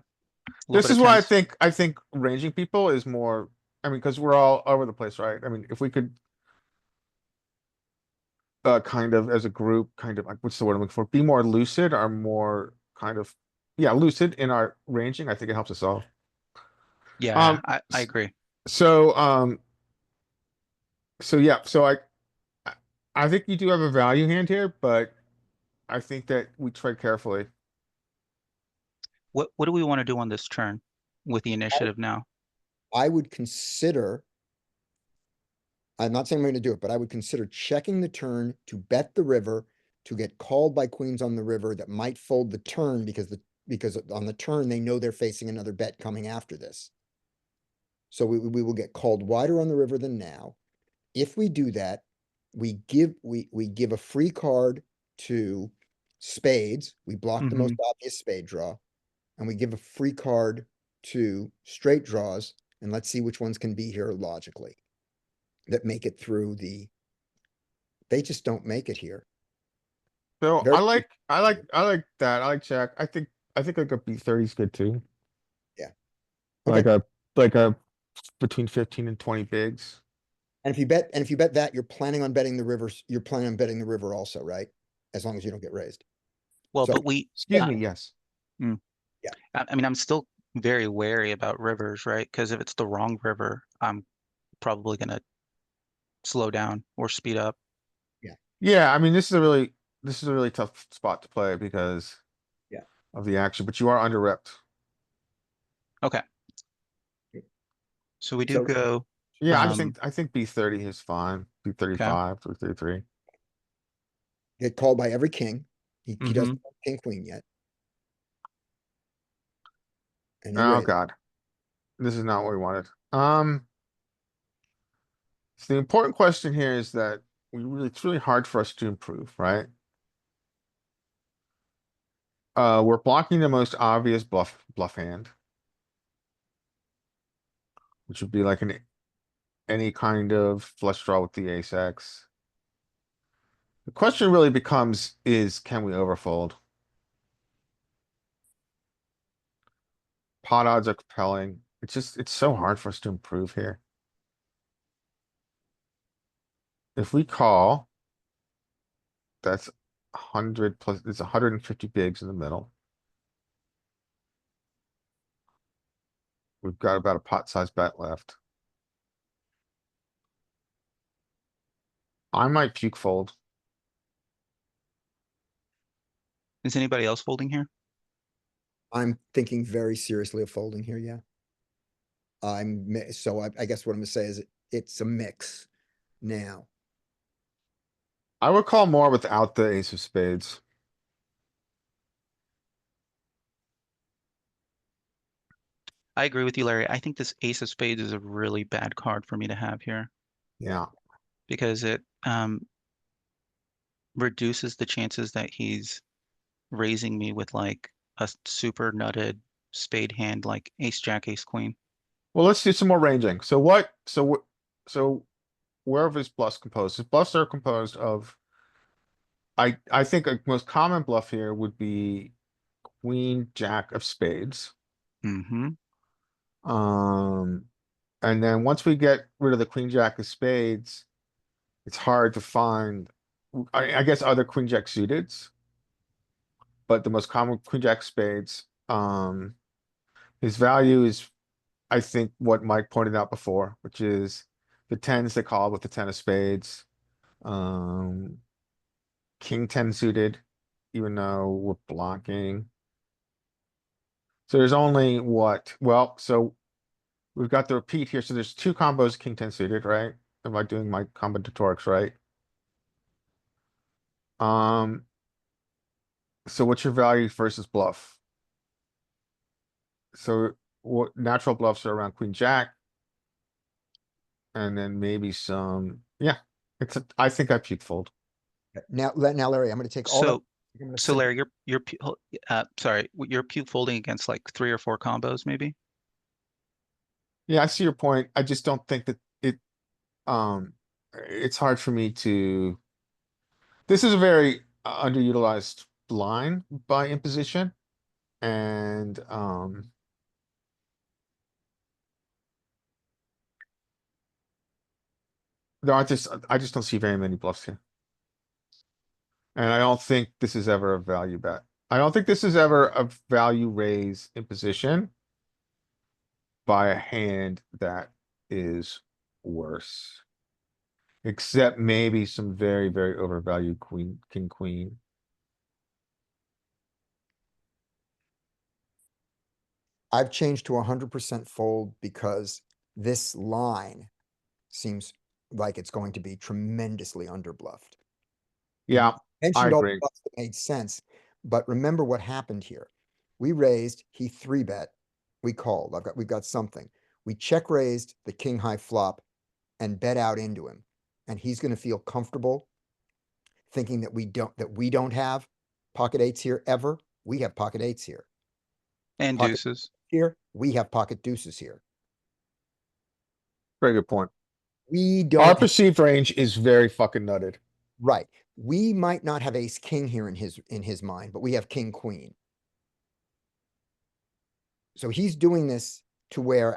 This is why I think ranging people is more, I mean, because we're all over the place, right? I mean, if we could kind of as a group, kind of like, what's the word I'm looking for? Be more lucid or more kind of, yeah, lucid in our ranging. I think it helps us all. Yeah, I agree. So yeah, so I think you do have a value hand here, but I think that we tread carefully. What do we want to do on this turn with the initiative now? I would consider, I'm not saying I'm going to do it, but I would consider checking the turn to bet the river to get called by queens on the river that might fold the turn because on the turn they know they're facing another bet coming after this. So we will get called wider on the river than now. If we do that, we give a free card to spades. We block the most obvious spade draw, and we give a free card to straight draws, and let's see which ones can be here logically that make it through they just don't make it here. So Very- I like that. I like check. I think like a B30 is good too. Yeah. Like a between 15 and 20 bigs. And if you bet that, you're planning on betting the rivers, you're planning on betting the river also, right? As long as you don't get raised. Well, So- but we, Excuse me, yes. I mean, I'm still very wary about rivers, right? Because if it's the wrong river, I'm probably gonna slow down or speed up. Yeah, I mean, this is a really tough spot to play because Yeah. of the action, but you are under repped. Okay. So we do So- go, Yeah, Um, I think B30 is fine. B35, 333. Get called by every king. He Mhm. doesn't have king queen yet. And he Oh raised. God. This is not what we wanted. So the important question here is that it's really hard for us to improve, right? We're blocking the most obvious bluff hand. Which would be like any kind of flush draw with the ace X. The question really becomes is can we overfold? Pot odds are compelling. It's so hard for us to improve here. If we call, that's 100 plus, it's 150 bigs in the middle. We've got about a pot size bet left. I might puke fold. is anybody else folding here? I'm thinking very seriously of folding here, yeah. So I guess what I'm gonna say is it's a mix now. I would call more without the ace of spades. I agree with you, Larry. I think this ace of spades is a really bad card for me to have here Yeah. because it reduces the chances that he's raising me with like a super nutted spade hand like ace jack, ace queen. Well, let's do some more ranging. So where are his bluffs composed? His bluffs are composed of I think a most common bluff here would be queen, jack of spades. Mm-hmm. And then once we get rid of the queen, jack of spades, it's hard to find, I guess other queen, jack suiteds. But the most common queen, jack spades, his value is, I think, what Mike pointed out before, which is the tens that call with the 10 of spades. King 10 suited, even though we're blocking. So there's only what? Well, so we've got the repeat here. So there's two combos king 10 suited, right? Am I doing my combinatorics right? Um, so what's your value versus bluff? So what natural bluffs are around queen jack. And then maybe some, yeah. I think I peak fold. Now, Larry, I'm gonna take all that. So, I'm gonna so sim- Larry, you're puke folding against like 3 or 4 combos, maybe? Yeah, I see your point. I just don't think that it's hard for me to. This is a very underutilized line by imposition, and there aren't just I just don't see very many bluffs here, and I don't think this is ever a value bet. I don't think this is ever a value raise imposition by a hand that is worse, except maybe some very, very overvalued queen, king, queen. I've changed to 100% fold because this line seems like it's going to be tremendously underbluffed. And Yeah, you I mentioned all the agree. bluffs that made sense, but remember what happened here. We raised, he 3-bet, we called. We've got something. We check raised the king high flop and bet out into him. And he's gonna feel comfortable thinking that we don't have pocket eights here ever. We have pocket eights here. And Pocket deuces. here, we have pocket deuces here. Very good point. We Our don't, perceived range is very fucking nutted. right. We might not have ace king here in his mind, but we have king queen. So he's doing this to where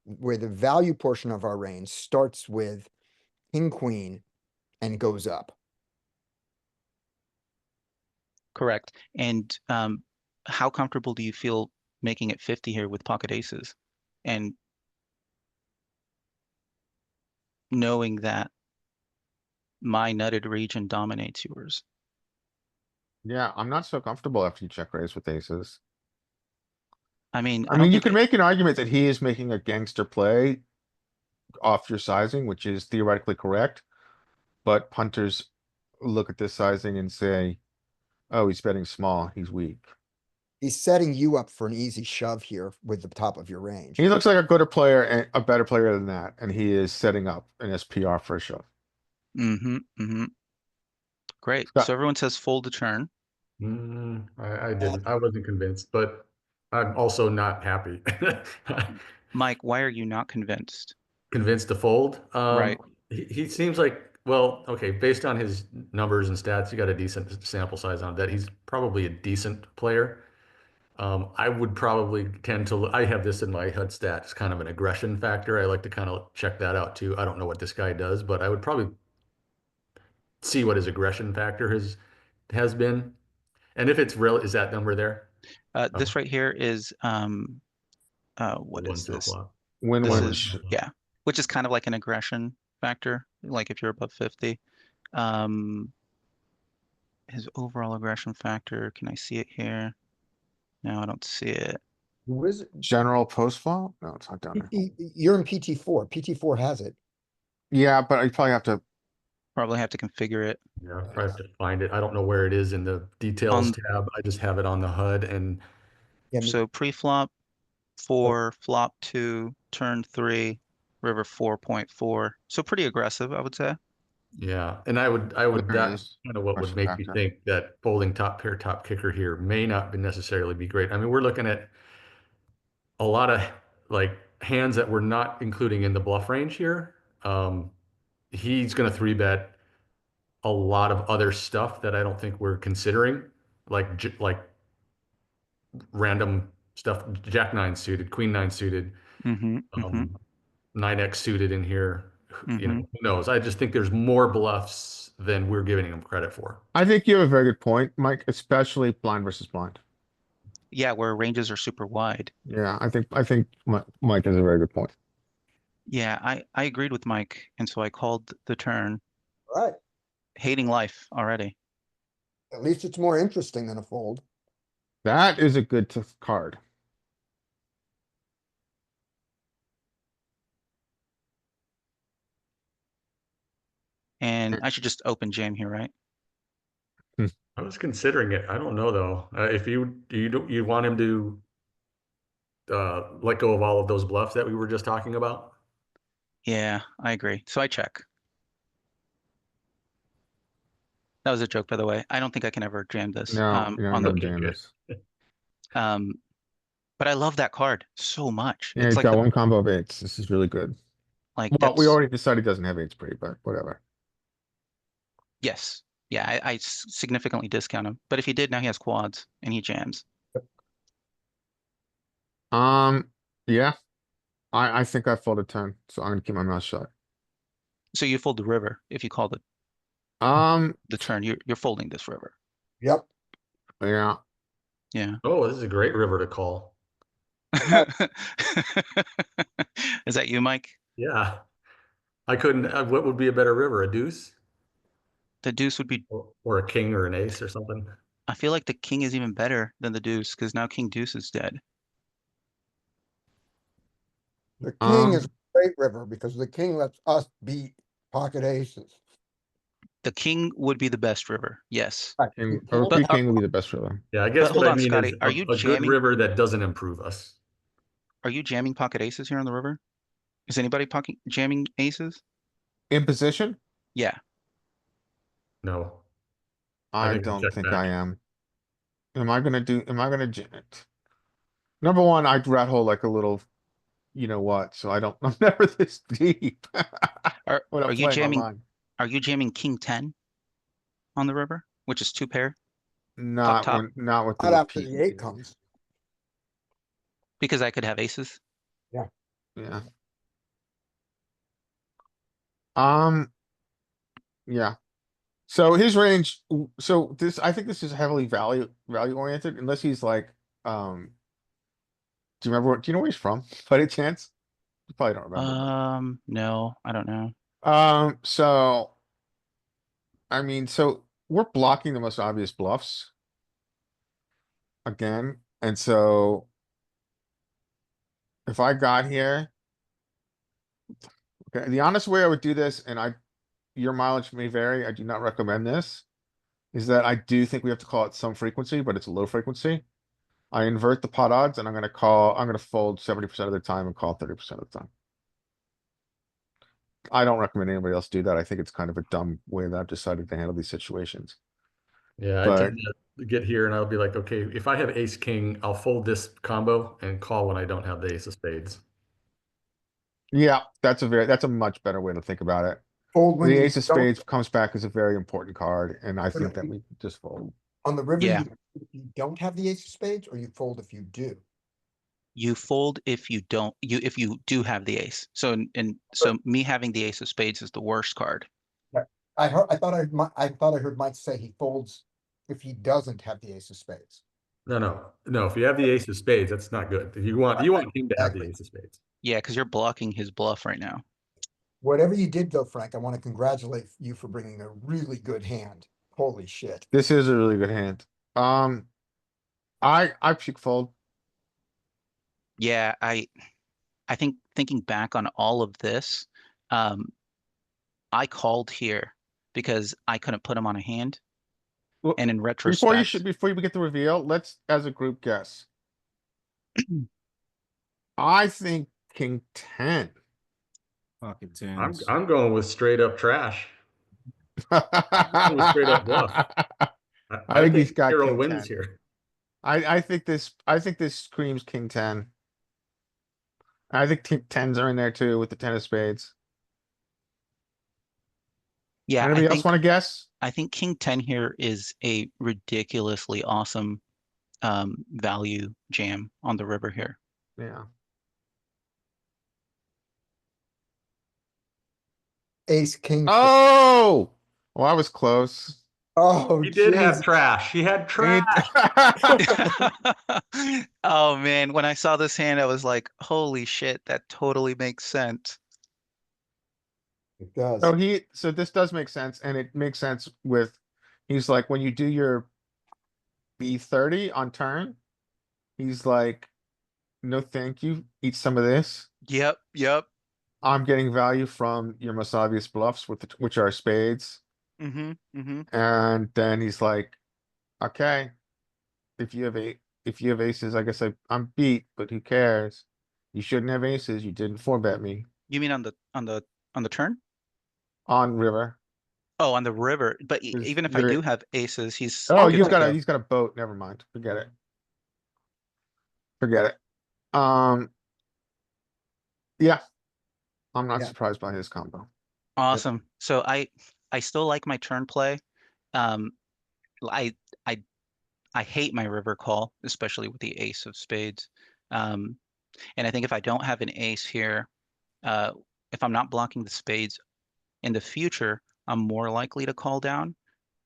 the value portion of our range starts with king queen and goes up. Correct. And how comfortable do you feel making it 50 here with pocket aces? And knowing that my nutted region dominates yours. Yeah, I'm not so comfortable after you check raise with aces. I mean, I I don't mean, you think could make an argument that he is making a gangster play off your sizing, which is theoretically correct. But punters look at this sizing and say, oh, he's betting small, he's weak. He's setting you up for an easy shove here with the top of your range. He looks like a gooder player and a better player than that, and he is setting up an SPR for a shove. Great. Scott- So everyone says fold to turn. I didn't. I wasn't convinced, but I'm also not happy. Mike, why are you not convinced? Convinced to fold. Right. He seems like, well, okay, based on his numbers and stats, you got a decent sample size on that. He's probably a decent player. I would probably tend to, I have this in my HUD stats, kind of an aggression factor. I like to kind of check that out too. I don't know what this guy does, but I would probably see what his aggression factor has been. And if it's real, is that number there? This right here is what One is top this? flop. This Win-win. is yeah, which is kind of like an aggression factor, like if you're above 50. His overall aggression factor, can I see it here? No, I don't see it. Who is it? General post flop? No, it's not down there. You're in PT4. PT4 has it. Yeah, but you probably have to. Probably have to configure it. Yeah, I probably have to find it. I don't know where it is in the details On- tab. I just have it on the HUD and Yeah, So pre-flop 4, flop 2, turn 3, river 4.4. So pretty aggressive, I would say. yeah, and I would, There that's is kind of what would question make me factor. think that folding top pair, top kicker here may not be necessarily be great. I mean, we're looking at a lot of like hands that we're not including in the bluff range here. He's going to three bet a lot of other stuff that I don't think we're considering, like random stuff, Jack nine suited, Queen nine suited, Mm-hmm. 9x suited in here. You know, Mm-hmm. who knows? I just think there's more bluffs than we're giving him credit for. I think you have a very good point, Mike, especially blind versus blind. Yeah, where ranges are super wide. Yeah, I think Mike has a very good point. Yeah, I agreed with Mike, and so I called the turn. right. Hating life already. At least it's more interesting than a fold. That is a good card. And I should just open jam here, right? I was considering it. I don't know though. If you want him to let go of all of those bluffs that we were just talking about. Yeah, I agree. So I check. That was a joke, by the way. I don't think I can ever jam this No, on the never jam this. but I love that card so much. Yeah, It's he's like got one combo of eights. This is really good. Well, we that's already decided he doesn't have eights pre, but whatever. yes. Yeah, I significantly discount him. But if he did, now he has quads and he jams. Yeah. I think I folded 10, so I'm gonna keep my mouth shut. So you fold the river if you call the turn. You're folding this river. Yep. Yeah. Yeah. Oh, this is a great river to call. Is that you, Mike? Yeah, I couldn't. What would be a better river? A deuce The deuce would be. or a king or an ace or something? I feel like the king is even better than the deuce because now king deuce is dead. The king is a great river because the king lets us beat pocket aces. The king would be the best river. Yes. Right. King, You or can't- king would be the best river. Yeah, I But guess hold what I on, mean Scotty. is Are you a good jamming? river that doesn't improve us. Are you jamming pocket aces here on the river? Is anybody pocket jamming aces? In position? Yeah. No, I think I'll don't check think back. I am. Am I gonna jam it? Number one, I'd rat hole like a little, you know what, so I'm never this deep. When Are I'm you playing jamming? online. Are you jamming king 10 on the river, which is two pair? Not top. when, not with Not those after the 8 peaks. comes. Because I could have aces. Yeah. Yeah. So his range, so I think this is heavily value oriented, unless he's like, do you know where he's from? By any chance? You probably don't remember. No, I don't know. So I mean, so we're blocking the most obvious bluffs. Again, and so. If I got here. Okay, the honest way I would do this, and your mileage may vary, I do not recommend this. Is that I do think we have to call it some frequency, but it's a low frequency. I invert the pot odds and I'm gonna fold 70% of the time and call 30% of the time. I don't recommend anybody else do that. I think it's kind of a dumb way that I've decided to handle these situations. Yeah, I But tend to get here and I'll be like, okay, if I have ace king, I'll fold this combo and call when I don't have the ace of spades. yeah, that's a much better way to think about it. Fold when The you ace of don't, spades comes back as a very important card, and I think that you- we just fold. on the river, Yeah. you don't have the ace of spades, or you fold if you do. You fold if you don't, if you do have the ace. So me having the ace of spades is the worst card. I thought I heard Mike say he folds if he doesn't have the ace of spades. No. If you have the ace of spades, that's not good. You want him to have the Exactly. ace of spades. Yeah, because you're blocking his bluff right now. Whatever you did though, Frank, I want to congratulate you for bringing a really good hand. Holy shit. This is a really good hand. I peak fold. Yeah, I think thinking back on all of this, um, I called here because I couldn't put him on a hand. Well, And in Before retrospect, before you get the reveal, let's as a group guess. I think king 10. Pocket I'm tens. I'm going with straight up trash. Going with straight up bluff. I I think think he's got Hero king wins 10. here. I think this screams king 10. I think king 10s are in there too with the 10 of spades. yeah, Anybody else want to guess? I think King 10 here is a ridiculously awesome value jam on the river here. Yeah. Ace, king. Oh, well, I was close. Oh, He did have jeez. trash. He had trash. Oh man, when I saw this hand, I was like, holy shit, that totally makes sense. It does. So this does make sense, and it makes sense with, he's like, when you do your B30 on turn, he's like, no, thank you, eat some of this. Yep. I'm getting value from your most obvious bluffs, which are spades. Mm-hmm. And then he's like, okay, if you have aces, I guess I'm beat, but who cares? You shouldn't have aces. You didn't four bet me You mean on the turn? on river. Oh, on the river. But 'Cause even if I do have aces, he's Oh, good to go. he's got a boat. Never mind. Forget it. Forget it. Yeah, I'm not Yeah. surprised by his combo. Awesome. So I still like my turn play. Um, I I I hate my river call, especially with the ace of spades. Um, and I think if I don't have an ace here, uh, if I'm not blocking the spades in the future, I'm more likely to call down.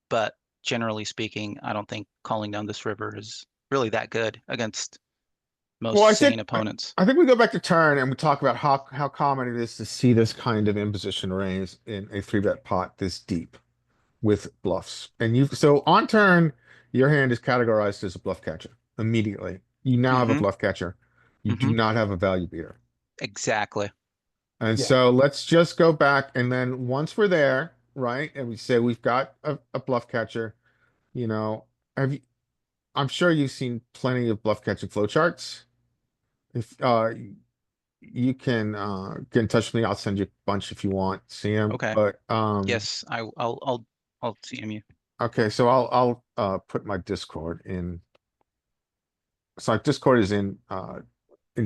But generally speaking, I don't think calling down this river is really that good against Well, most sane opponents. I think we go back to turn and we talk about how common it is to see this kind of imposition raise in a 3-bet pot this deep with bluffs. And so on turn, your hand is categorized as a bluff catcher immediately. You now have a Mhm. bluff catcher. You do Mhm. not have a value beater. Exactly. And Yeah. so let's just go back, and then once we're there, right, and we say we've got a bluff catcher, you know, I'm sure you've seen plenty of bluff catching flowcharts. If you can get in touch with me, I'll send you a bunch if you want, see them. Okay. But Yes, I'll CM you. okay, so I'll put my Discord in. So my Discord is in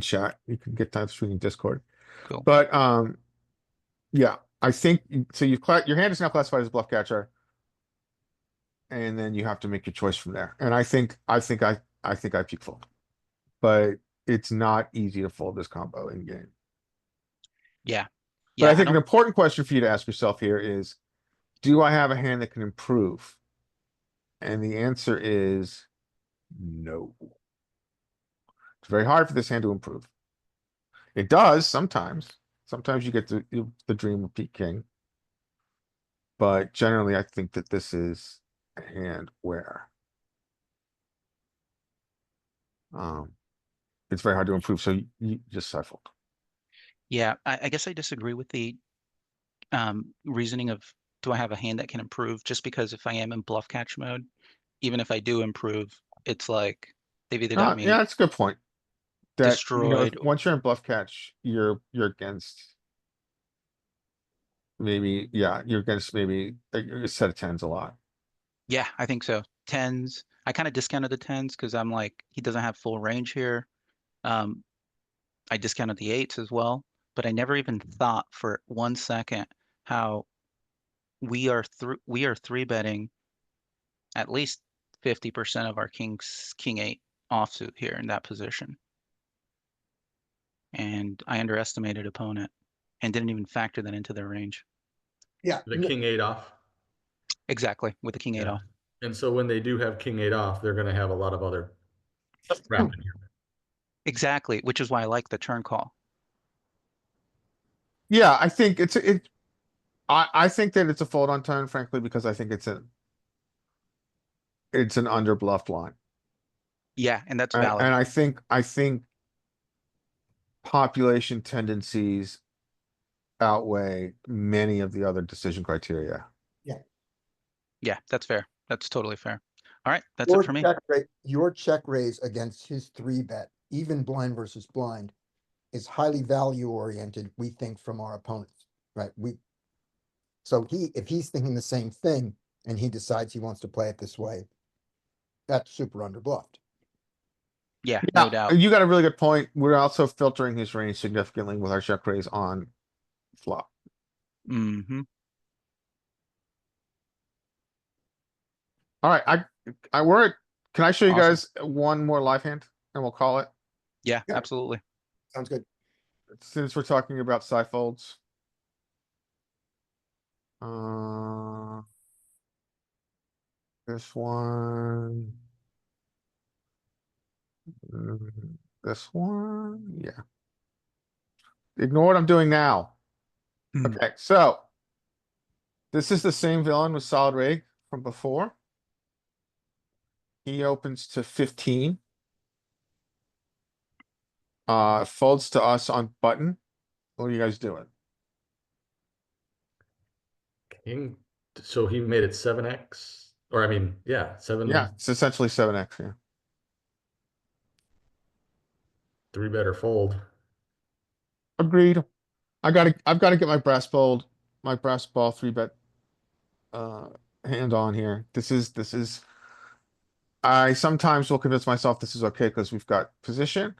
chat. You can get that through Discord. Cool. But yeah, I think so. Your hand is now classified as a bluff catcher, and then you have to make your choice from there. And I think I peak fold, but it's not easy to fold this combo in game. Yeah. But I Yeah, think an important question for you to ask yourself here is, do I have a hand that can improve? And the answer is no. It's very hard for this hand to improve. It does sometimes. Sometimes you get the dream of Pete King. But generally, I think that this is a hand where it's very hard to improve, so you just stifled. Yeah, I guess I disagree with the reasoning of, do I have a hand that can improve? Just because if I am in bluff catch mode, even if I do improve, it's like they've either got Yeah, me that's a good point. That, destroyed. once you're in bluff catch, you're against maybe, yeah, you're against maybe a set of tens a lot. Yeah, I think so. Tens. I kind of discounted the tens because I'm like, he doesn't have full range here. Um, I discounted the eights as well, but I never even thought for 1 second how we are three betting at least 50% of our king eight offsuit here in that position. And I underestimated opponent and didn't even factor that into their range. Yeah. The king eight off. Exactly, with the king eight Yeah. off. And so when they do have king eight off, they're going to have a lot of other crap in here. Exactly, which is why I like the turn call. Yeah, I think I think that it's a fold on turn, frankly, because I think it's an under bluffed line. Yeah, and that's And valid. I think population tendencies outweigh many of the other decision criteria. Yeah, that's fair. That's totally fair. All right, that's it Your for me. your check raise against his 3-bet, even blind versus blind, is highly value oriented, we think, from our opponents, right? So if he's thinking the same thing and he decides he wants to play it this way, that's super underbluffed. Yeah, Yeah, no doubt. you got a really good point. We're also filtering his range significantly with our check raise on flop. Mm-hmm. All right, can I show you Awesome. guys one more live hand and we'll call it? Yeah, Yeah. absolutely. Sounds good. Since we're talking about side folds. Uh, this one. This one, yeah. Ignore what I'm doing now. Hmm. Okay, so. This is the same villain with solid rig from before. He opens to 15. Folds to us on button. What are you guys doing? King. So he made it 7x, or I mean, yeah, 7. Yeah, it's essentially 7x, yeah. 3-better fold. Agreed. I've gotta get my brass ball 3-bet hand on here. This is I sometimes will convince myself this is okay because we've got position.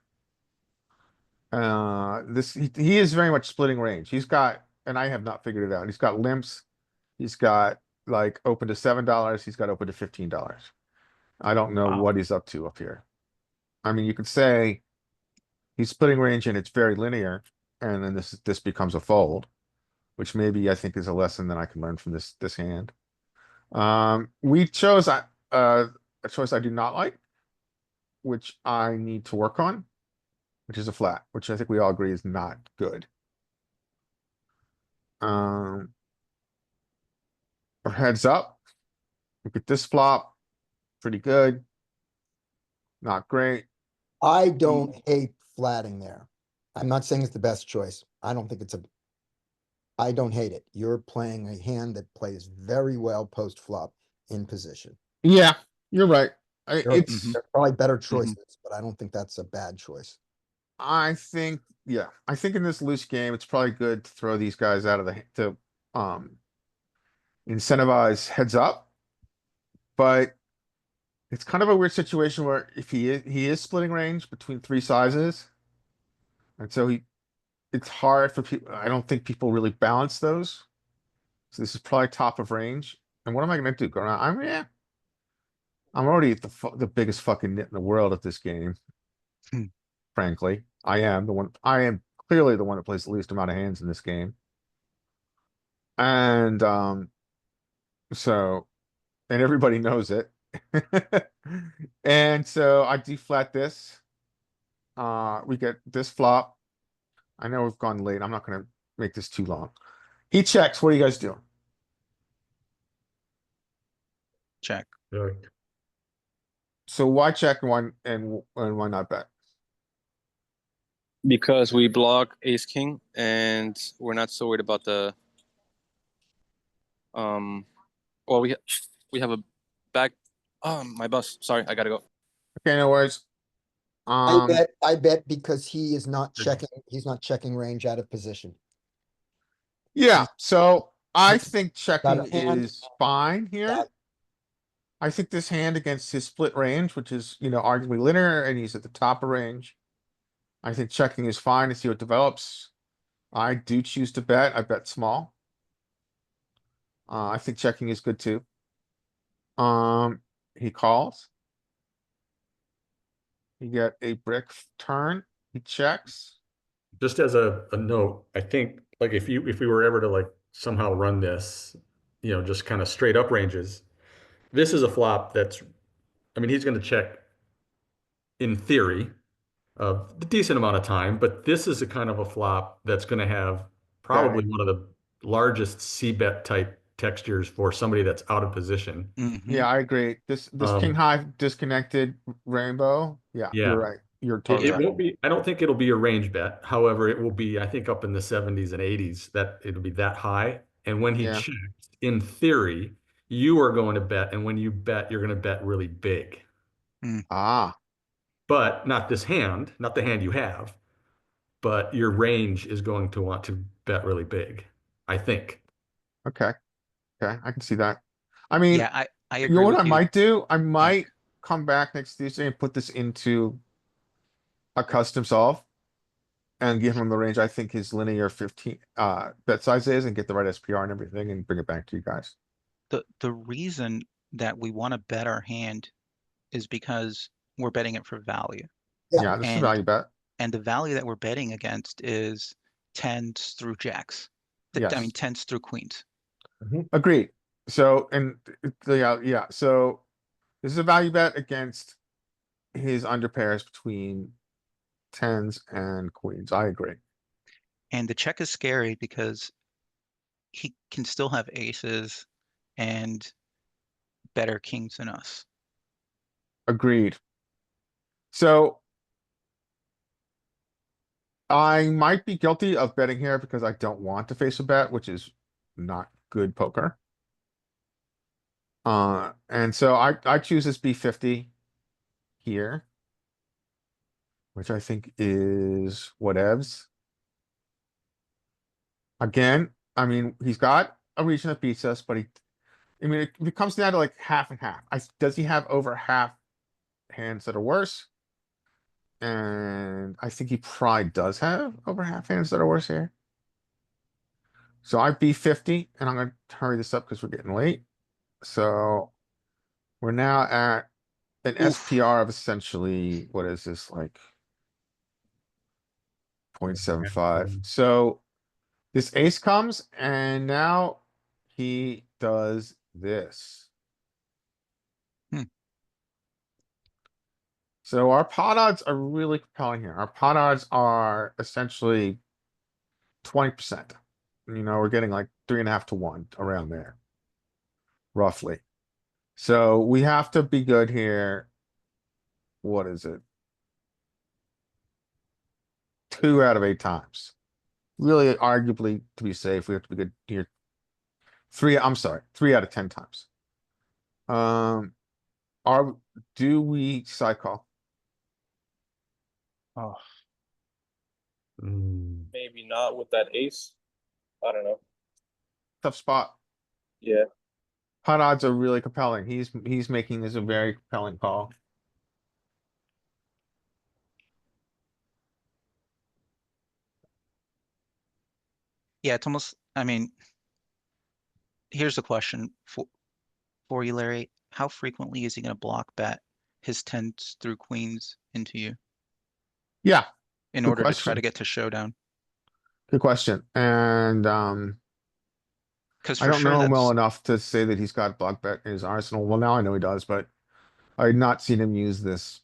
He is very much splitting range. He's got, and I have not figured it out. He's got limps. He's got like open to $7. He's got open to $15. I don't know Wow. what he's up to up here. I mean, you could say he's splitting range and it's very linear, and then this becomes a fold, which maybe I think is a lesson that I can learn from this hand. We chose a choice I do not like, which I need to work on, which is a flat, which I think we all agree is not good. Heads up. Look at this flop. Pretty good. Not great. I don't hate flatting there. I'm not saying it's the best choice. I don't hate it. You're playing a hand that plays very well post flop in position. Yeah, you're right. Mhm. There are probably better choices, but I don't think that's a bad choice. I think, yeah, I think in this loose game, it's probably good to throw these guys out of to incentivize heads up. But it's kind of a weird situation where if he is splitting range between 3 sizes. And so it's hard for people. I don't think people really balance those. So this is probably top of range. And what am I gonna do? Go around? I'm already the biggest fucking nit in the world at this game. Hmm. Frankly, I am clearly the one that plays the least amount of hands in this game. And so and everybody knows it. And so I deflat this. We get this flop. I know we've gone late. I'm not gonna make this too long. He checks. What are you guys doing? check. Really. So why check and why not bet? Because we block ace king and we're not so worried about the well we have a back my bus. Sorry, I gotta go. Okay, no worries. I bet because he is not checking, he's not checking range out of position. Yeah, so I he's think got checking a hand- is fine here. got- I think this hand against his split range, which is, arguably linear, and he's at the top of range. I think checking is fine to see what develops. I do choose to bet. I bet small. I think checking is good too. He calls. You get a brick turn. He checks. Just as a note, I think like if we were ever to like somehow run this, just kind of straight up ranges, this is a flop that's, I mean, he's going to check in theory a decent amount of time, but this is a kind of a flop that's going to have probably one of the largest c-bet type textures for somebody that's out of position. Mhm. Yeah, I agree. This king high disconnected rainbow. Yeah, you're Yeah. right. You're It, totally it right. won't be, I don't think it'll be a range bet. However, it will be, I think, up in the 70s and 80s that it'll be that high. And when he Yeah. checks, in theory, you are going to bet. And when you bet, you're going to bet really big. Ah, But not this hand, not the hand you have, but your range is going to want to bet really big, I think. okay. Okay, I can see that. I mean, Yeah, I you know agree what with I you. might do? I might come back next Tuesday and put this into a custom solve and give him the range I think his linear 15 bet size is and get the right SPR and everything and bring it back to you guys. The reason that we want to bet our hand is because we're betting it for value. Yeah, this is a And value bet. and the value that we're betting against is tens through jacks. I mean Yes. tens through queens. Agreed. So, and yeah, so this is a value bet against his under pairs between tens and queens. I agree. And the check is scary because he can still have aces and better kings than us. Agreed. So I might be guilty of betting here because I don't want to face a bet, which is not good poker. And so I choose this B50 here, which I think is whatevs. Again, I mean, he's got a region that beats us, but I mean, if it comes down to like half and half, does he have over half hands that are worse? And I think he probably does have over half hands that are worse here. So I B50, and I'm gonna hurry this up because we're getting late. So we're now at an Oof. SPR of essentially, what is this, like 0.75. So this ace comes and now he does this. Hmm. So our pot odds are really compelling here. Our pot odds are essentially 20%. We're getting like 3.5 to 1 around there, roughly. So we have to be good here. What is it? 2 out of 8 times. Really, arguably, to be safe, we have to be good here. 3 out of 10 times. Do we cycle? Oh, Maybe not with that ace. I don't know. Tough spot. Yeah. Pot odds are really compelling. He's making this a very compelling call. yeah, it's almost, I mean, here's the question for you, Larry. How frequently is he going to block bet his tens through queens into you Yeah, in good order to try question. to get to showdown? Good question. And Because I for don't sure know him well that's enough to say that he's got block bet in his arsenal. Well, now I know he does, but I had not seen him use this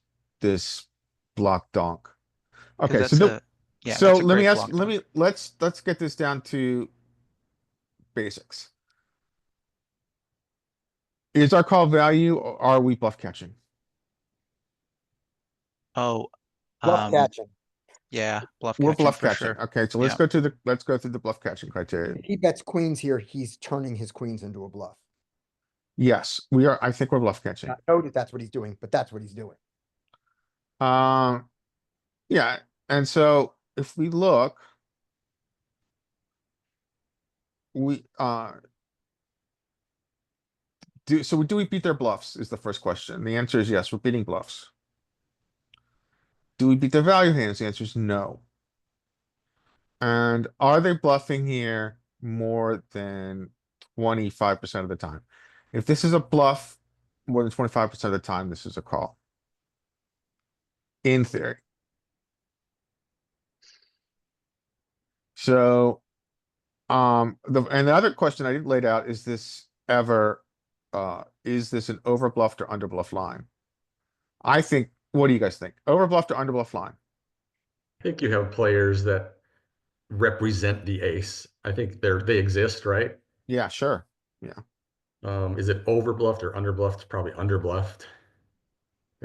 block donk. because Okay, that's a yeah, so that's a let me great ask, block donk. let's get this down to basics. Is our call value or are we bluff catching? Oh, Bluff catching. yeah, bluff We're catching bluff for catching. sure. Okay, so Yeah. let's go through the bluff catching criteria. If he bets queens here, he's turning his queens into a bluff. Yes, we are. I think we're bluff catching. Not know that that's what he's doing, but that's what he's doing. Yeah, and so if we look, we do we beat their bluffs is the first question. The answer is yes, we're beating bluffs. Do we beat their value hands? The answer is no. And are they bluffing here more than 25% of the time? If this is a bluff more than 25% of the time, this is a call. In theory. So, the other question I didn't lay out is this ever, is this an over bluffed or under bluff line? I think, what do you guys think? Over bluffed or under bluff line? I think you have players that represent the ace. I think they exist, right? Yeah, sure. Yeah. Is it over bluffed or under bluffed? Probably under bluffed.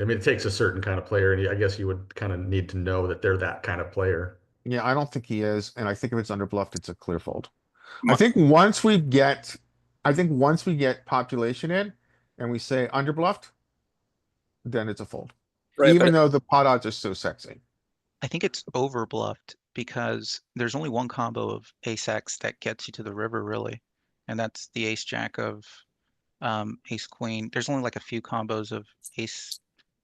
I mean, it takes a certain kind of player, and I guess you would kind of need to know that they're that kind of player. Yeah, I don't think he is, and I think if it's under bluffed, it's a clear fold. My- I think once we get population in and we say under bluffed, then it's a fold. Right, Even but though the pot odds are so sexy. I think it's over bluffed because there's only one combo of ace X that gets you to the river really. And that's the ace jack of ace queen. There's only like a few combos of ace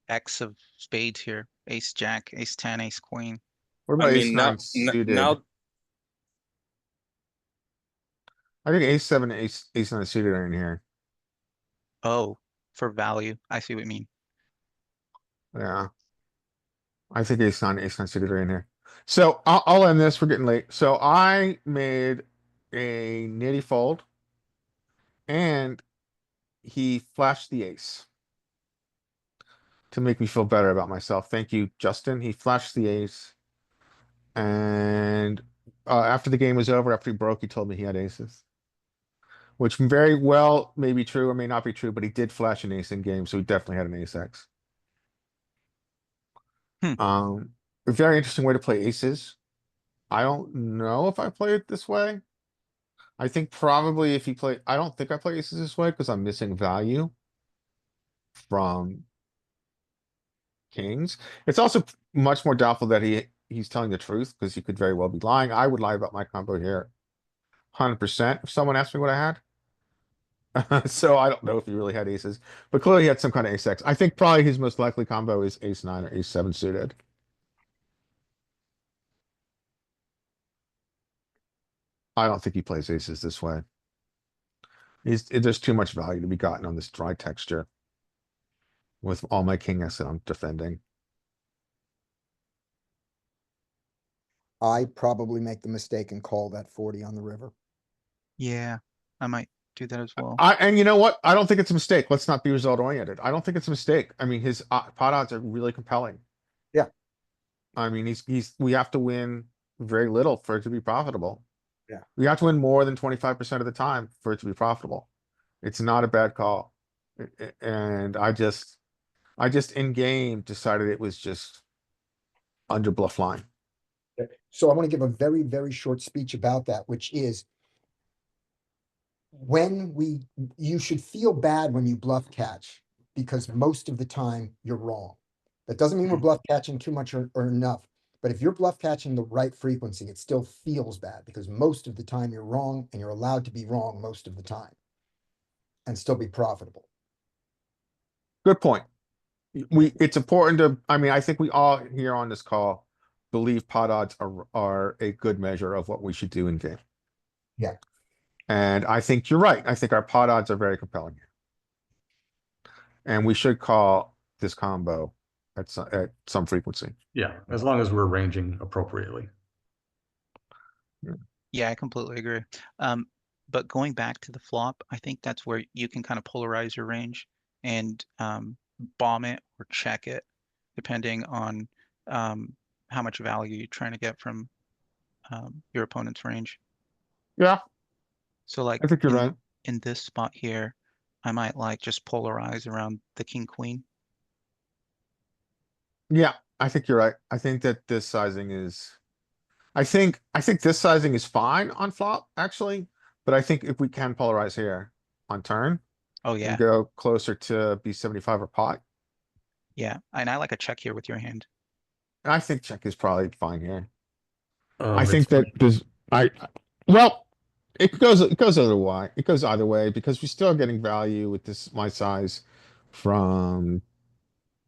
X of spades here. Ace jack, ace 10, ace queen. What I about ace mean nine suited? now I think ace seven, ace nine suited are in here. Oh, for value. I see what you mean. Yeah. I think ace nine suited are in here. So I'll end this. We're getting late. So I made a nitty fold and he flashed the ace to make me feel better about myself. Thank you, Justin. He flashed the ace. And after the game was over, after he broke, he told me he had aces. Which very well may be true or may not be true, but he did flash an ace in game, so he definitely had an ace X. Hmm. A very interesting way to play aces. I don't know if I play it this way. I think probably if he play, I don't think I play aces this way because I'm missing value from kings. It's also much more doubtful that he's telling the truth because he could very well be lying. I would lie about my combo here 100% if someone asked me what I had. So I don't know if he really had aces, but clearly he had some kind of ace X. I think probably his most likely combo is ace nine or ace seven suited. I don't think he plays aces this way. There's too much value to be gotten on this dry texture with all my king S that I'm defending. I probably make the mistake and call that 40 on the river. Yeah, I might do that as well. And you know what? I don't think it's a mistake. Let's not be result oriented. I don't think it's a mistake. I mean, his pot odds are really compelling. Yeah. I mean, we have to win very little for it to be profitable. Yeah. We have to win more than 25% of the time for it to be profitable. It's not a bad call. And I just in game decided it was just under bluff line. So I want to give a very, very short speech about that, which is you should feel bad when you bluff catch because most of the time you're wrong. That doesn't mean we're bluff catching too much or enough. But if you're bluff catching the right frequency, it still feels bad because most of the time you're wrong and you're allowed to be wrong most of the time and still be profitable. Good point. It's important to, I mean, I think we all here on this call believe pot odds are a good measure of what we should do in game. Yeah. And I think you're right. I think our pot odds are very compelling. And we should call this combo at some frequency. Yeah, as long as we're ranging appropriately. Yeah, I completely agree. But going back to the flop, I think that's where you can kind of polarize your range and bomb it or check it, depending on how much value you're trying to get from your opponent's range. Yeah, So like I think you're right. in this spot here, I might like just polarize around the king, queen. Yeah, I think you're right. I think that this sizing is. I think this sizing is fine on flop, actually, but I think if we can polarize here on turn Oh and yeah, go closer to B75 or pot, yeah. And I like a check here with your hand. I think check is probably fine here. I It's think that funny. there's, well, it goes other way. It goes either way because we're still getting value with this, my size from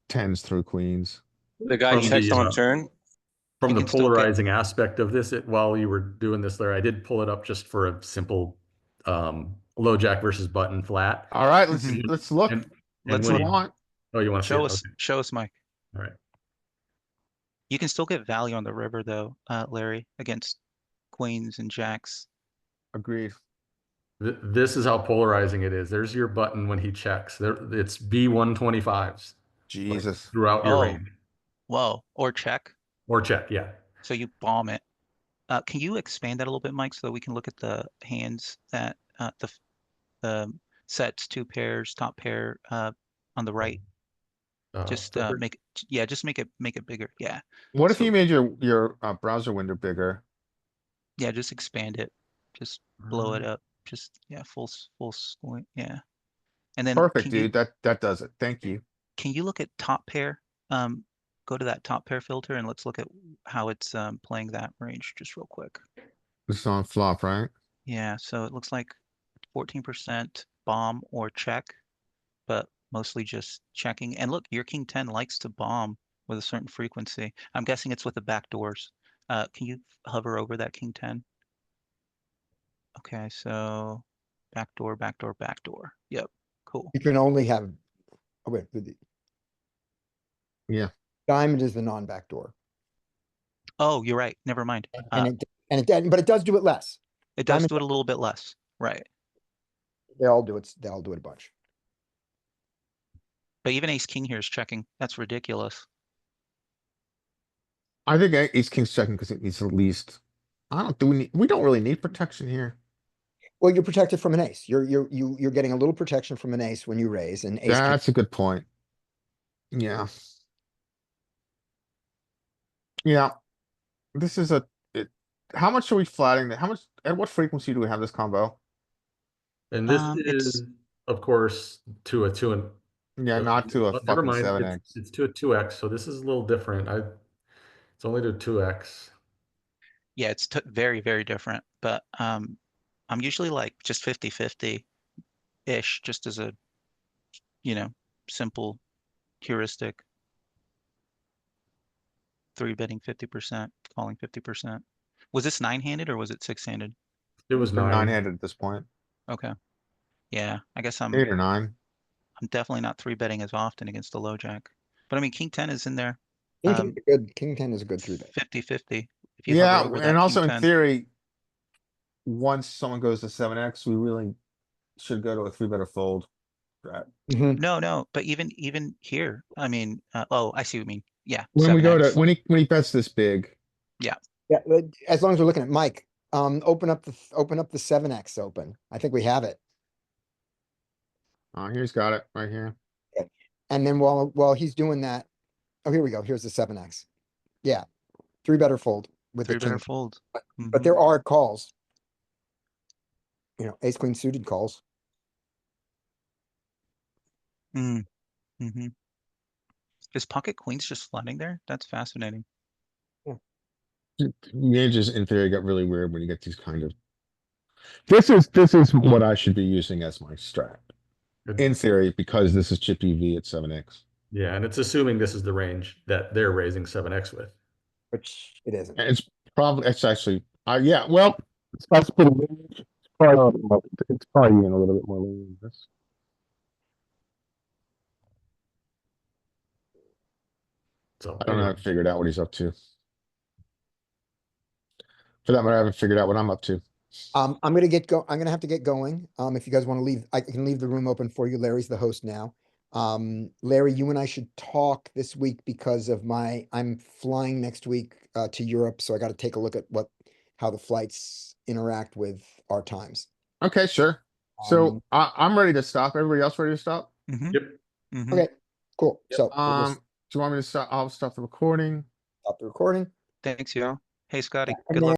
tens through queens. The guy But From checks the on turn. from you the can still get, polarizing aspect of this, while you were doing this, Larry, I did pull it up just for a simple low jack versus button flat. All right, Mhm. let's look. And Let's If when you look. he, want. oh, you want to see it? Okay. Show us, Mike. All right. You can still get value on the river though, Larry, against queens and jacks. Agreed. This is how polarizing it is. There's your button when he checks. There, it's B125s Jesus. throughout your Oh, range whoa. Or check. or check. Yeah. So you bomb it. Can you expand that a little bit, Mike, so that we can look at the hands that the sets, two pairs, top pair, on the right? Just Flipper. make it, yeah, just make it bigger. Yeah. What if So you made your browser window bigger? yeah, just expand it. Just blow it up. Just yeah, full screen. Yeah. And then Perfect, dude. That does it. Thank you. can you look at top pair? Go to that top pair filter and let's look at how it's playing that range just real quick. This is on flop, right? Yeah, so it looks like 14% bomb or check, but mostly just checking. And look, your king 10 likes to bomb with a certain frequency. I'm guessing it's with the back doors. Can you hover over that king 10? Okay, so backdoor, backdoor, backdoor. Yep, cool. You can only have, oh wait, Yeah. diamond is the non-backdoor. Oh, you're right. Never mind. But it does do it less. It does diamond- do it a little bit less. Right. They all do it a bunch. But even ace king here is checking. That's ridiculous. I think ace king's checking because it needs the least. We don't really need protection here. Well, you're protected from an ace. You're getting a little protection from an ace when you raise and ace king. That's a good point. Yeah. Yeah. This is how much are we flatting that? How much, at what frequency do we have this combo? And this It's is, of course, to a 2 and Yeah, not to a never fucking mind. 7x. It's to a 2x, so this is a little different. It's only to 2x. yeah, it's very, very different. But I'm usually like just 50-50-ish, just as a, simple heuristic. Three betting 50%, calling 50%. Was this nine-handed or was it six-handed? It was It's been 9. nine-handed at this point. Okay. Yeah, I guess I'm 8 or 9. definitely not three betting as often against the low jack. But I mean, king 10 is in there. King 10 is a good 3-bet. 50-50. If you Yeah, hover over and that king also in 10. theory, once someone goes to 7x, we really should go to a 3-better fold. Right. Mhm. No, but even here, I mean, oh, I see what you mean. Yeah, When we go to 7x. when he bets this big, Yeah, but as long as we're looking at Mike, open up the 7x open. I think we have it. here's got it right here. And then while he's doing that, oh, here we go. Here's the 7x. Yeah, 3-better fold with the Three better king. fold. But there are calls. Ace queen suited calls. Mm-hmm. Is pocket queens just flooding there? That's fascinating. Ranges in theory got really weird when you get these kind of. This is what I should be using as my strat. In theory, because this is chip EV at 7x. Yeah, and it's assuming this is the range that they're raising 7x with. Which it isn't. And it's actually, yeah, well, it's probably even a little bit more lenient than this. So I don't know, I anyway, haven't figured out what he's up to. For that matter, I haven't figured out what I'm up to. I'm gonna have to get going. If you guys want to leave, I can leave the room open for you. Larry's the host now. Larry, you and I should talk this week because of I'm flying next week to Europe, so I got to take a look at how the flights interact with our times. Okay, sure. So I'm ready to stop. Everybody else ready to stop? Mhm, Yep. mhm. Okay, cool. Yep. So we'll just Do you want me to stop? I'll stop the recording. stop the recording. Thanks, y'all. Hey, Scotty, And good luck.